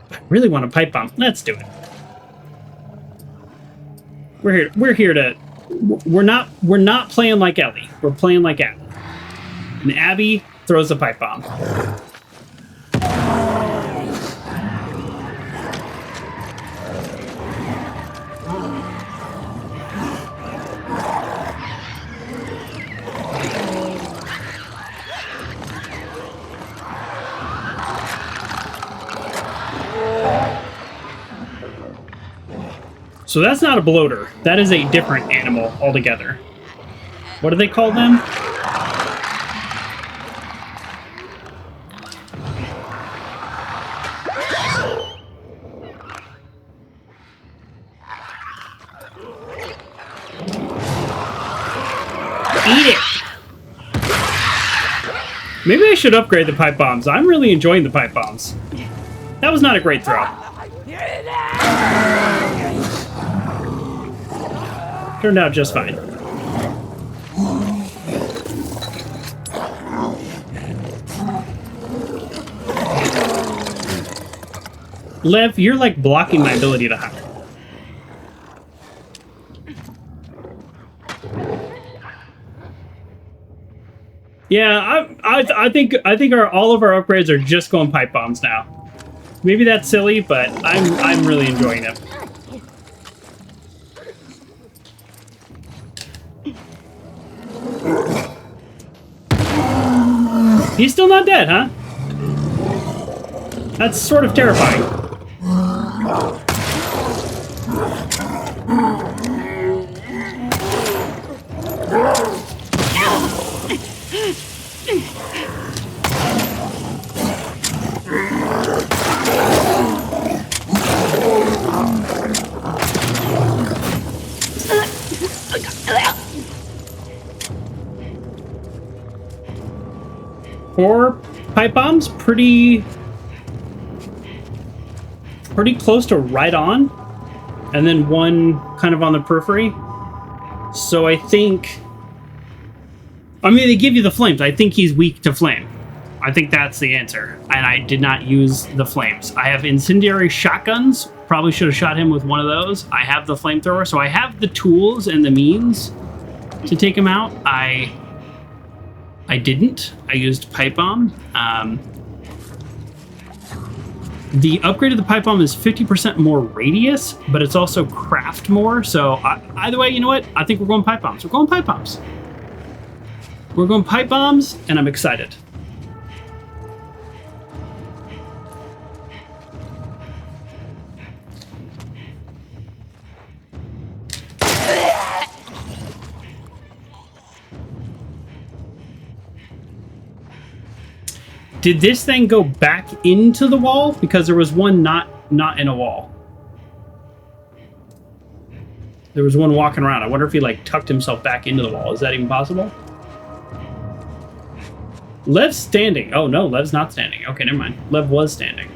I really want to pipe bomb. Let's do it. We're here to. We're not playing like Ellie. We're playing like Abby. And Abby throws the pipe bomb. So that's not a bloater. That is a different animal altogether. What do they call them? Eat it! Maybe I should upgrade the pipe bombs. I'm really enjoying the pipe bombs. That was not a great throw. Turned out just fine. Lev, you're like blocking my ability to hide. Yeah, I think all of our upgrades are just going pipe bombs now. Maybe that's silly, but I'm really enjoying it. He's still not dead, huh? That's sort of terrifying. Four pipe bombs, pretty close to right on, and then one kind of on the periphery. So I think, I mean, they give you the flames. I think he's weak to flame. I think that's the answer. And I did not use the flames. I have incendiary shotguns. Probably should have shot him with one of those. I have the flamethrower, so I have the tools and the means to take him out. I didn't. I used pipe bomb. The upgrade of the pipe bomb is 50% more radius, but it's also craft more. So either way, you know what? I think we're going pipe bombs. We're going pipe bombs. We're going pipe bombs, and I'm excited. Did this thing go back into the wall? Because there was one not in a wall. There was one walking around. I wonder if he like tucked himself back into the wall. Is that even possible? Lev's standing. Oh no, Lev's not standing. Okay, never mind. Lev was standing.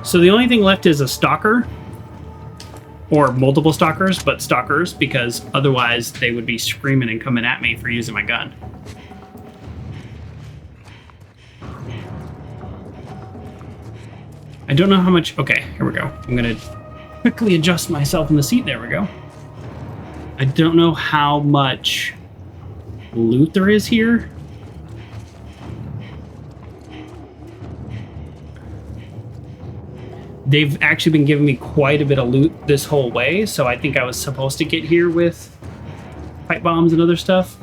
So the only thing left is a stalker. Or multiple stalkers, but stalkers, because otherwise they would be screaming and coming at me for using my gun. I don't know how much... Okay, here we go. I'm going to quickly adjust myself in the seat. There we go. I don't know how much loot there is here. They've actually been giving me quite a bit of loot this whole way, so I think I was supposed to get here with pipe bombs and other stuff.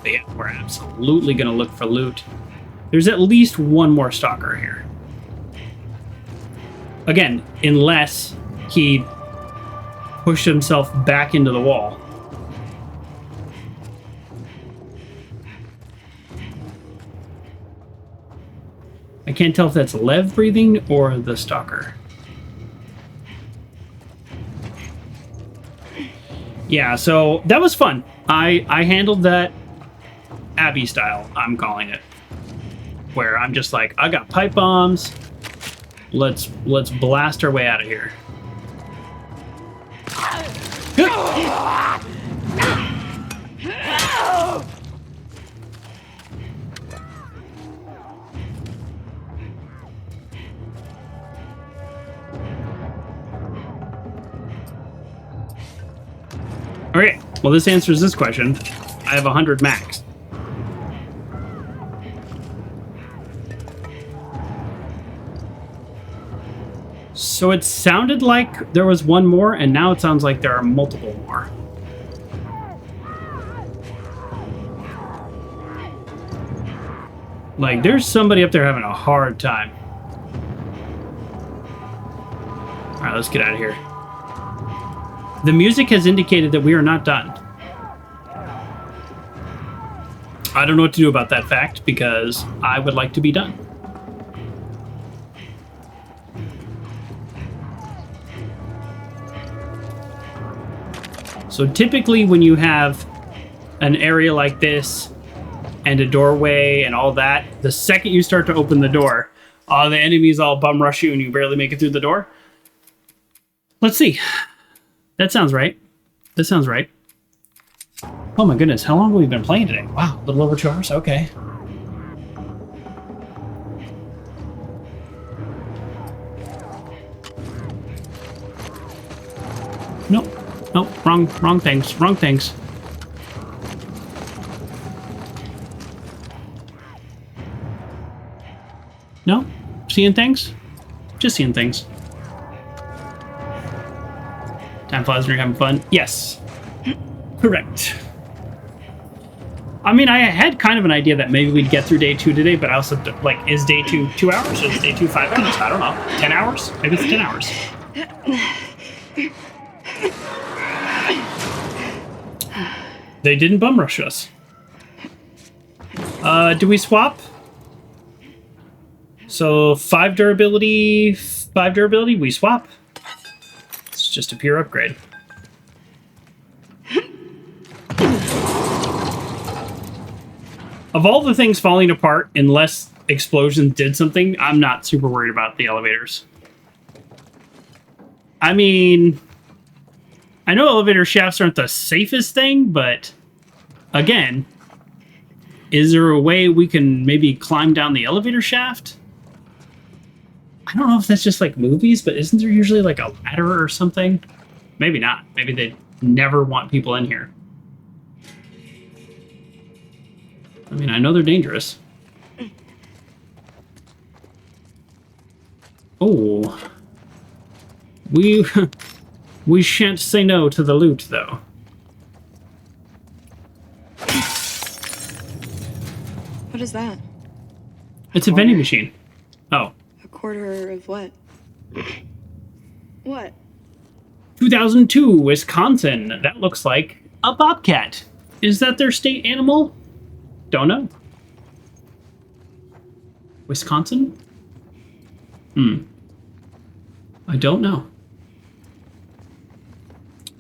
But yeah, we're absolutely going to look for loot. There's at least one more stalker here. Again, unless he pushed himself back into the wall. I can't tell if that's Lev breathing or the stalker. Yeah, so that was fun. I handled that Abby style, I'm calling it. Where I'm just like, I got pipe bombs. Let's blast our way out of here. Good. Okay, well this answers this question. I have 100 max. So it sounded like there was one more, and now it sounds like there are multiple more. Like, there's somebody up there having a hard time. Alright, let's get out of here. The music has indicated that we are not done. I don't know what to do about that fact, because I would like to be done. So typically when you have an area like this and a doorway and all that, the second you start to open the door, the enemies all bum rush you and you barely make it through the door. Let's see. That sounds right. That sounds right. Oh my goodness, how long have we been playing today? Wow, a little over 2 hours? Okay. Nope. Nope. Wrong things. Wrong things. No? Seeing things? Just seeing things. Time flies when you're having fun. Yes. Correct. I mean, I had kind of an idea that maybe we'd get through day 2 today, but I also, like, is day 2 2 hours? Or is day 2 5 hours? I don't know. 10 hours? Maybe it's 10 hours. They didn't bum rush us. Do we swap? So 5 durability, we swap. It's just a pure upgrade. Of all the things falling apart, unless explosions did something, I'm not super worried about the elevators. I mean, I know elevator shafts aren't the safest thing, but again, is there a way we can maybe climb down the elevator shaft? I don't know if that's just like movies, but isn't there usually like a ladder or something? Maybe not. Maybe they never want people in here. I mean, I know they're dangerous. Oh. We shan't say no to the loot, though. What is that? It's a vending machine. Oh. A quarter of what? What? 2002, Wisconsin. That looks like a bobcat. Is that their state animal? Don't know. Wisconsin? I don't know.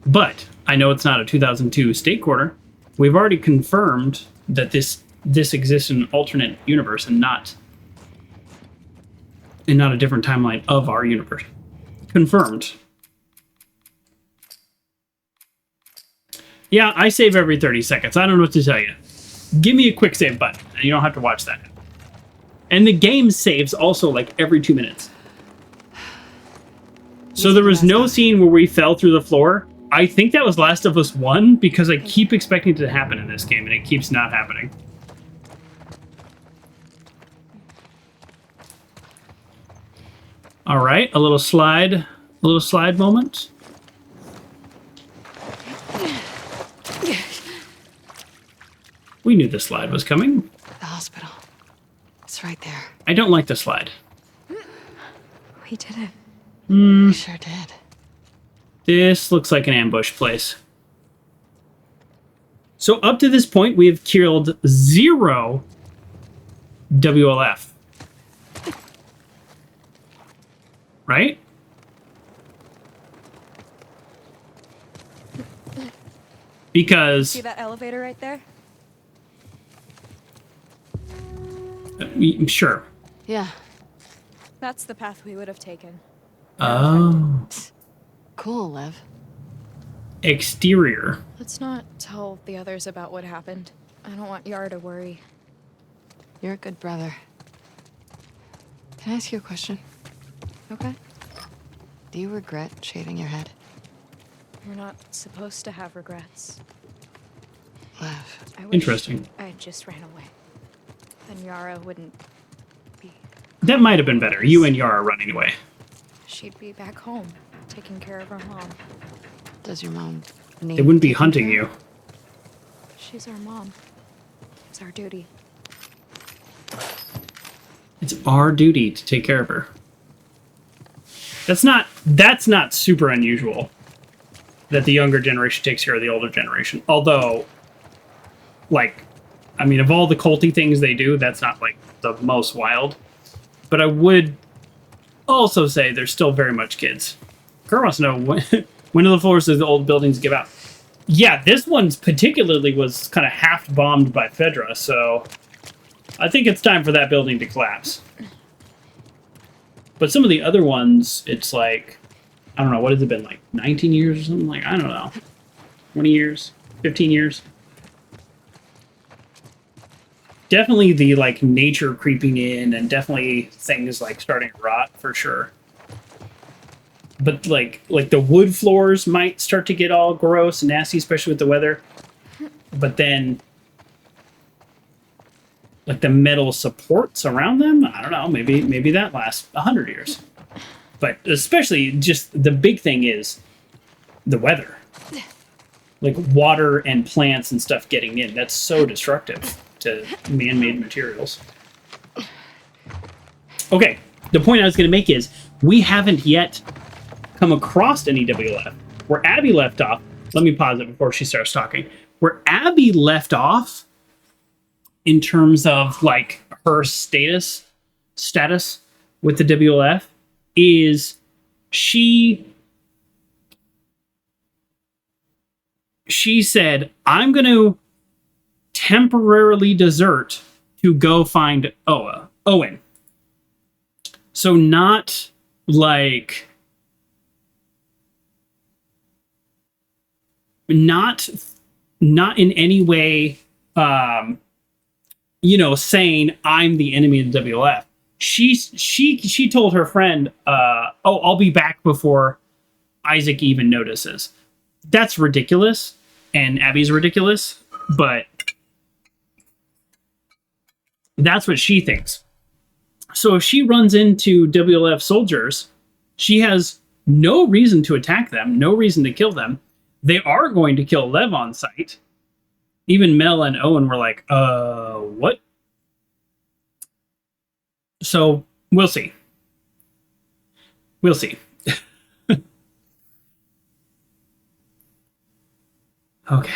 But I know it's not a 2002 state quarter. We've already confirmed that this exists in an alternate universe and not a different timeline of our universe. Confirmed. Yeah, I save every 30 seconds. I don't know what to tell you. Give me a quick save button, and you don't have to watch that. And the game saves also like every 2 minutes. So there was no scene where we fell through the floor. I think that was Last of Us 1, because I keep expecting it to happen in this game, and it keeps not happening. All right, a little slide moment. We knew the slide was coming. The hospital. It's right there. I don't like the slide. We did it. We sure did. This looks like an ambush place. So up to this point, we have killed 0 WLF. Right? Because... See that elevator right there? Sure. Yeah. That's the path we would have taken. Oh. Cool, Lev. Exterior. Let's not tell the others about what happened. I don't want Yara to worry. You're a good brother. Can I ask you a question? Okay? Do you regret shaving your head? You're not supposed to have regrets. Lev. I wish Interesting. I just ran away. Then Yara wouldn't be... That might have been better. You and Yara running away. She'd be back home, taking care of her mom. Does your mom need... They wouldn't be hunting you. She's our mom. It's our duty. It's our duty to take care of her. That's not super unusual that the younger generation takes care of the older generation. Although, like, I mean, of all the culty things they do, that's not, like, the most wild. But I would also say they're still very much kids. Kurt wants to know when do the floors of the old buildings give out? Yeah, this one's particularly was kind of half bombed by Fedra, so I think it's time for that building to collapse. But some of the other ones, it's like, I don't know, what has it been, like 19 years or something? Like, I don't know. 20 years? 15 years? Definitely the, like, nature creeping in, and definitely things, like, starting to rot, for sure. But, like the wood floors might start to get all gross and nasty, especially with the weather. But then, like, the metal supports around them, I don't know, maybe that lasts 100 years. But especially, just the big thing is the weather. Like, water and plants and stuff getting in. That's so destructive to man-made materials. Okay, the point I was going to make is, we haven't yet come across any WLF. Where Abby left off, let me pause it before she starts talking. Where Abby left off, in terms of, like, her status with the WLF, is she said, I'm going to temporarily desert to go find Owen. So not like, not in any way, you know, saying I'm the enemy of the WLF. She told her friend, I'll be back before Isaac even notices. That's ridiculous, and Abby's ridiculous, but that's what she thinks. So if she runs into WLF soldiers, she has no reason to attack them, no reason to kill them. They are going to kill Lev on sight. Even Mel and Owen were like, what? So, we'll see. We'll see. Okay.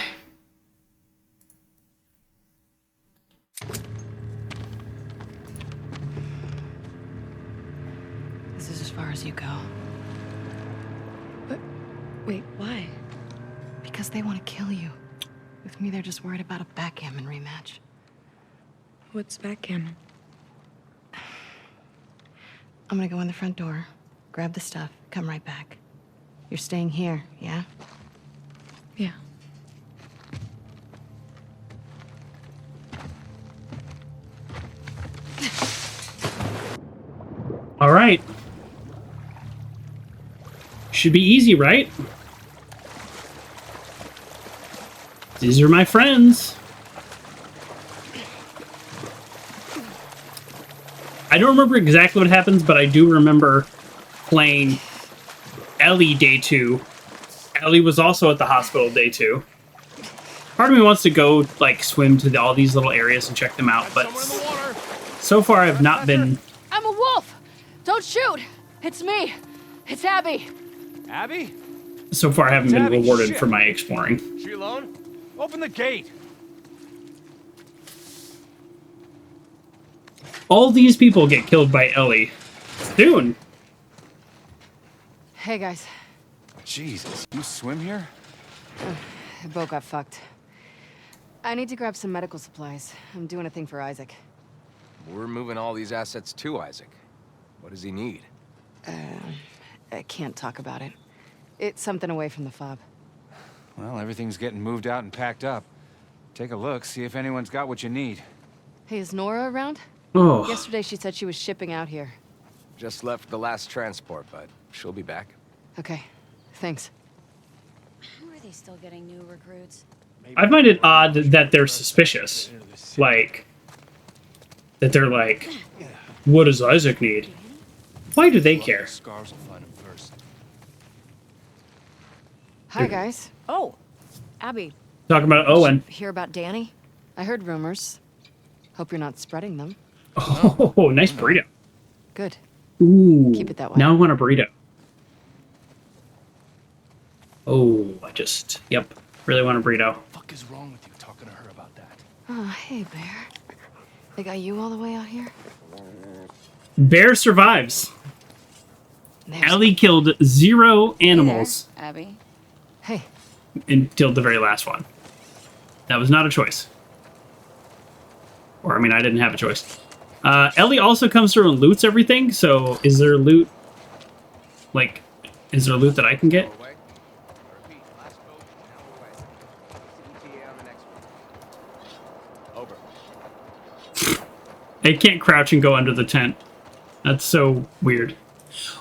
This is as far as you go. But, wait, why? Because they want to kill you. With me, they're just worried about a backgammon rematch. What's backgammon? I'm gonna go in the front door, grab the stuff, come right back. You're staying here, yeah? Yeah. All right. Should be easy, right? These are my friends. I don't remember exactly what happens, but I do remember playing Ellie day 2. Ellie was also at the hospital day 2. Part of me wants to go, like, swim to all these little areas and check them out, but so far I've not been... I'm a wolf! Don't shoot! It's me! It's Abby! Abby? So far I haven't been Abby, rewarded shit. for my exploring. She alone? Open the gate! All these people get killed by Ellie. Soon. Hey, guys. Jesus, you swim here? The boat got fucked. I need to grab some medical supplies. I'm doing a thing for Isaac. We're moving all these assets to Isaac. What does he need? I can't talk about it. It's something away from the fob. Well, everything's getting moved out and packed up. Take a look, see if anyone's got what you need. Hey, is Nora around? Oh. Yesterday she said she was shipping out here. Just left the last transport, but she'll be back. Okay, thanks. How are they still getting new recruits? I find it odd that they're suspicious. Like, that they're like, what does Isaac need? Why do they care? Scars will find him first. Hi, guys. Oh, Abby. Talking about Owen. Hear about Danny? I heard rumors. Hope you're not spreading them. Oh, nice burrito. Good. Ooh. Keep it that way. Now I want a burrito. Oh, yep. Really want a burrito. What the fuck is wrong with you talking to her about that? Oh, hey, Bear. They got you all the way out here? Bear survives. There's... Ellie killed 0 animals. Hey there, Abby. Hey, until the very last one. That was not a choice. Or, I mean, I didn't have a choice. Ellie also comes through and loots everything, so is there loot? Like, is there loot that I can get? Over. I can't crouch and go under the tent. That's so weird.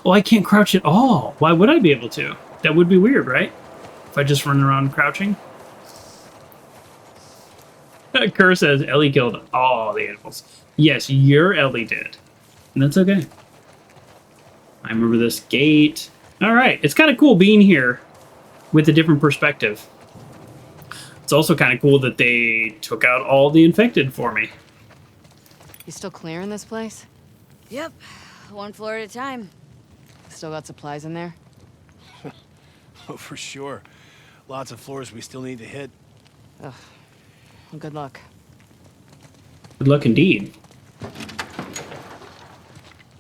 Oh, I can't crouch at all. Why would I be able to? That would be weird, right? If I just run around crouching. Kerr says Ellie killed all the animals. Yes, your Ellie did. And that's okay. I remember this gate. Alright, it's kind of cool being here with a different perspective. It's also kind of cool that they took out all the infected for me. You still clearing this place? Yep, one floor at a time. Still got supplies in there? Oh, for sure. Lots of floors we still need to hit. Ugh. Well, good luck. Good luck indeed.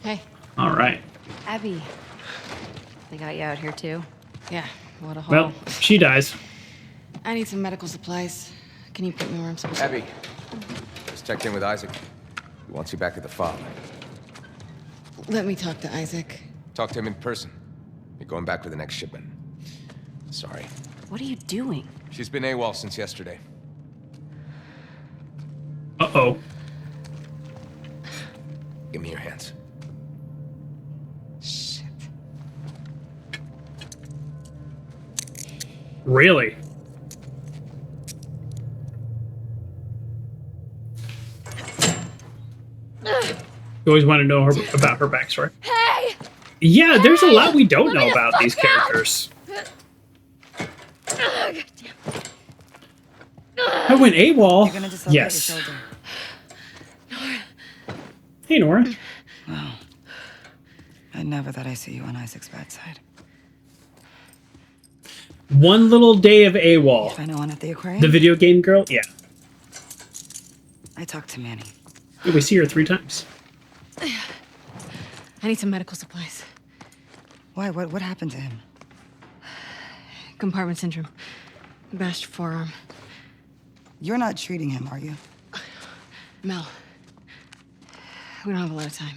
Hey. All right. Abby. They got you out here too? Yeah, what a haul. Well, she dies. I need some medical supplies. Can you put me where I'm supposed to be? Abby, just checked in with Isaac. He wants you back at the fob. Let me talk to Isaac. Talk to him in person. You're going back with the next shipment. Sorry. What are you doing? She's been AWOL since yesterday. Uh-oh. Give me your hands. Shit. Really? You always want to know about her backstory. Hey! Yeah, there's a lot we don't know about these characters. I went AWOL. Yes. Hey, Nora. Wow. I never thought I'd see you on Isaac's bad side. One little day of AWOL. Find one at the aquarium? The video game girl? Yeah. I talked to Manny. We see her 3 times. I need some medical supplies. Why? What happened to him? Compartment syndrome. Bashed forearm. You're not treating him, are you? Mel. We don't have a lot of time.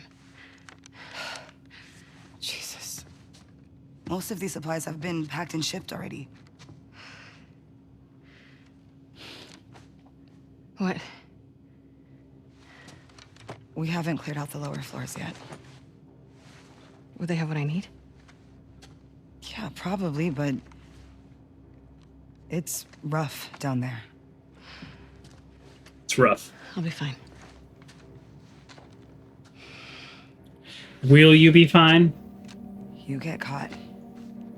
Jesus. Most of these supplies have been packed and shipped already. What? We haven't cleared out the lower floors yet. Would they have what I need? Yeah, probably, but it's rough down there. It's rough. I'll be fine. Will you be fine? You get caught.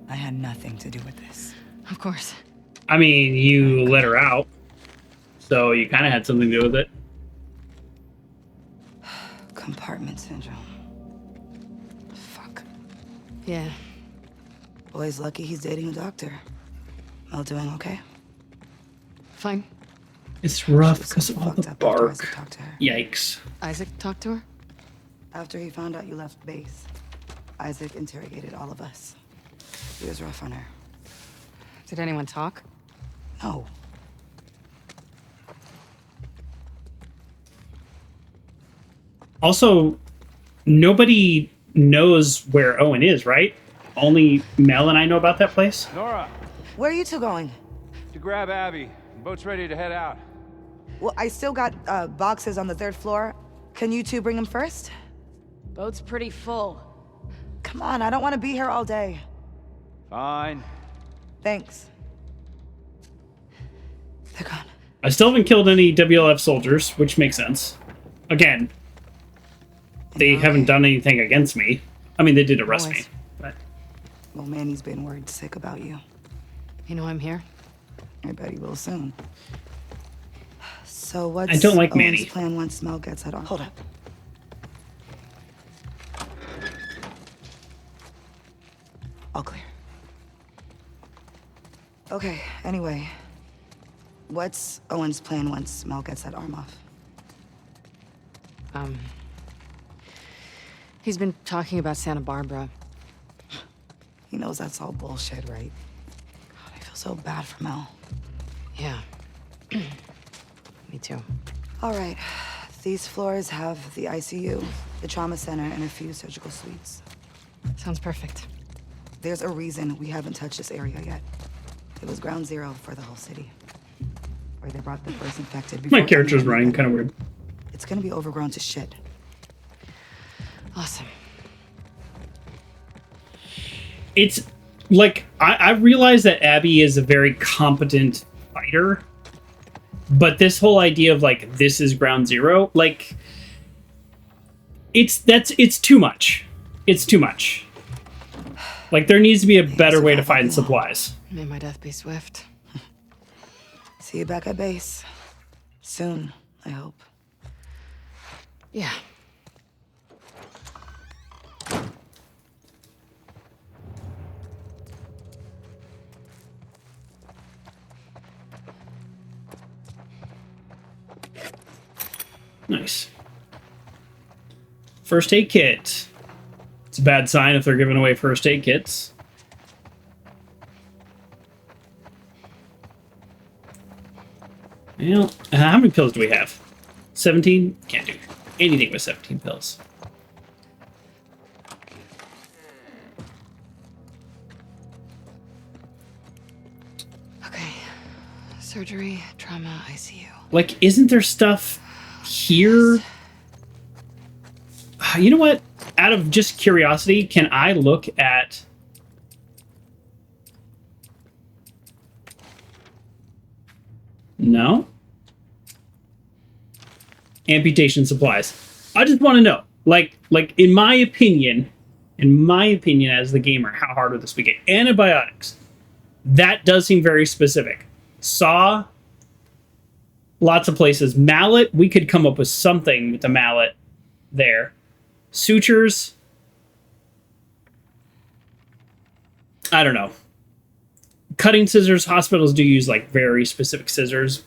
I had nothing to do with this. Of course. I mean, you let her out, so you kind of had something to do with it. Compartment syndrome. Fuck. Yeah. Boy's lucky he's dating a doctor. Mel doing okay? Fine. It's rough because of all the bark. Isaac talked to her. Yikes. Isaac talked to her? After he found out you left base, Isaac interrogated all of us. He was rough on her. Did anyone talk? No. Also, nobody knows where Owen is, right? Only Mel and I know about that place. Nora, Where are you two going? to grab Abby. The boat's ready to head out. Well, I still got boxes on the 3rd floor. Can you two bring them first? Boat's pretty full. Come on, I don't want to be here all day. Fine. Thanks. They're gone. I still haven't killed any WLF soldiers, which makes sense. Again, they haven't done anything against me. I mean, they did arrest me. But Well, Manny's been worried sick about you. You know I'm here? I bet he will soon. So what's I don't like Owen's Manny. plan once Mel gets out? Hold up. All clear. Okay, anyway. What's Owen's plan once Mel gets that arm off? He's been talking about Santa Barbara. He knows that's all bullshit, right? God, I feel so bad for Mel. Yeah. Me too. All right. These floors have the ICU, the trauma center, and a few surgical suites. Sounds perfect. There's a reason we haven't touched this area yet. It was ground zero for the whole city. Where they brought the first infected before My character's anyone running knew kind of better. weird. It's gonna be overgrown to shit. Awesome. It's like I realize that Abby is a very competent fighter, but this whole idea of like this is ground zero, like it's too much. It's too much. Like there needs to be a better way to find supplies. May my death be swift. See you back at base. Soon, I hope. Yeah. Nice. First aid kit. It's a bad sign if they're giving away first aid kits. Well, how many pills do we have? 17? Can't do anything with 17 pills. Okay. Surgery, trauma, ICU. Like, isn't there stuff here? You know what? Out of just curiosity, can I look at... No? Amputation supplies. I just want to know, like in my opinion as the gamer, how hard would this be? Antibiotics. That does seem very specific. Saw, lots of places. Mallet, we could come up with something with the mallet there. Sutures. I don't know. Cutting scissors, hospitals do use like very specific scissors.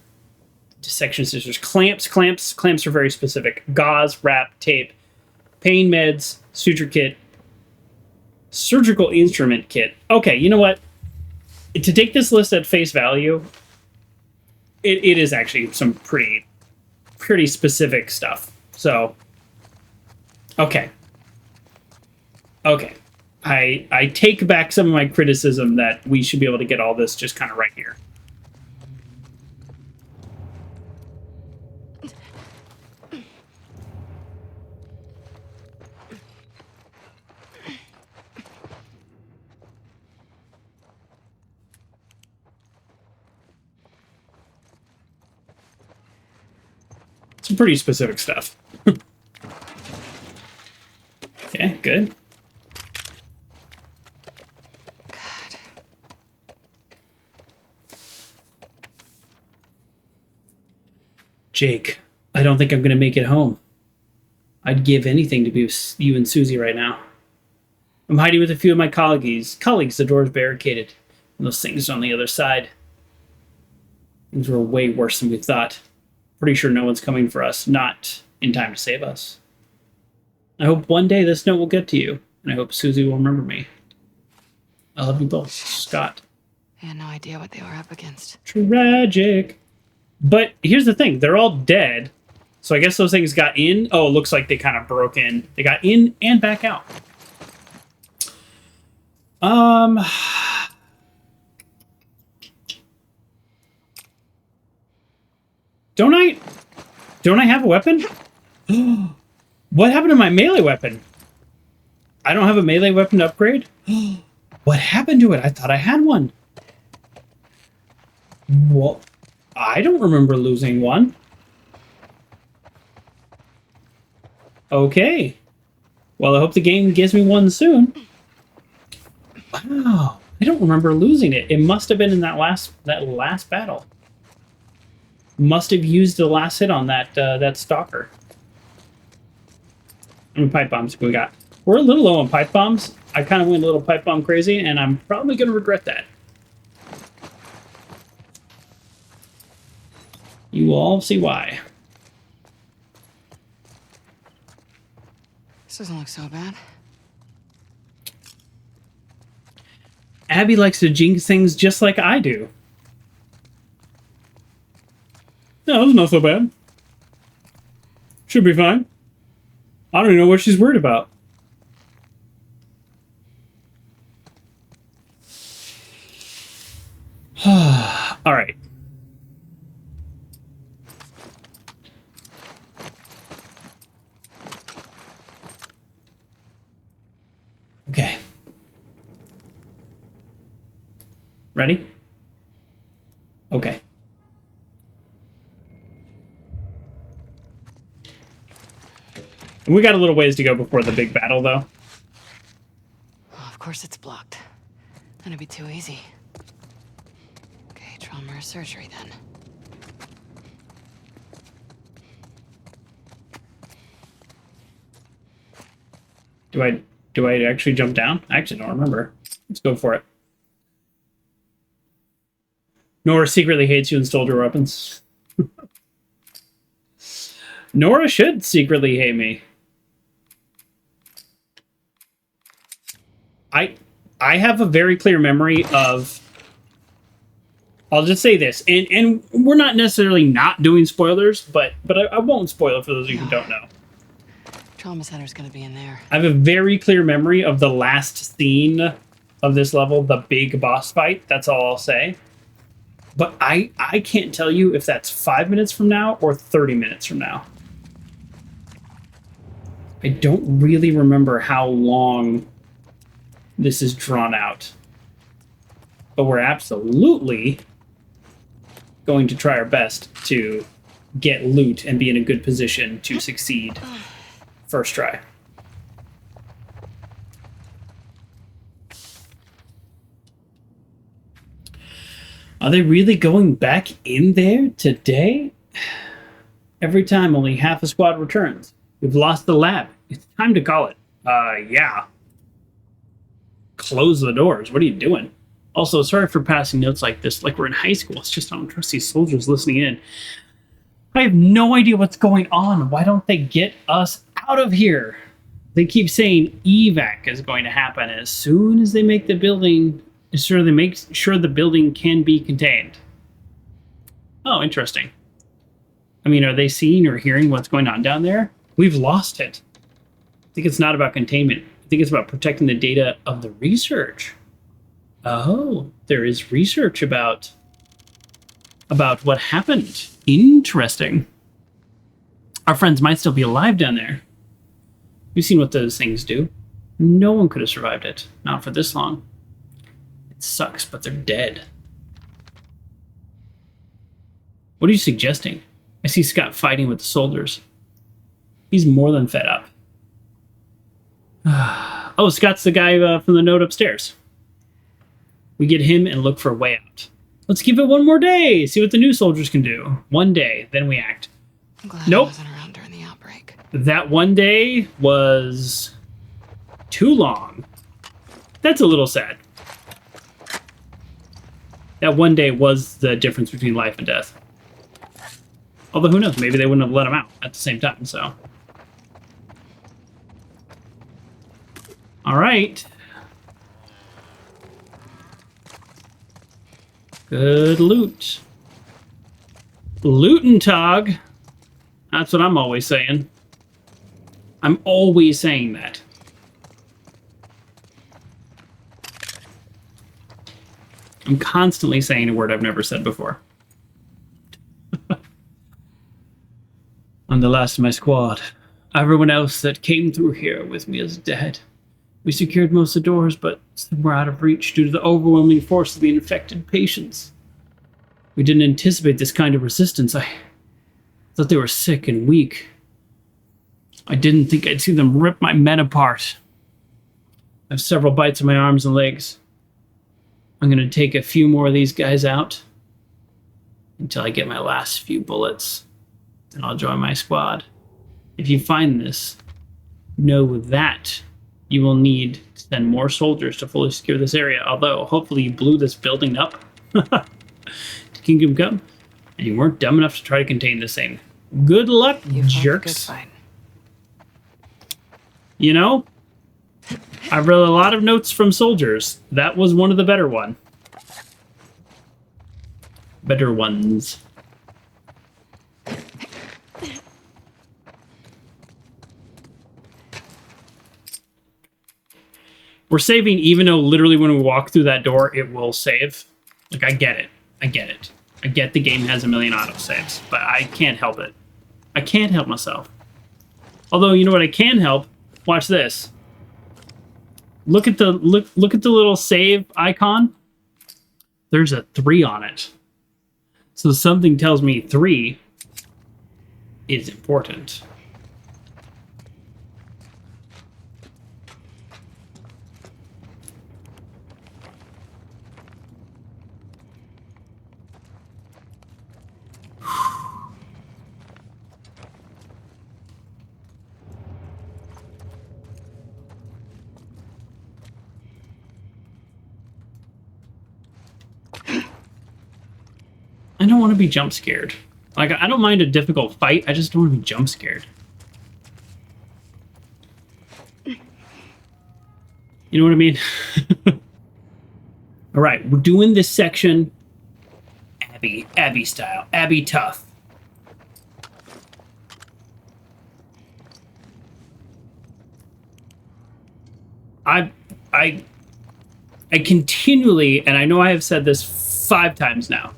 Dissection scissors. Clamps are very specific. Gauze, wrap, tape, pain meds, suture kit, surgical instrument kit. Okay, you know what? To take this list at face value, it is actually some pretty specific stuff. So, okay. I take back some of my criticism that we should be able to get all this just kind of right here. Some pretty specific stuff. Okay, good. Jake, I don't think I'm going to make it home. I'd give anything to be with you and Susie right now. I'm hiding with a few of my colleagues. The door's barricaded, and those things on the other side. Things were way worse than we thought. Pretty sure no one's coming for us, not in time to save us. I hope one day this note will get to you, and I hope Susie will remember me. I love you both, Scott. I had no idea what they were up against. Tragic. But here's the thing, they're all dead. So I guess those things got in. Oh, it looks like they kind of broke in. They got in and back out. Don't I have a weapon? What happened to my melee weapon? I don't have a melee weapon to upgrade? What happened to it? I thought I had one. Well, I don't remember losing one. Okay. Well, I hope the game gives me one soon. Wow. I don't remember losing it. It must have been in that last battle. Must have used the last hit on that stalker. How many pipe bombs we got? We're a little low on pipe bombs. I kind of went a little pipe bomb crazy, and I'm probably going to regret that. You will all see why. This doesn't look so bad. Abby likes to jinx things just like I do. No, it's not so bad. Should be fine. I don't even know what she's worried about. All right. Okay. Ready? Okay. We got a little ways to go before the big battle, though. Oh, of course it's blocked. That'd be too easy. Okay, trauma or surgery then. Do I actually jump down? I actually don't remember. Let's go for it. Nora secretly hates you and stole your weapons. Nora should secretly hate me. I have a very clear memory of... I'll just say this, and we're not necessarily not doing spoilers, but I won't spoil it for those of you who don't know. Trauma center's gonna be in there. I have a very clear memory of the last scene of this level, the big boss fight. That's all I'll say. But I can't tell you if that's 5 minutes from now or 30 minutes from now. I don't really remember how long this is drawn out. But we're absolutely going to try our best to get loot and be in a good position to succeed first try. Are they really going back in there today? Every time only half a squad returns. We've lost the lab. It's time to call it. Yeah. Close the doors. What are you doing? Also, sorry for passing notes like this, like we're in high school. It's just I don't trust these soldiers listening in. I have no idea what's going on. Why don't they get us out of here? They keep saying evac is going to happen as soon as they make the building... They make sure the building can be contained. Oh, interesting. I mean, are they seeing or hearing what's going on down there? We've lost it. I think it's not about containment. I think it's about protecting the data of the research. Oh, there is research about what happened. Interesting. Our friends might still be alive down there. We've seen what those things do. No one could have survived it. Not for this long. Sucks, but they're dead. What are you suggesting? I see Scott fighting with the soldiers. He's more than fed up. Oh, Scott's the guy from the note upstairs. We get him and look for a way out. Let's give it one more day. See what the new soldiers can do. One day, then we act. I'm glad I wasn't around during the outbreak. That one day was too long. That's a little sad. That one day was the difference between life and death. Although, who knows? Maybe they wouldn't have let him out at the same time, so. All right. Good loot. Lootin' Tog. That's what I'm always saying. I'm always saying that. I'm constantly saying a word I've never said before. I'm the last of my squad. Everyone else that came through here with me is dead. We secured most of the doors, but some were out of reach due to the overwhelming force of the infected patients. We didn't anticipate this kind of resistance. I thought they were sick and weak. I didn't think I'd see them rip my men apart. I have several bites on my arms and legs. I'm going to take a few more of these guys out until I get my last few bullets. Then I'll join my squad. If you find this, know that you will need to send more soldiers to fully secure this area. Although, hopefully you blew this building up to Kingdom Come, and you weren't dumb enough to try to contain this thing. Good luck, jerks. You know, I read a lot of notes from soldiers. That was one of the better ones. We're saving even though literally when we walk through that door, it will save. Like, I get it. I get it. I get the game has a million autosaves, but I can't help it. I can't help myself. Although, you know what I can help? Watch this. Look at the look at the little save icon. There's a 3 on it. So something tells me 3 is important. I don't want to be jump scared. Like, I don't mind a difficult fight. I just don't want to be jump scared. You know what I mean? All right, we're doing this section Abby style, Abby tough. I continually, and I know I have said this 5 times now,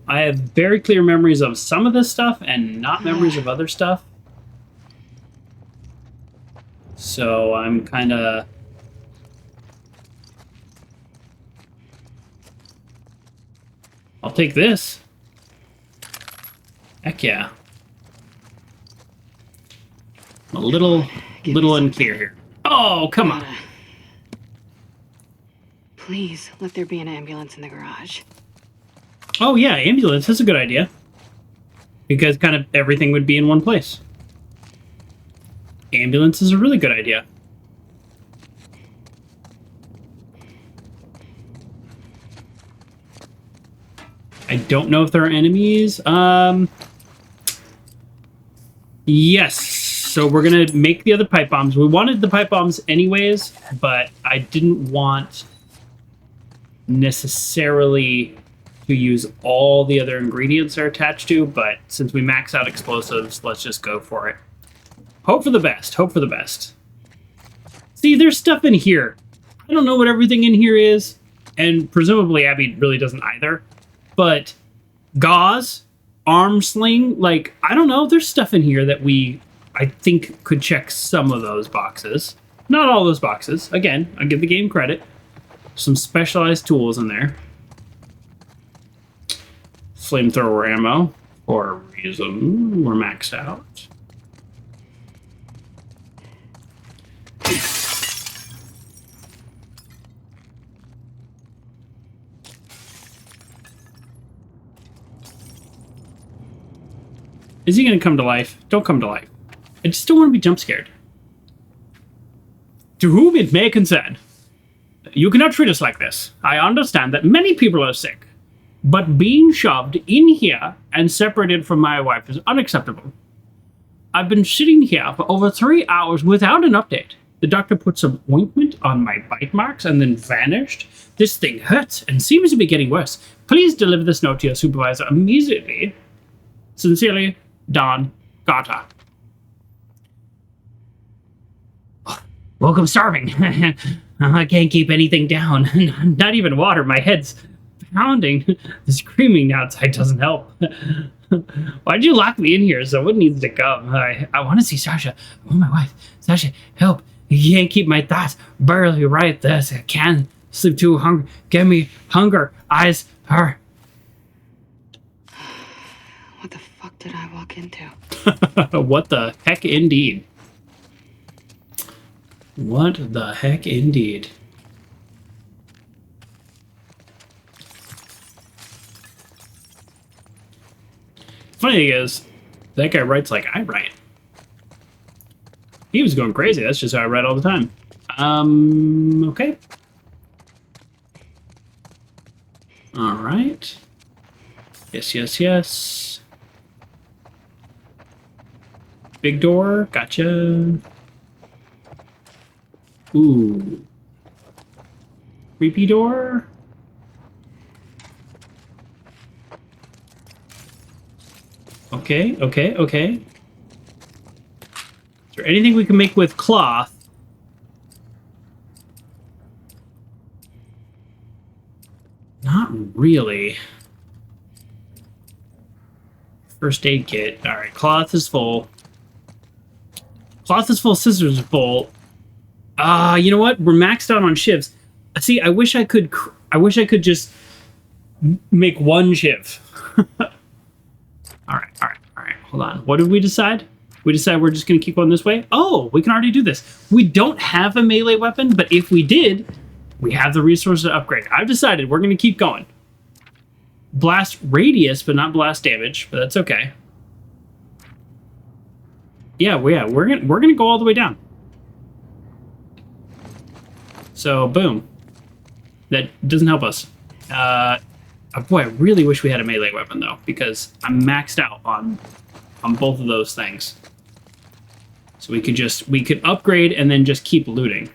I have very clear memories of some of this stuff and not memories of other stuff. So I'm kind of... I'll take this. Heck yeah. I'm a little unclear here. Oh, come on. Please, let there be an ambulance in the garage. Oh yeah, ambulance. That's a good idea. Because kind of everything would be in one place. Ambulance is a really good idea. I don't know if there are enemies. Yes. So we're going to make the other pipe bombs. We wanted the pipe bombs anyways, but I didn't want necessarily to use all the other ingredients they're attached to, but since we max out explosives, let's just go for it. Hope for the best. Hope for the best. See, there's stuff in here. I don't know what everything in here is, and presumably Abby really doesn't either, but gauze, arm sling, like, I don't know, there's stuff in here that I think could check some of those boxes. Not all those boxes. Again, I give the game credit. Some specialized tools in there. Flamethrower ammo, for a reason. We're maxed out. Is he going to come to life? Don't come to life. I just don't want to be jump scared. To whom it may concern, you cannot treat us like this. I understand that many people are sick. But being shoved in here and separated from my wife is unacceptable. I've been sitting here for over 3 hours without an update. The doctor put some ointment on my bite marks and then vanished. This thing hurts and seems to be getting worse. Please deliver this note to your supervisor immediately. Sincerely, Don Gata. Welcome starving. I can't keep anything down. Not even water. My head's pounding. The screaming outside doesn't help. Why'd you lock me in here? Someone needs to come. I want to see Sasha. I want my wife. Sasha, help. You can't keep my thoughts barely right this. I can't sleep too hungry. Give me hunger. Eyes, her. What the fuck did I walk into? What the heck indeed. What the heck indeed. Funny thing is, that guy writes like I write. He was going crazy. That's just how I write all the time. Okay. All right. Yes, yes, yes. Big door. Gotcha. Ooh. Creepy door? Okay, okay, okay. Is there anything we can make with cloth? Not really. First aid kit. Alright, cloth is full. Cloth is full, scissors are full. You know what? We're maxed out on shivs. See, I wish I could just make one shiv. Alright. Hold on. What did we decide? We decided we're just gonna keep going this way? Oh, we can already do this. We don't have a melee weapon, but if we did, we have the resources to upgrade. I've decided we're gonna keep going. Blast radius, but not blast damage, but that's okay. Yeah, we're gonna go all the way down. So boom. That doesn't help us. Boy, I really wish we had a melee weapon though, because I'm maxed out on both of those things. So we could upgrade and then just keep looting.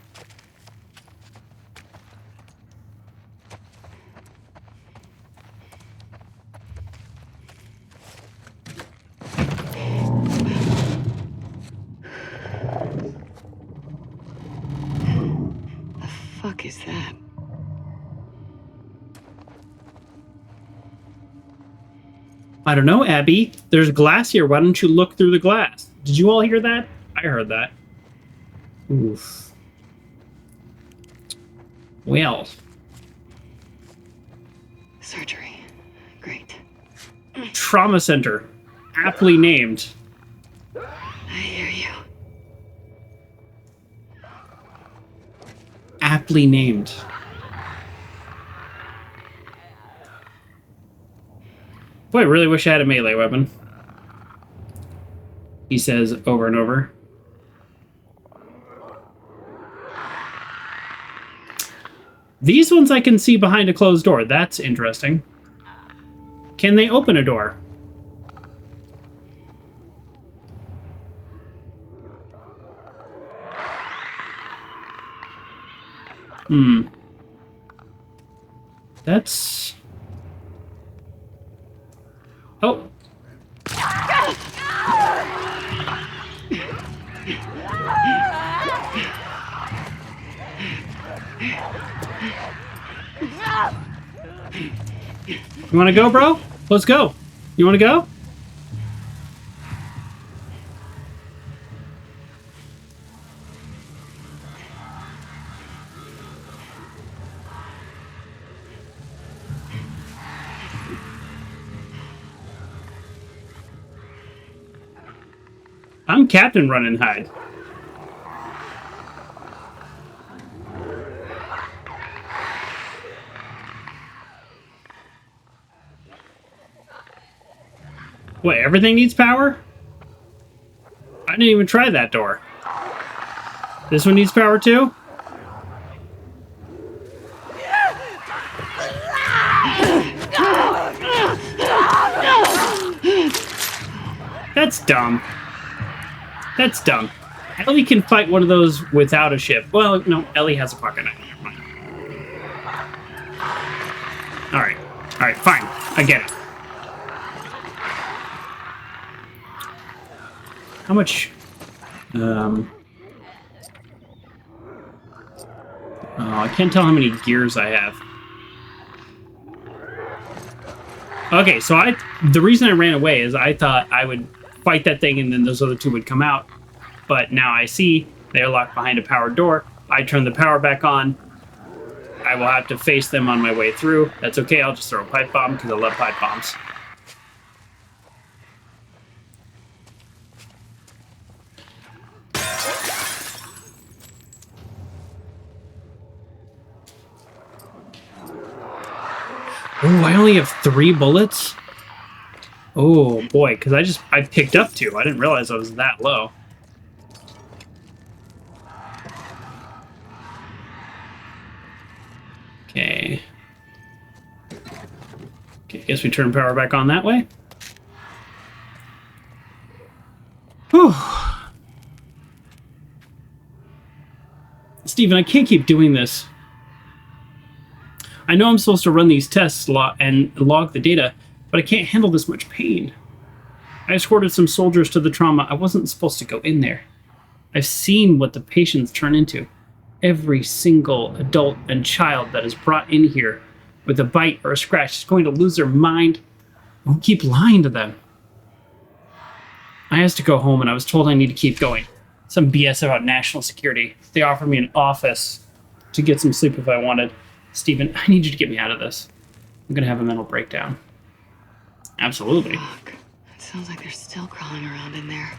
Fuck is that? I don't know, Abby. There's glass here. Why don't you look through the glass? Did you all hear that? I heard that. Oof. Well. Surgery. Great. Trauma center. Aptly named. I hear you. Aptly named. Boy, I really wish I had a melee weapon. He says over and over. These ones I can see behind a closed door. That's interesting. Can they open a door? That's... Oh. You want to go, bro? Let's go. You want to go? I'm Captain Run and Hide. What, everything needs power? I didn't even try that door. This one needs power too? That's dumb. That's dumb. Ellie can fight one of those without a ship. Well, no, Ellie has a pocket knife. Never mind. Alright. Alright, fine. I get it. How much... Oh, I can't tell how many gears I have. Okay, so the reason I ran away is I thought I would fight that thing and then those other two would come out. But now I see they're locked behind a powered door. I turn the power back on. I will have to face them on my way through. That's okay, I'll just throw a pipe bomb because I love pipe bombs. Oh, I only have 3 bullets? Oh boy, because I picked up 2. I didn't realize I was that low. Okay. Okay, guess we turn power back on that way. Whew. This Steven, I can't keep doing this. I know I'm supposed to run these tests and log the data, but I can't handle this much pain. I escorted some soldiers to the trauma. I wasn't supposed to go in there. I've seen what the patients turn into. Every single adult and child that is brought in here with a bite or a scratch is going to lose their mind. Don't keep lying to them. I asked to go home and I was told I need to keep going. Some BS about national security. They offered me an office to get some sleep if I wanted. Steven, I need you to get me out of this. I'm gonna have a mental breakdown. Absolutely. Fuck. It sounds like they're still crawling around in there.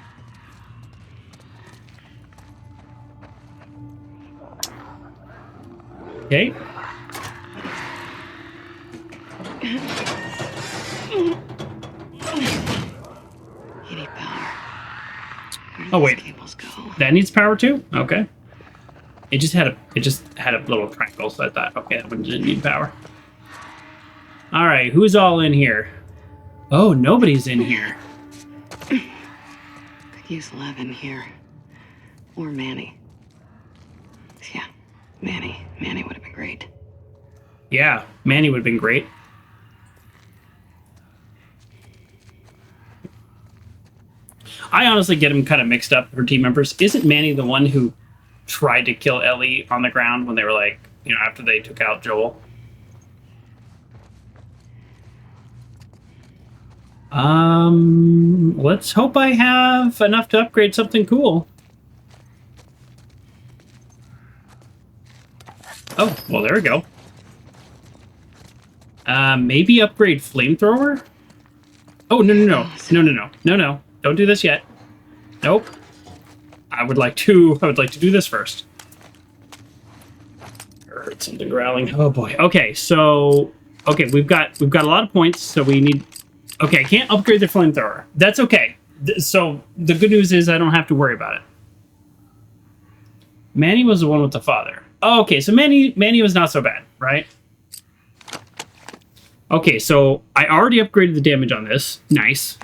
Okay. You need power. Oh wait, Cables go? that needs power too. Okay. It just had a little triangle, so I thought, okay, that one didn't need power. All right, who's all in here? Oh, nobody's in here. Could use Levin here, or Manny. Yeah, Manny. Manny would have been great. Yeah, Manny would have been great. I honestly get him kind of mixed up, her team members. Isn't Manny the one who tried to kill Ellie on the ground when they were like, you know, after they took out Joel? Let's hope I have enough to upgrade something cool. Oh, well, there we go. Maybe upgrade flamethrower? Oh, no. Don't do this yet. Nope. I would like to do this first. I heard something growling. Oh boy. Okay, so we've got a lot of points, so we need. Okay, I can't upgrade the flamethrower. That's okay. So the good news is I don't have to worry about it. Manny was the one with the father. Oh, okay, so Manny was not so bad, right? Okay, so I already upgraded the damage on this. Nice.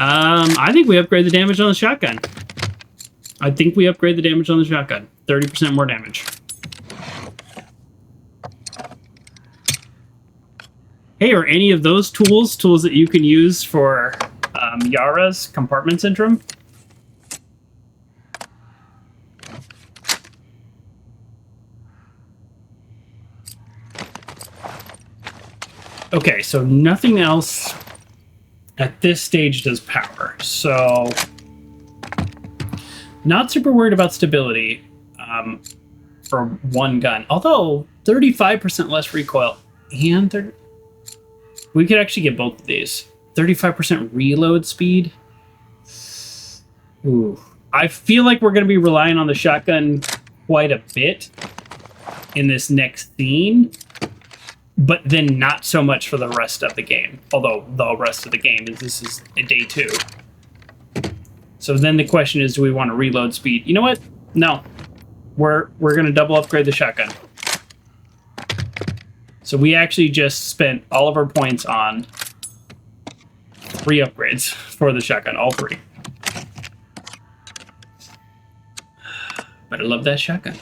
I think we upgrade the damage on the shotgun. 30% more damage. Hey, are any of those tools that you can use for Yara's compartment syndrome? Okay, so nothing else at this stage does power, so not super worried about stability for one gun. Although 35% less recoil, and we could actually get both of these. 35% reload speed. Ooh, I feel like we're going to be relying on the shotgun quite a bit in this next scene. But then not so much for the rest of the game. Although the rest of the game this is day 2. So then the question is, do we want to reload speed? You know what? No. We're gonna double upgrade the shotgun. So we actually just spent all of our points on 3 upgrades for the shotgun, all 3. But I love that shotgun.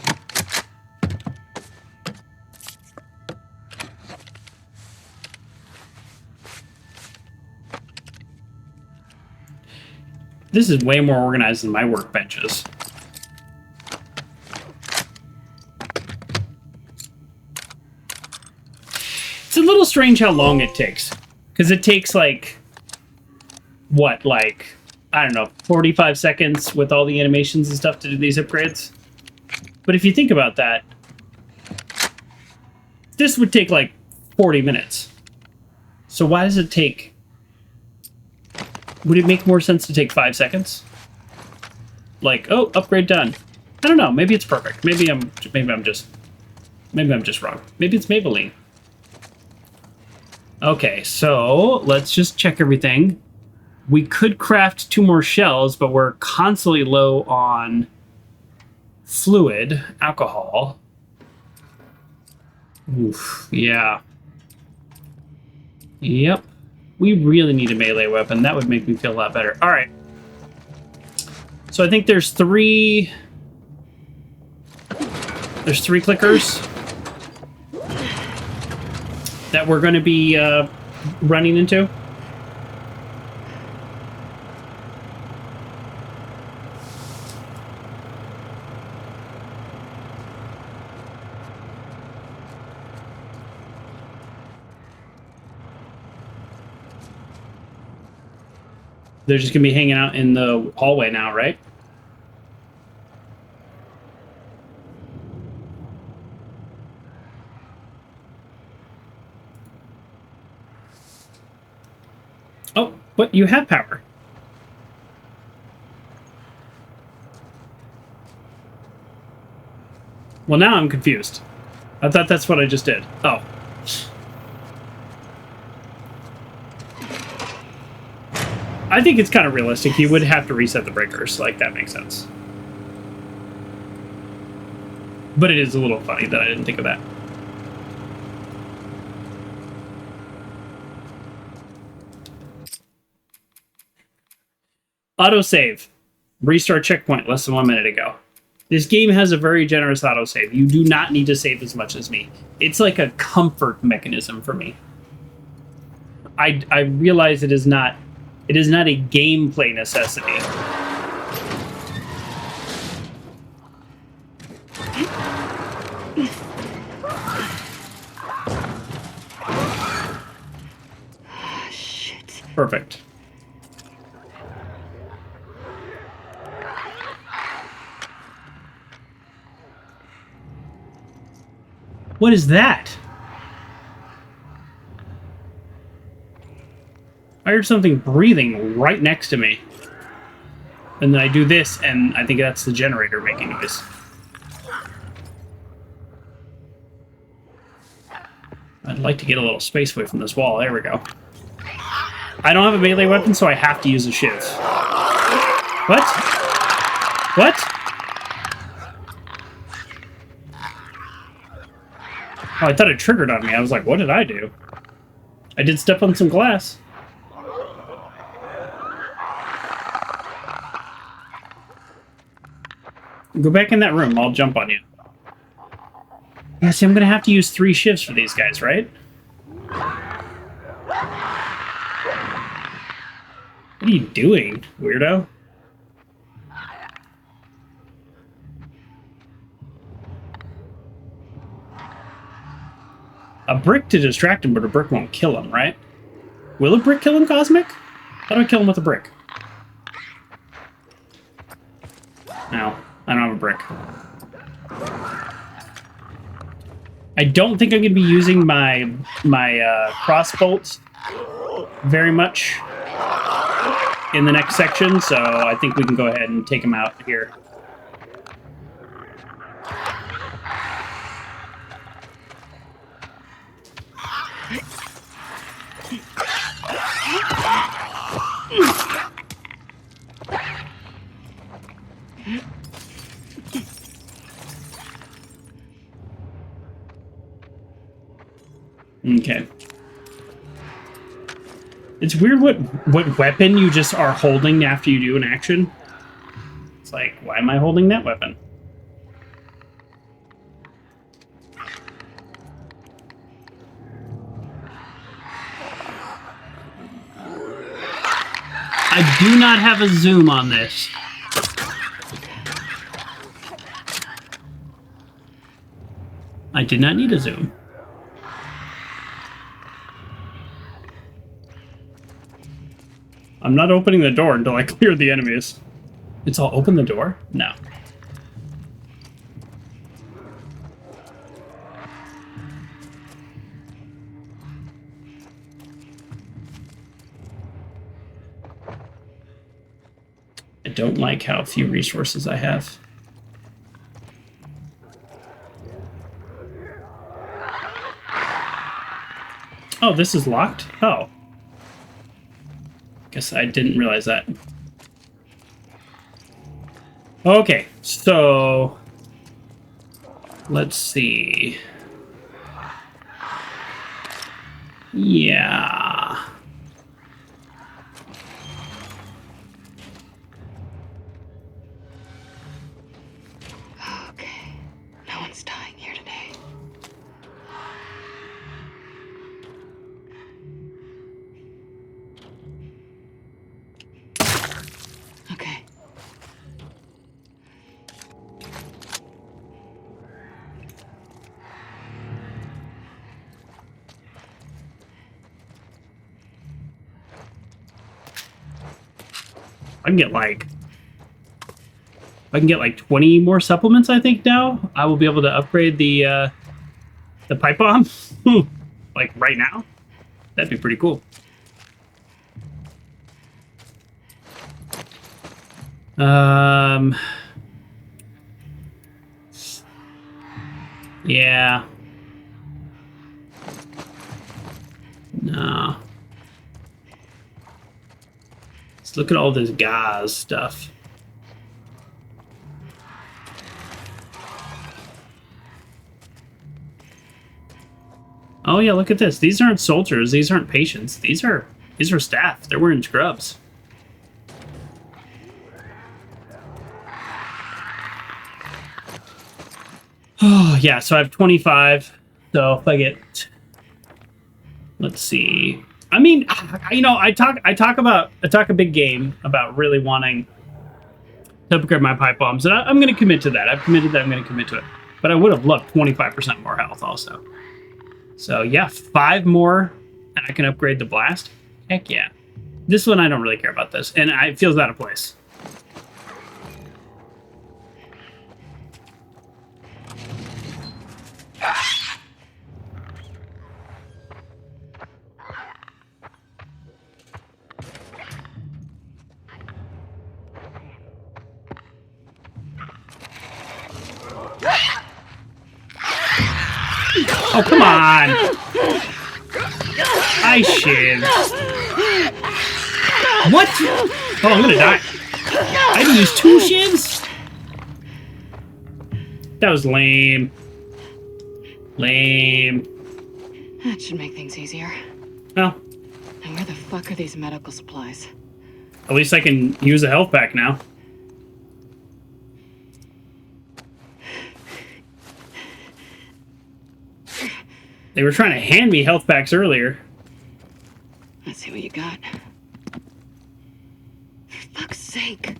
This is way more organized than my workbenches. It's a little strange how long it takes. Because it takes like, what, like, I don't know, 45 seconds with all the animations and stuff to do these upgrades. But if you think about that, this would take like 40 minutes. So why does it take... Would it make more sense to take 5 seconds? Like, oh, upgrade done. I don't know. Maybe it's perfect. Maybe I'm just wrong. Maybe it's Maybelline. Okay, so let's just check everything. We could craft 2 more shells, but we're constantly low on fluid, alcohol. Oof, yeah. Yep. We really need a melee weapon. That would make me feel a lot better. All right. So I think there's 3 There's 3 clickers that we're going to be running into. They're just going to be hanging out in the hallway now, right? Oh, but you have power. Well, now I'm confused. I thought that's what I just did. Oh. I think it's kind of realistic. You would have to reset the breakers. Like, that makes sense. But it is a little funny that I didn't think of that. Autosave. Restart checkpoint less than 1 minute ago. This game has a very generous autosave. You do not need to save as much as me. It's like a comfort mechanism for me. I realize it is not a gameplay necessity. Shit. Perfect. What is that? I heard something breathing right next to me. And then I do this, and I think that's the generator making noise. I'd like to get a little space away from this wall. There we go. I don't have a melee weapon, so I have to use a shiv. What? What? Oh, I thought it triggered on me. I was like, what did I do? I did step on some glass. Go back in that room. I'll jump on you. Yeah, see, I'm going to have to use 3 shifts for these guys, right? What are you doing, weirdo? A brick to distract him, but a brick won't kill him, right? Will a brick kill him, Cosmic? How do I kill him with a brick? No, I don't have a brick. I don't think I'm going to be using my crossbolts very much in the next section, so I think we can go ahead and take him out here. Okay. It's weird what weapon you just are holding after you do an action. It's like, why am I holding that weapon? I do not have a zoom on this. I did not need a zoom. I'm not opening the door until I clear the enemies. It's all open the door? No. I don't like how few resources I have. Oh, this is locked? Oh. Guess I didn't realize that. Okay, so let's see. Yeah. Okay, no one's talking. here today. Okay. I can get like 20 more supplements, I think now. I will be able to upgrade the pipe bomb. Like right now. That'd be pretty cool. Yeah. No. Let's look at all this gauze stuff. Oh yeah, look at this. These aren't soldiers. These aren't patients. These are staff. They're wearing scrubs. Oh yeah, so I have 25. So if I get, let's see. I mean, you know, I talk a big game about really wanting to upgrade my pipe bombs, and I'm going to commit to that. I've committed that I'm going to commit to it. But I would have loved 25% more health also. So yeah, 5 more, and I can upgrade the blast. Heck yeah. This one I don't really care about this, and it feels out of place. Oh, come on! I shivs. What? Oh, I'm gonna die. I had to use 2 shivs? That was lame. Lame. That should make things easier. Well, Now where the fuck are these medical supplies? at least I can use a health pack now. They were trying to hand me health packs earlier. Let's see what you got. For fuck's sake.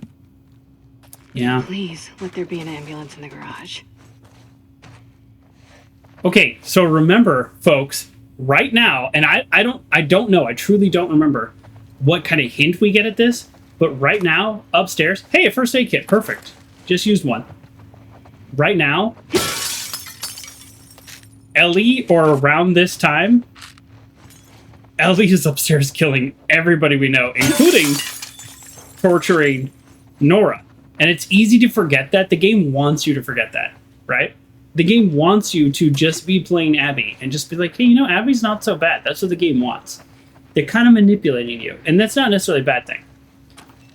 Yeah. Please, let there be an ambulance in the garage. Okay, so remember, folks, right now, and I don't know, I truly don't remember what kind of hint we get at this, but right now, upstairs, hey, a first aid kit, perfect. Just used one. Right now, Ellie, or around this time, Ellie is upstairs killing everybody we know, including torturing Nora. And it's easy to forget that. The game wants you to forget that, right? The game wants you to just be playing Abby and just be like, hey, you know, Abby's not so bad. That's what the game wants. They're kind of manipulating you. And that's not necessarily a bad thing.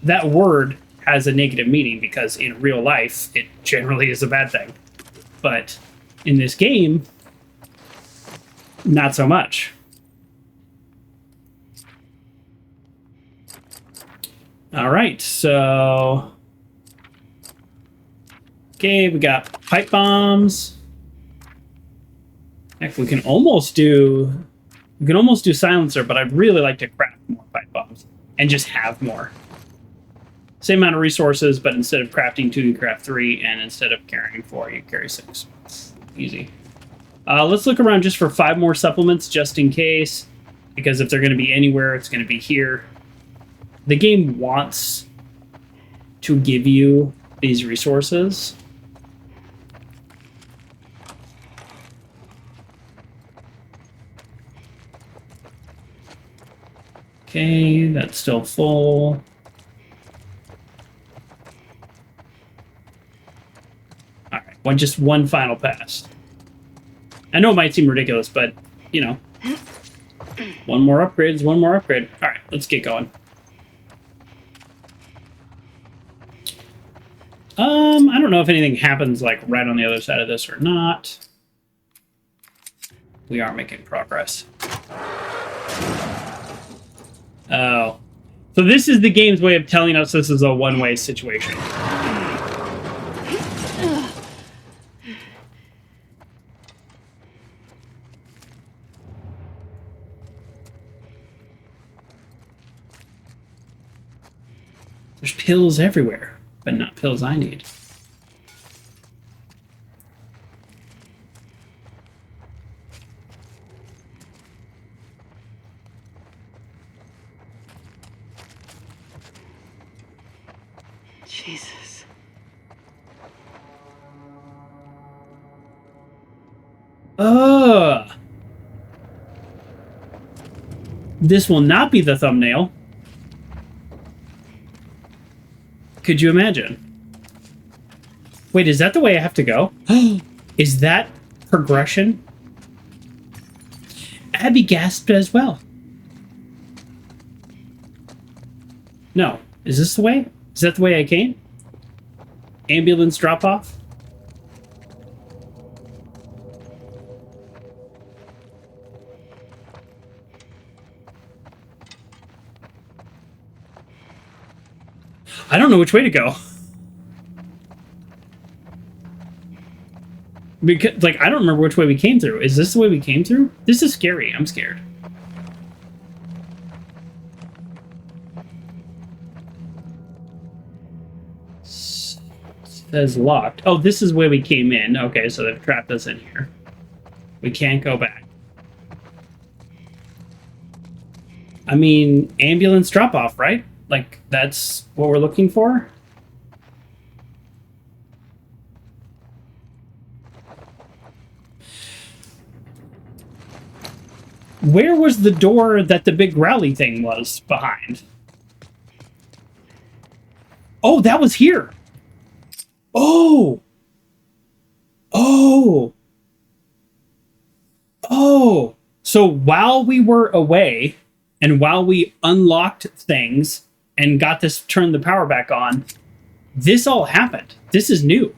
That word has a negative meaning because in real life, it generally is a bad thing. But in this game, not so much. All right, so... Okay, we got pipe bombs. Heck, we can almost do silencer, but I'd really like to craft more pipe bombs and just have more. Same amount of resources, but instead of crafting 2, you craft 3, and instead of carrying 4, you carry 6. It's easy. Let's look around just for 5 more supplements, just in case, because if they're going to be anywhere, it's going to be here. The game wants to give you these resources. Okay, that's still full. All right, just one final pass. I know it might seem ridiculous, but, you know, one more upgrade is one more upgrade. All right, let's get going. I don't know if anything happens, like, right on the other side of this or not. We are making progress. Oh. So this is the game's way of telling us this is a one-way situation. There's pills everywhere, but not pills I need. Jesus. This will not be the thumbnail. Could you imagine? Wait, is that the way I have to go? Is that progression? Abby gasped as well. No. Is this the way? Is that the way I came? Ambulance drop off? I don't know which way to go. Because, like, I don't remember which way we came through. Is this the way we came through? This is scary. I'm scared. Says locked. Oh, this is where we came in. Okay, so they've trapped us in here. We can't go back. I mean, ambulance drop-off, right? Like, that's what we're looking for? Where was the door that the big rally thing was behind? Oh, that was here. Oh. Oh. Oh. So while we were away and while we unlocked things and got this, turned the power back on, this all happened. This is new.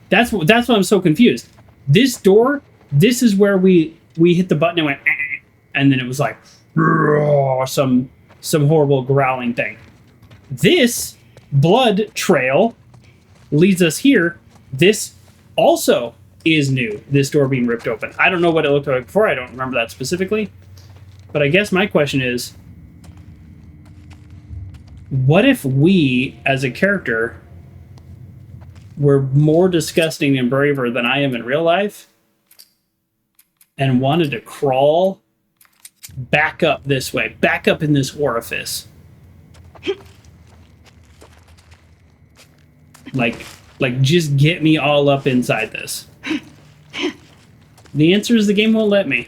That's why I'm so confused. This door, this is where we hit the button and went, and then it was like some horrible growling thing. This blood trail leads us here. This also is new. This door being ripped open. I don't know what it looked like before. I don't remember that specifically. But I guess my question is, what if we, as a character, were more disgusting and braver than I am in real life and wanted to crawl back up this way, back up in this orifice? Like just get me all up inside this. The answer is the game won't let me.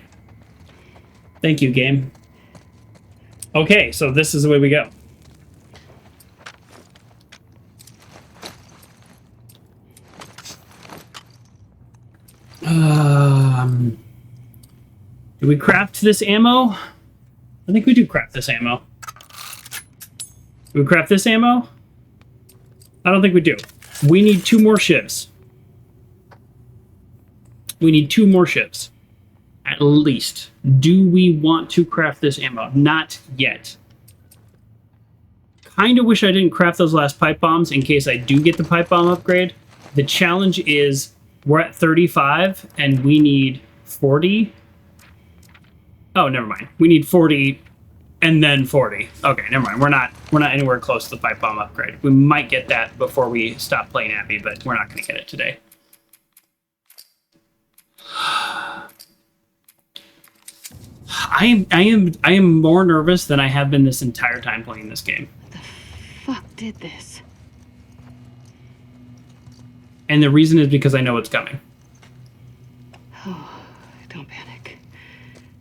Thank you, game. Okay, so this is the way we go. Do we craft this ammo? I think we do craft this ammo. Do we craft this ammo? I don't think we do. We need 2 more shivs. We need 2 more shivs. At least. Do we want to craft this ammo? Not yet. Kind of wish I didn't craft those last pipe bombs in case I do get the pipe bomb upgrade. The challenge is we're at 35 and we need 40. Oh, never mind. We need 40 and then 40. Okay, never mind. We're not anywhere close to the pipe bomb upgrade. We might get that before we stop playing Abby, but we're not going to get it today. I am more nervous than I have been this entire time playing this game. What the fuck did this? And the reason is because I know it's coming. Oh, don't panic.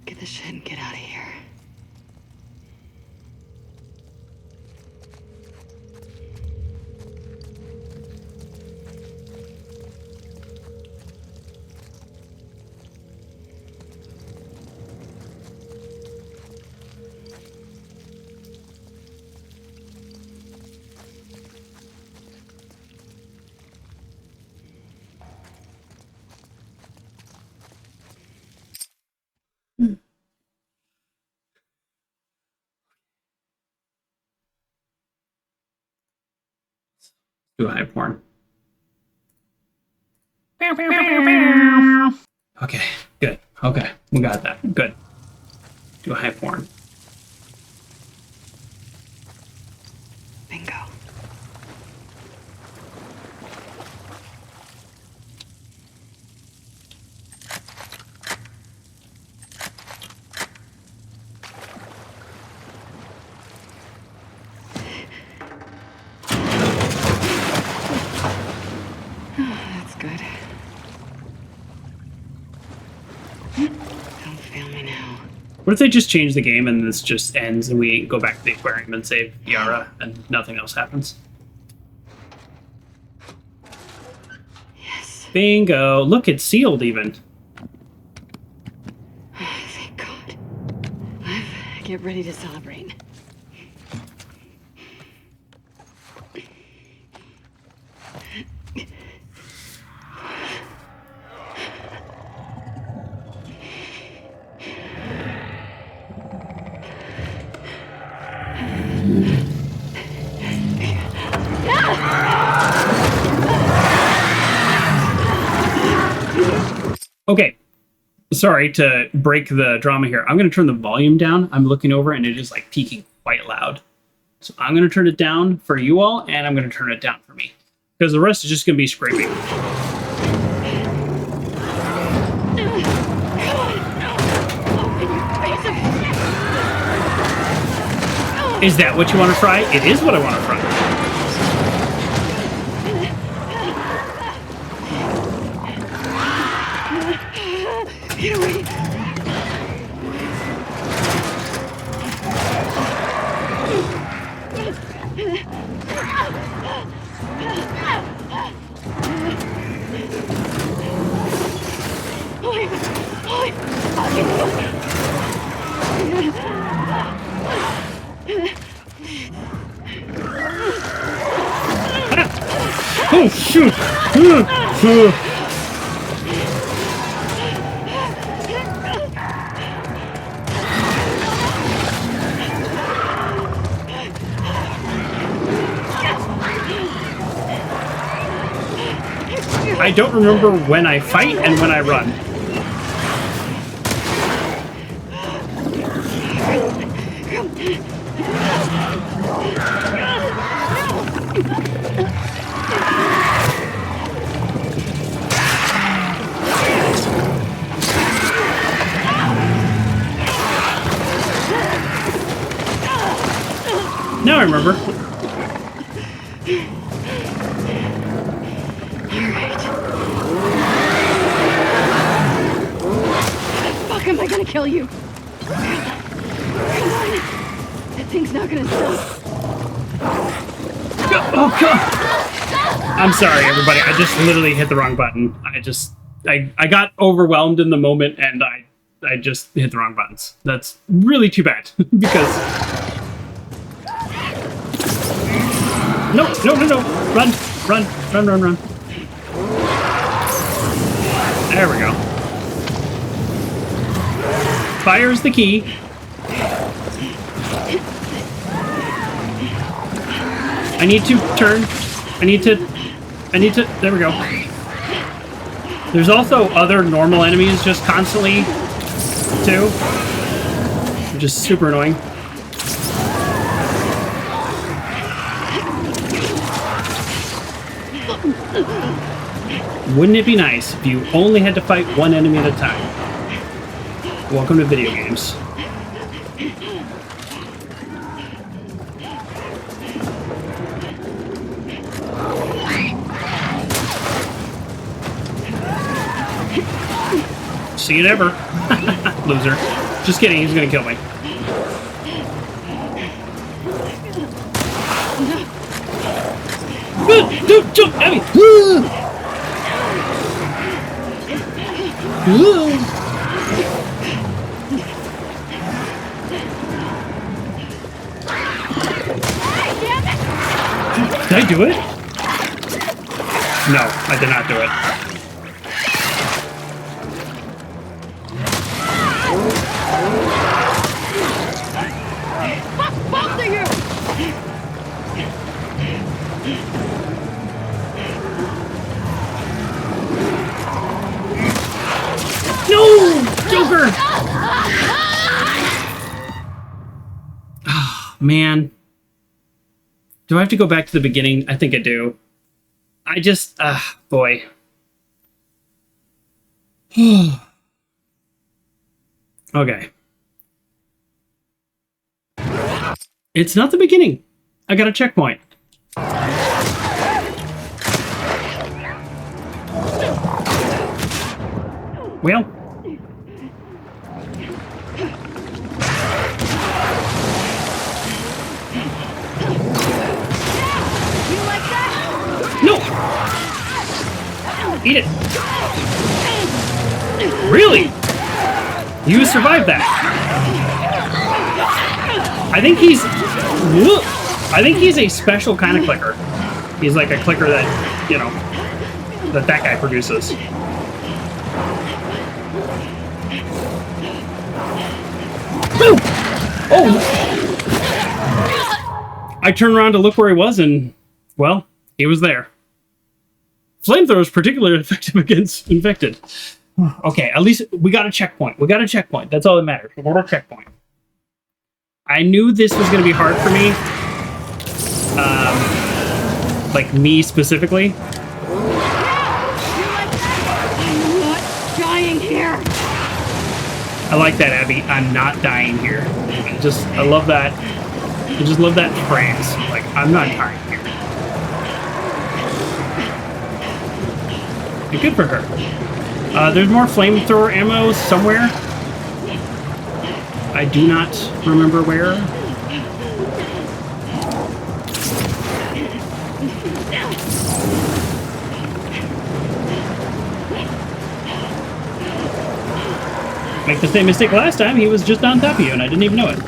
Get this shit and get out of here. Do high porn. Okay, good. Okay, we got that. Good. Do high porn. Bingo. Don't fail me now. What if they just change the game and this just ends and we go back to the aquarium and save Yara and nothing else happens? Yes. Bingo. Look, it's sealed even. Thank God. Get ready to celebrate. Okay. Sorry to break the drama here. I'm going to turn the volume down. I'm looking over and it is like peaking quite loud. So I'm going to turn it down for you all and I'm going to turn it down for me. Because the rest is just going to be scraping. Is that what you want to try? It is what I want to try. Get away! Oh, shoot! I don't remember when I fight and when I run. Now I remember. Fuck, am I gonna kill you? Come on. That thing's not gonna stop. Oh, God. I'm sorry, everybody. I just literally hit the wrong button. I got overwhelmed in the moment and I just hit the wrong buttons. That's really too bad because... No. Run. There we go. Fire's the key. I need to turn. I need to, there we go. There's also other normal enemies just constantly, too. Which is super annoying. Wouldn't it be nice if you only had to fight one enemy at a time? Welcome to video games. See you never. Loser. Just kidding, he's gonna kill me. Jump, Abby! Did I do it? No, I did not do it. Both of you! No! Joker! Oh, man. Do I have to go back to the beginning? I think I do. I just... boy. Okay. It's not the beginning. I got a checkpoint. Well, No! Eat it! Really? You survived that. I think he's a special kind of clicker. He's like a clicker that, you know, that guy produces. Boom! Oh! I turned around to look where he was, and, well, he was there. Flamethrower is particularly effective against infected. Okay, at least we got a checkpoint. We got a checkpoint. That's all that matters. We got a checkpoint. I knew this was going to be hard for me. Like me specifically. I'm not dying here. I like that, Abby. I'm not dying here. I love that. I just love that phrase. Like, I'm not dying here. And good for her. There's more flamethrower ammo somewhere. I do not remember where. Make the same mistake last time, he was just on top of you and I didn't even know it.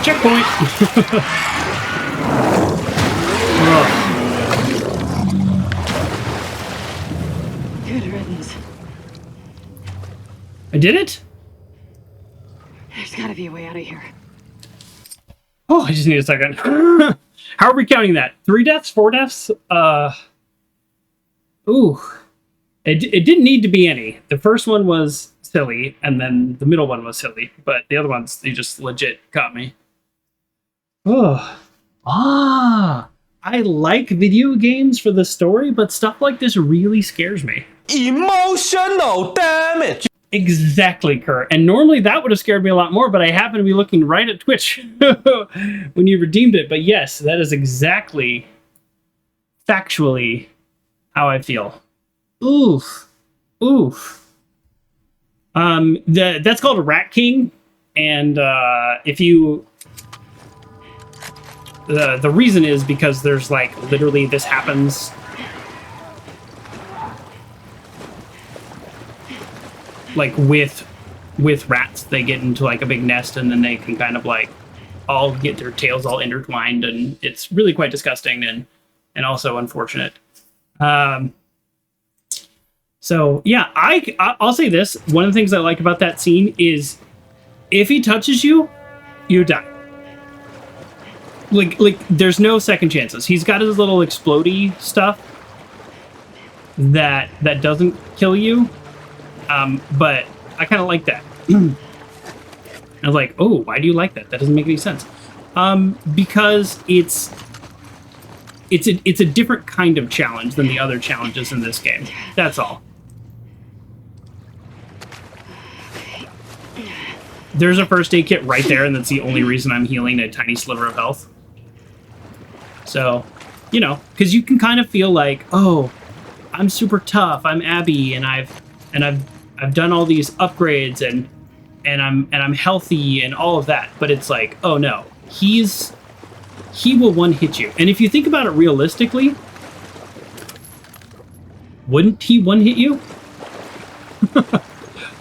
Checkpoint! Good riddance. I did it? There's gotta be a way out of here. Oh, I just need a second. How are we counting that? 3 deaths? 4 deaths? Ooh. It didn't need to be any. The first one was silly, and then the middle one was silly. But the other ones, they just legit got me. Oh. I like video games for the story, but stuff like this really scares me. Emotional damage! Exactly, Kurt. And normally that would have scared me a lot more, but I happen to be looking right at Twitch when you redeemed it. But yes, that is exactly, factually, how I feel. Oof. Oof. That's called a Rat King. And if you... The reason is because there's, like, literally this happens... like with rats, they get into like a big nest and then they can kind of like all get their tails all intertwined, and it's really quite disgusting and also unfortunate. So yeah, I'll say this. One of the things I like about that scene is if he touches you, you die. Like there's no second chances. He's got his little explodey stuff that doesn't kill you. But I kind of like that. I was like, oh, why do you like that? That doesn't make any sense. Because it's a different kind of challenge than the other challenges in this game. That's all. There's a first aid kit right there, and that's the only reason I'm healing a tiny sliver of health. So, you know, because you can kind of feel like, oh, I'm super tough. I'm Abby, and I've done all these upgrades and I'm healthy and all of that, but it's like, oh no, he will one hit you. And if you think about it realistically, wouldn't he one hit you?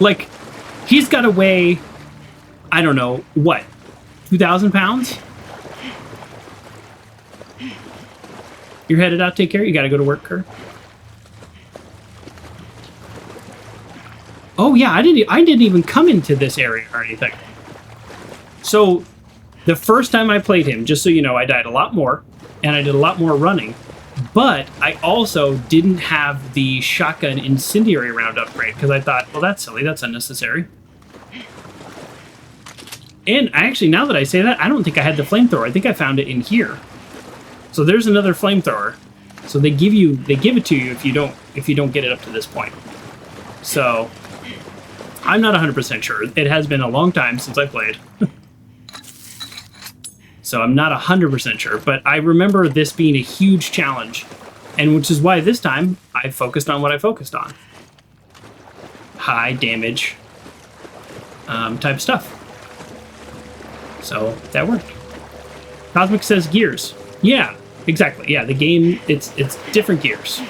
Like, he's got to weigh, I don't know, what, 2,000 pounds? You're headed out, take care. You got to go to work, Kerr. Oh yeah, I didn't even come into this area or anything. So the first time I played him, just so you know, I died a lot more and I did a lot more running, but I also didn't have the shotgun incendiary round upgrade because I thought, well, that's silly, that's unnecessary. And I actually, now that I say that, I don't think I had the flamethrower. I think I found it in here. So there's another flamethrower. So they give it to you if you don't get it up to this point. So I'm not 100% sure. It has been a long time since I played. So I'm not 100% sure, but I remember this being a huge challenge And which is why this time I focused on what I focused on. High damage type stuff. So that worked. Cosmic says gears. Yeah, exactly. Yeah, the game, it's different gears.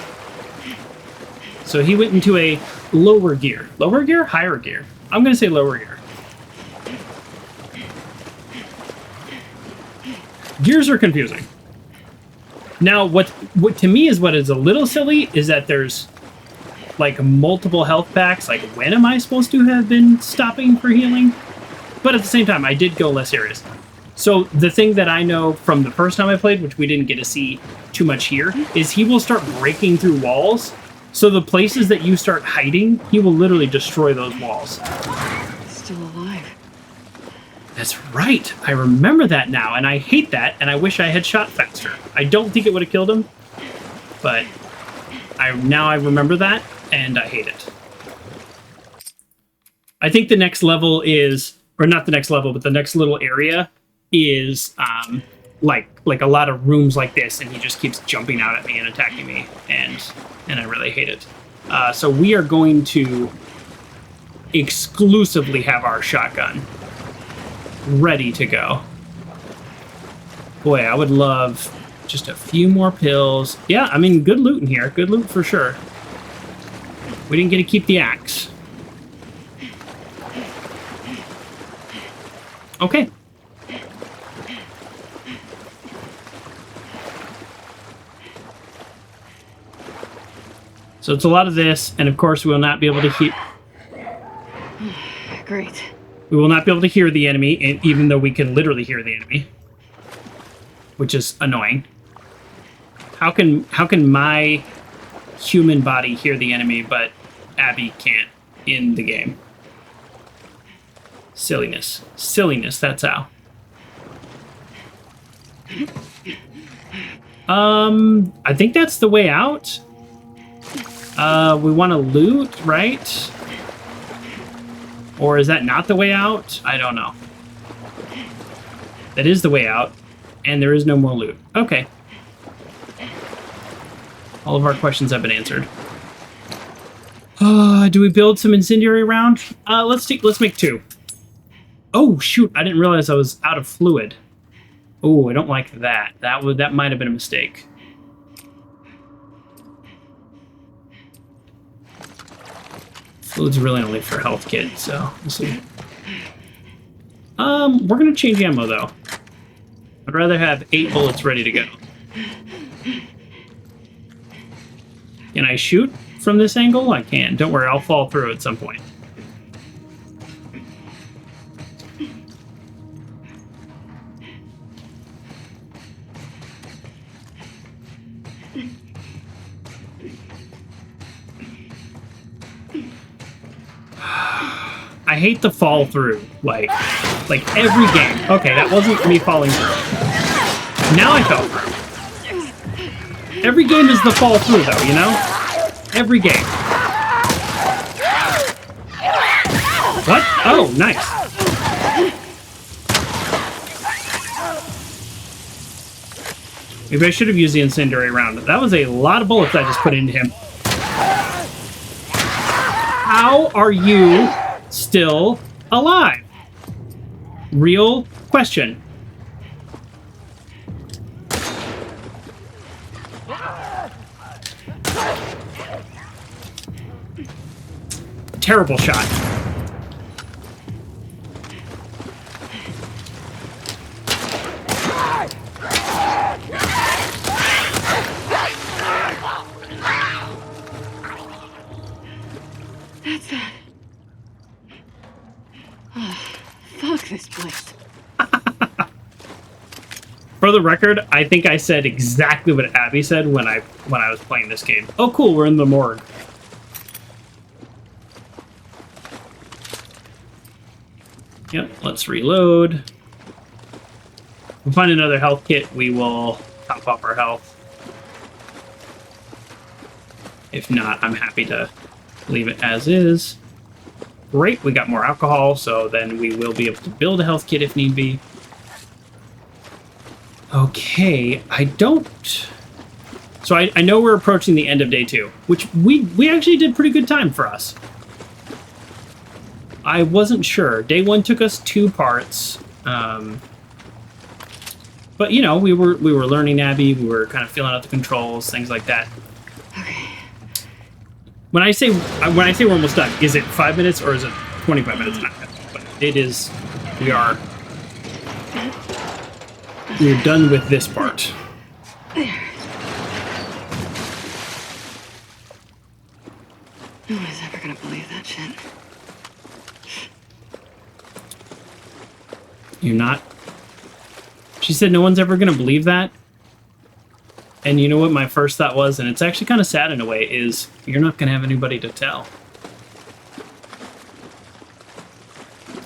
So he went into a lower gear. Lower gear? Higher gear. I'm going to say lower gear. Gears are confusing. Now, what to me is what is a little silly is that there's like multiple health packs. Like, when am I supposed to have been stopping for healing? But at the same time, I did go less areas. So the thing that I know from the first time I played, which we didn't get to see too much here, is he will start breaking through walls. So the places that you start hiding, he will literally destroy those walls. Still alive. That's right. I remember that now, and I hate that, and I wish I had shot faster. I don't think it would have killed him, but now I remember that, and I hate it. I think the next level is, or not the next level, but the next little area is like a lot of rooms like this, and he just keeps jumping out at me and attacking me, and I really hate it. So we are going to exclusively have our shotgun ready to go. Boy, I would love just a few more pills. Yeah, I mean, good loot in here. Good loot for sure. We didn't get to keep the axe. Okay. So it's a lot of this, and of course we will not be able to hear... Great. We will not be able to hear the enemy, even though we can literally hear the enemy. Which is annoying. How can my human body hear the enemy, but Abby can't in the game? Silliness. Silliness, that's how. I think that's the way out. We want to loot, right? Or is that not the way out? I don't know. That is the way out, and there is no more loot. Okay. All of our questions have been answered. Do we build some incendiary round? Let's make 2. Oh shoot! I didn't realize I was out of fluid. Oh, I don't like that. That might have been a mistake. Fluid's really only for health kit, so we'll see. We're gonna change ammo though. I'd rather have 8 bullets ready to go. Can I shoot from this angle? I can. Don't worry, I'll fall through at some point. I hate the fall through, like every game. Okay, that wasn't me falling through. Now I fell through. Every game is the fall through, though, you know? Every game. What? Oh, nice. Maybe I should have used the incendiary round. That was a lot of bullets I just put into him. How are you still alive? Real question. Terrible shot. That's that. Oh, fuck this place. For the record, I think I said exactly what Abby said when I was playing this game. Oh, cool, we're in the morgue. Yep, let's reload. If we find another health kit, we will top up our health. If not, I'm happy to leave it as is. Great, we got more alcohol, so then we will be able to build a health kit if need be. Okay, I don't So I know we're approaching the end of day 2, which we actually did pretty good time for us. I wasn't sure. Day 1 took us 2 parts. But you know, we were learning Abby, we were kind of feeling out the controls, things like that. Okay. When I say we're almost done, is it 5 minutes or is it 25 minutes? Not, but it is. We're done with this part. There. No one is ever gonna believe that shit. You're not. She said no one's ever gonna believe that. And you know what my first thought was, and it's actually kind of sad in a way, is you're not gonna have anybody to tell.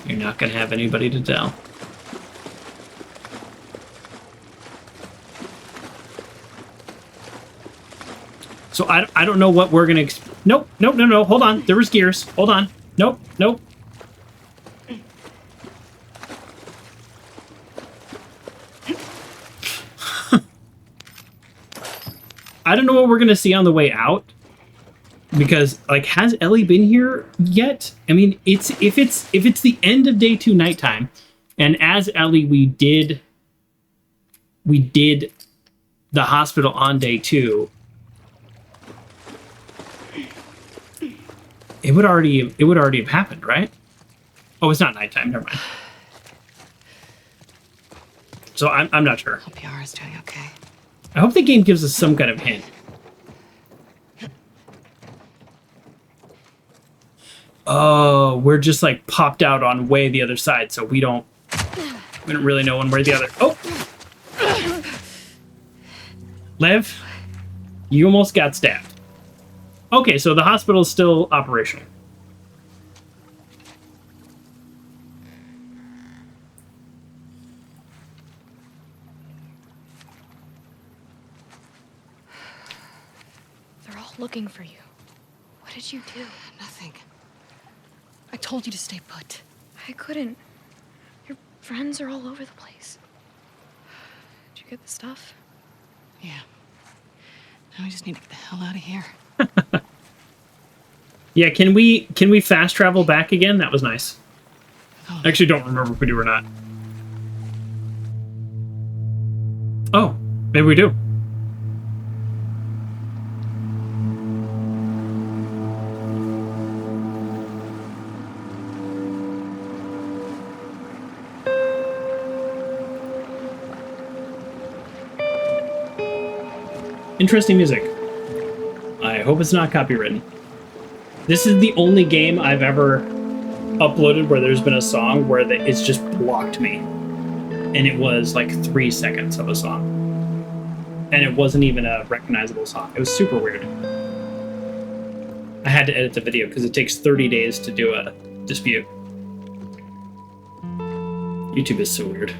You're not gonna have anybody to tell. So I don't know what we're gonna. Nope, no. Hold on. There was gears. Hold on. Nope. I don't know what we're gonna see on the way out, because like, has Ellie been here yet? I mean, if it's the end of day 2 nighttime, and as Ellie we did the hospital on day 2. It would already have happened, right? Oh, it's not nighttime. Never mind. So I'm not sure. Hope Yara's doing okay. I hope the game gives us some kind of hint. Oh, we're just like popped out on way the other side, so we don't really know one way or the other. Oh, Lev, you almost got stabbed. Okay, so the hospital is still operational. They're all looking for you. What did you do? Nothing. I told you to stay put. I couldn't. Your friends are all over the place. Did you get the stuff? Yeah. Now we just need to get the hell out of here. Yeah, can we fast travel back again? That was nice. I actually don't remember if we do or not. Oh, maybe we do. Interesting music. I hope it's not copywritten. This is the only game I've ever uploaded where there's been a song where it's just blocked me. And it was like 3 seconds of a song. And it wasn't even a recognizable song. It was super weird. I had to edit the video because it takes 30 days to do a dispute. YouTube is so weird.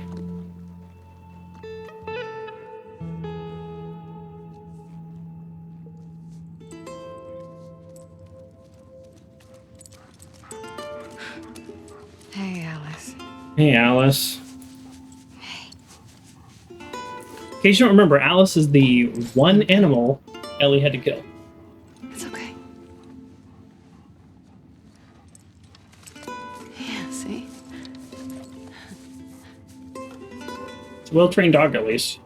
Hey, Alice. Hey, Alice. In case you don't remember, Alice is the one animal Ellie had to kill. It's okay. Yeah, see? It's a well-trained dog, at least.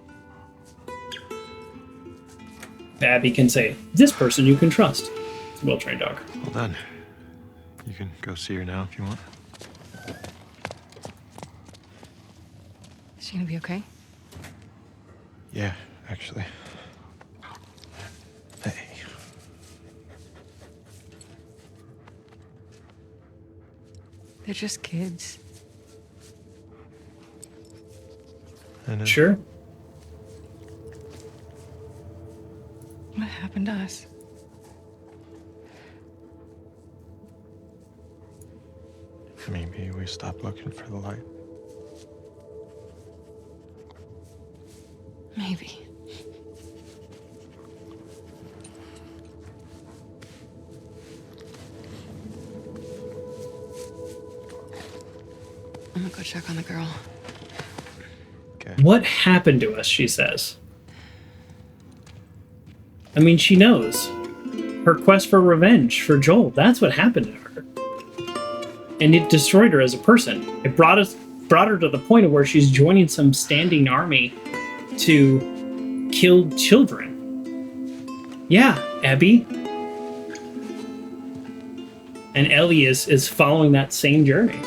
Abby can say, this person you can trust. It's a well-trained dog. Well done. You can go see her now if you want. Is she gonna be okay? Yeah, actually. Hey. They're just kids. I know. Sure. What happened to us? Maybe we stopped looking for the light. Maybe. I'm gonna go check on the girl. Okay. What happened to us, she says. I mean, she knows. Her quest for revenge for Joel, that's what happened to her. And it destroyed her as a person. It brought her to the point of where she's joining some standing army to kill children. Yeah, Abby. And Ellie is following that same journey.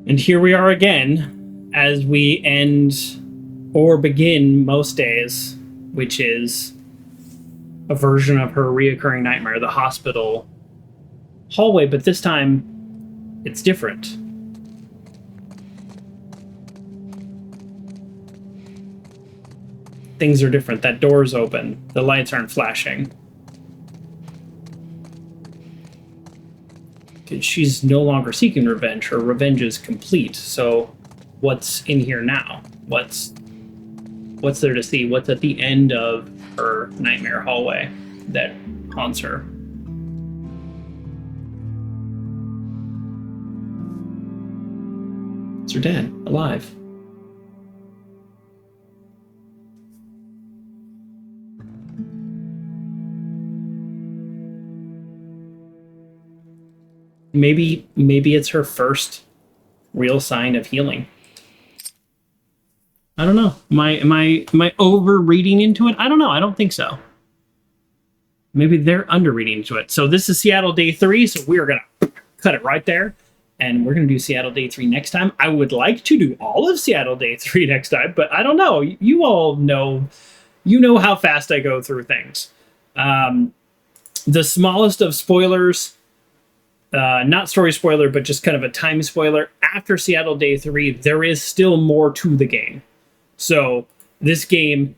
And here we are again, as we end or begin most days, which is a version of her reoccurring nightmare, the hospital hallway, but this time it's different. Things are different. That door's open. The lights aren't flashing. She's no longer seeking revenge. Her revenge is complete. So what's in here now? What's there to see? What's at the end of her nightmare hallway that haunts her? It's her dad, alive. Maybe it's her first real sign of healing. I don't know. Am I over reading into it? I don't know. I don't think so. Maybe they're under reading into it. So this is Seattle Day 3, so we're gonna cut it right there. And we're gonna do Seattle Day 3 next time. I would like to do all of Seattle Day 3 next time, but I don't know. You all know, how fast I go through things. The smallest of spoilers, not story spoiler, but just kind of a time spoiler. After Seattle Day 3, there is still more to the game. So this game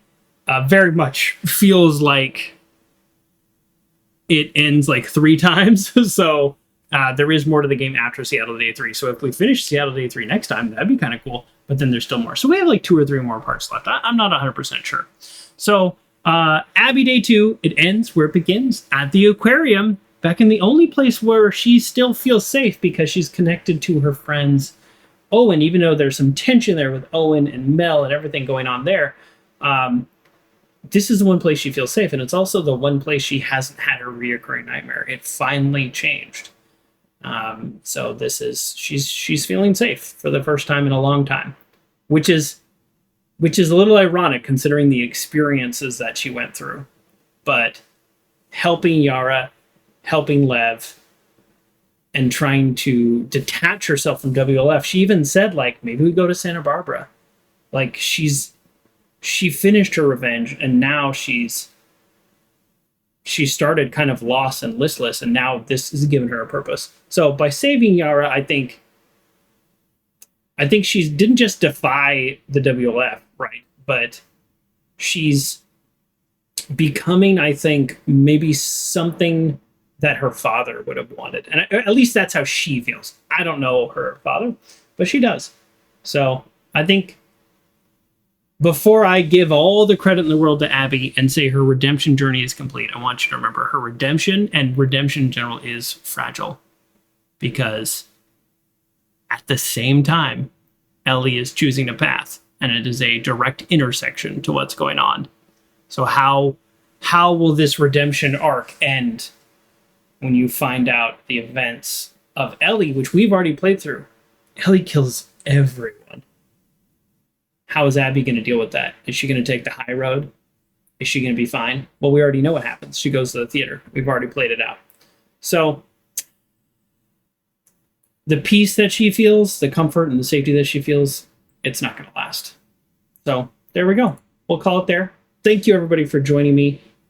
very much feels like it ends like 3 times. So there is more to the game after Seattle Day 3. So if we finish Seattle Day 3 next time, that'd be kind of cool. But then there's still more. So we have like 2 or 3 more parts left. I'm not 100% sure. So Abby Day 2, it ends where it begins, at the aquarium. Back in the only place where she still feels safe because she's connected to her friends Owen, even though there's some tension there with Owen and Mel and everything going on there. This is the one place she feels safe, and it's also the one place she hasn't had her reoccurring nightmare. It finally changed. So this is she's feeling safe for the first time in a long time, which is a little ironic considering the experiences that she went through. But helping Yara, helping Lev, and trying to detach herself from WLF. She even said, like, maybe we go to Santa Barbara. Like, she finished her revenge, and now she started kind of lost and listless, and now this is giving her a purpose. So by saving Yara, I think she didn't just defy the WLF, right? But she's becoming, I think, maybe something that her father would have wanted. And at least that's how she feels. I don't know her father, but she does. So I think before I give all the credit in the world to Abby and say her redemption journey is complete, I want you to remember her redemption, and redemption in general, is fragile. Because at the same time, Ellie is choosing a path, and it is a direct intersection to what's going on. So how will this redemption arc end when you find out the events of Ellie, which we've already played through? Ellie kills everyone. How is Abby going to deal with that? Is she going to take the high road? Is she going to be fine? Well, we already know what happens. She goes to the theater. We've already played it out. So the peace that she feels, the comfort and the safety that she feels, it's not going to last. So there we go. We'll call it there. Thank you, everybody, for joining me.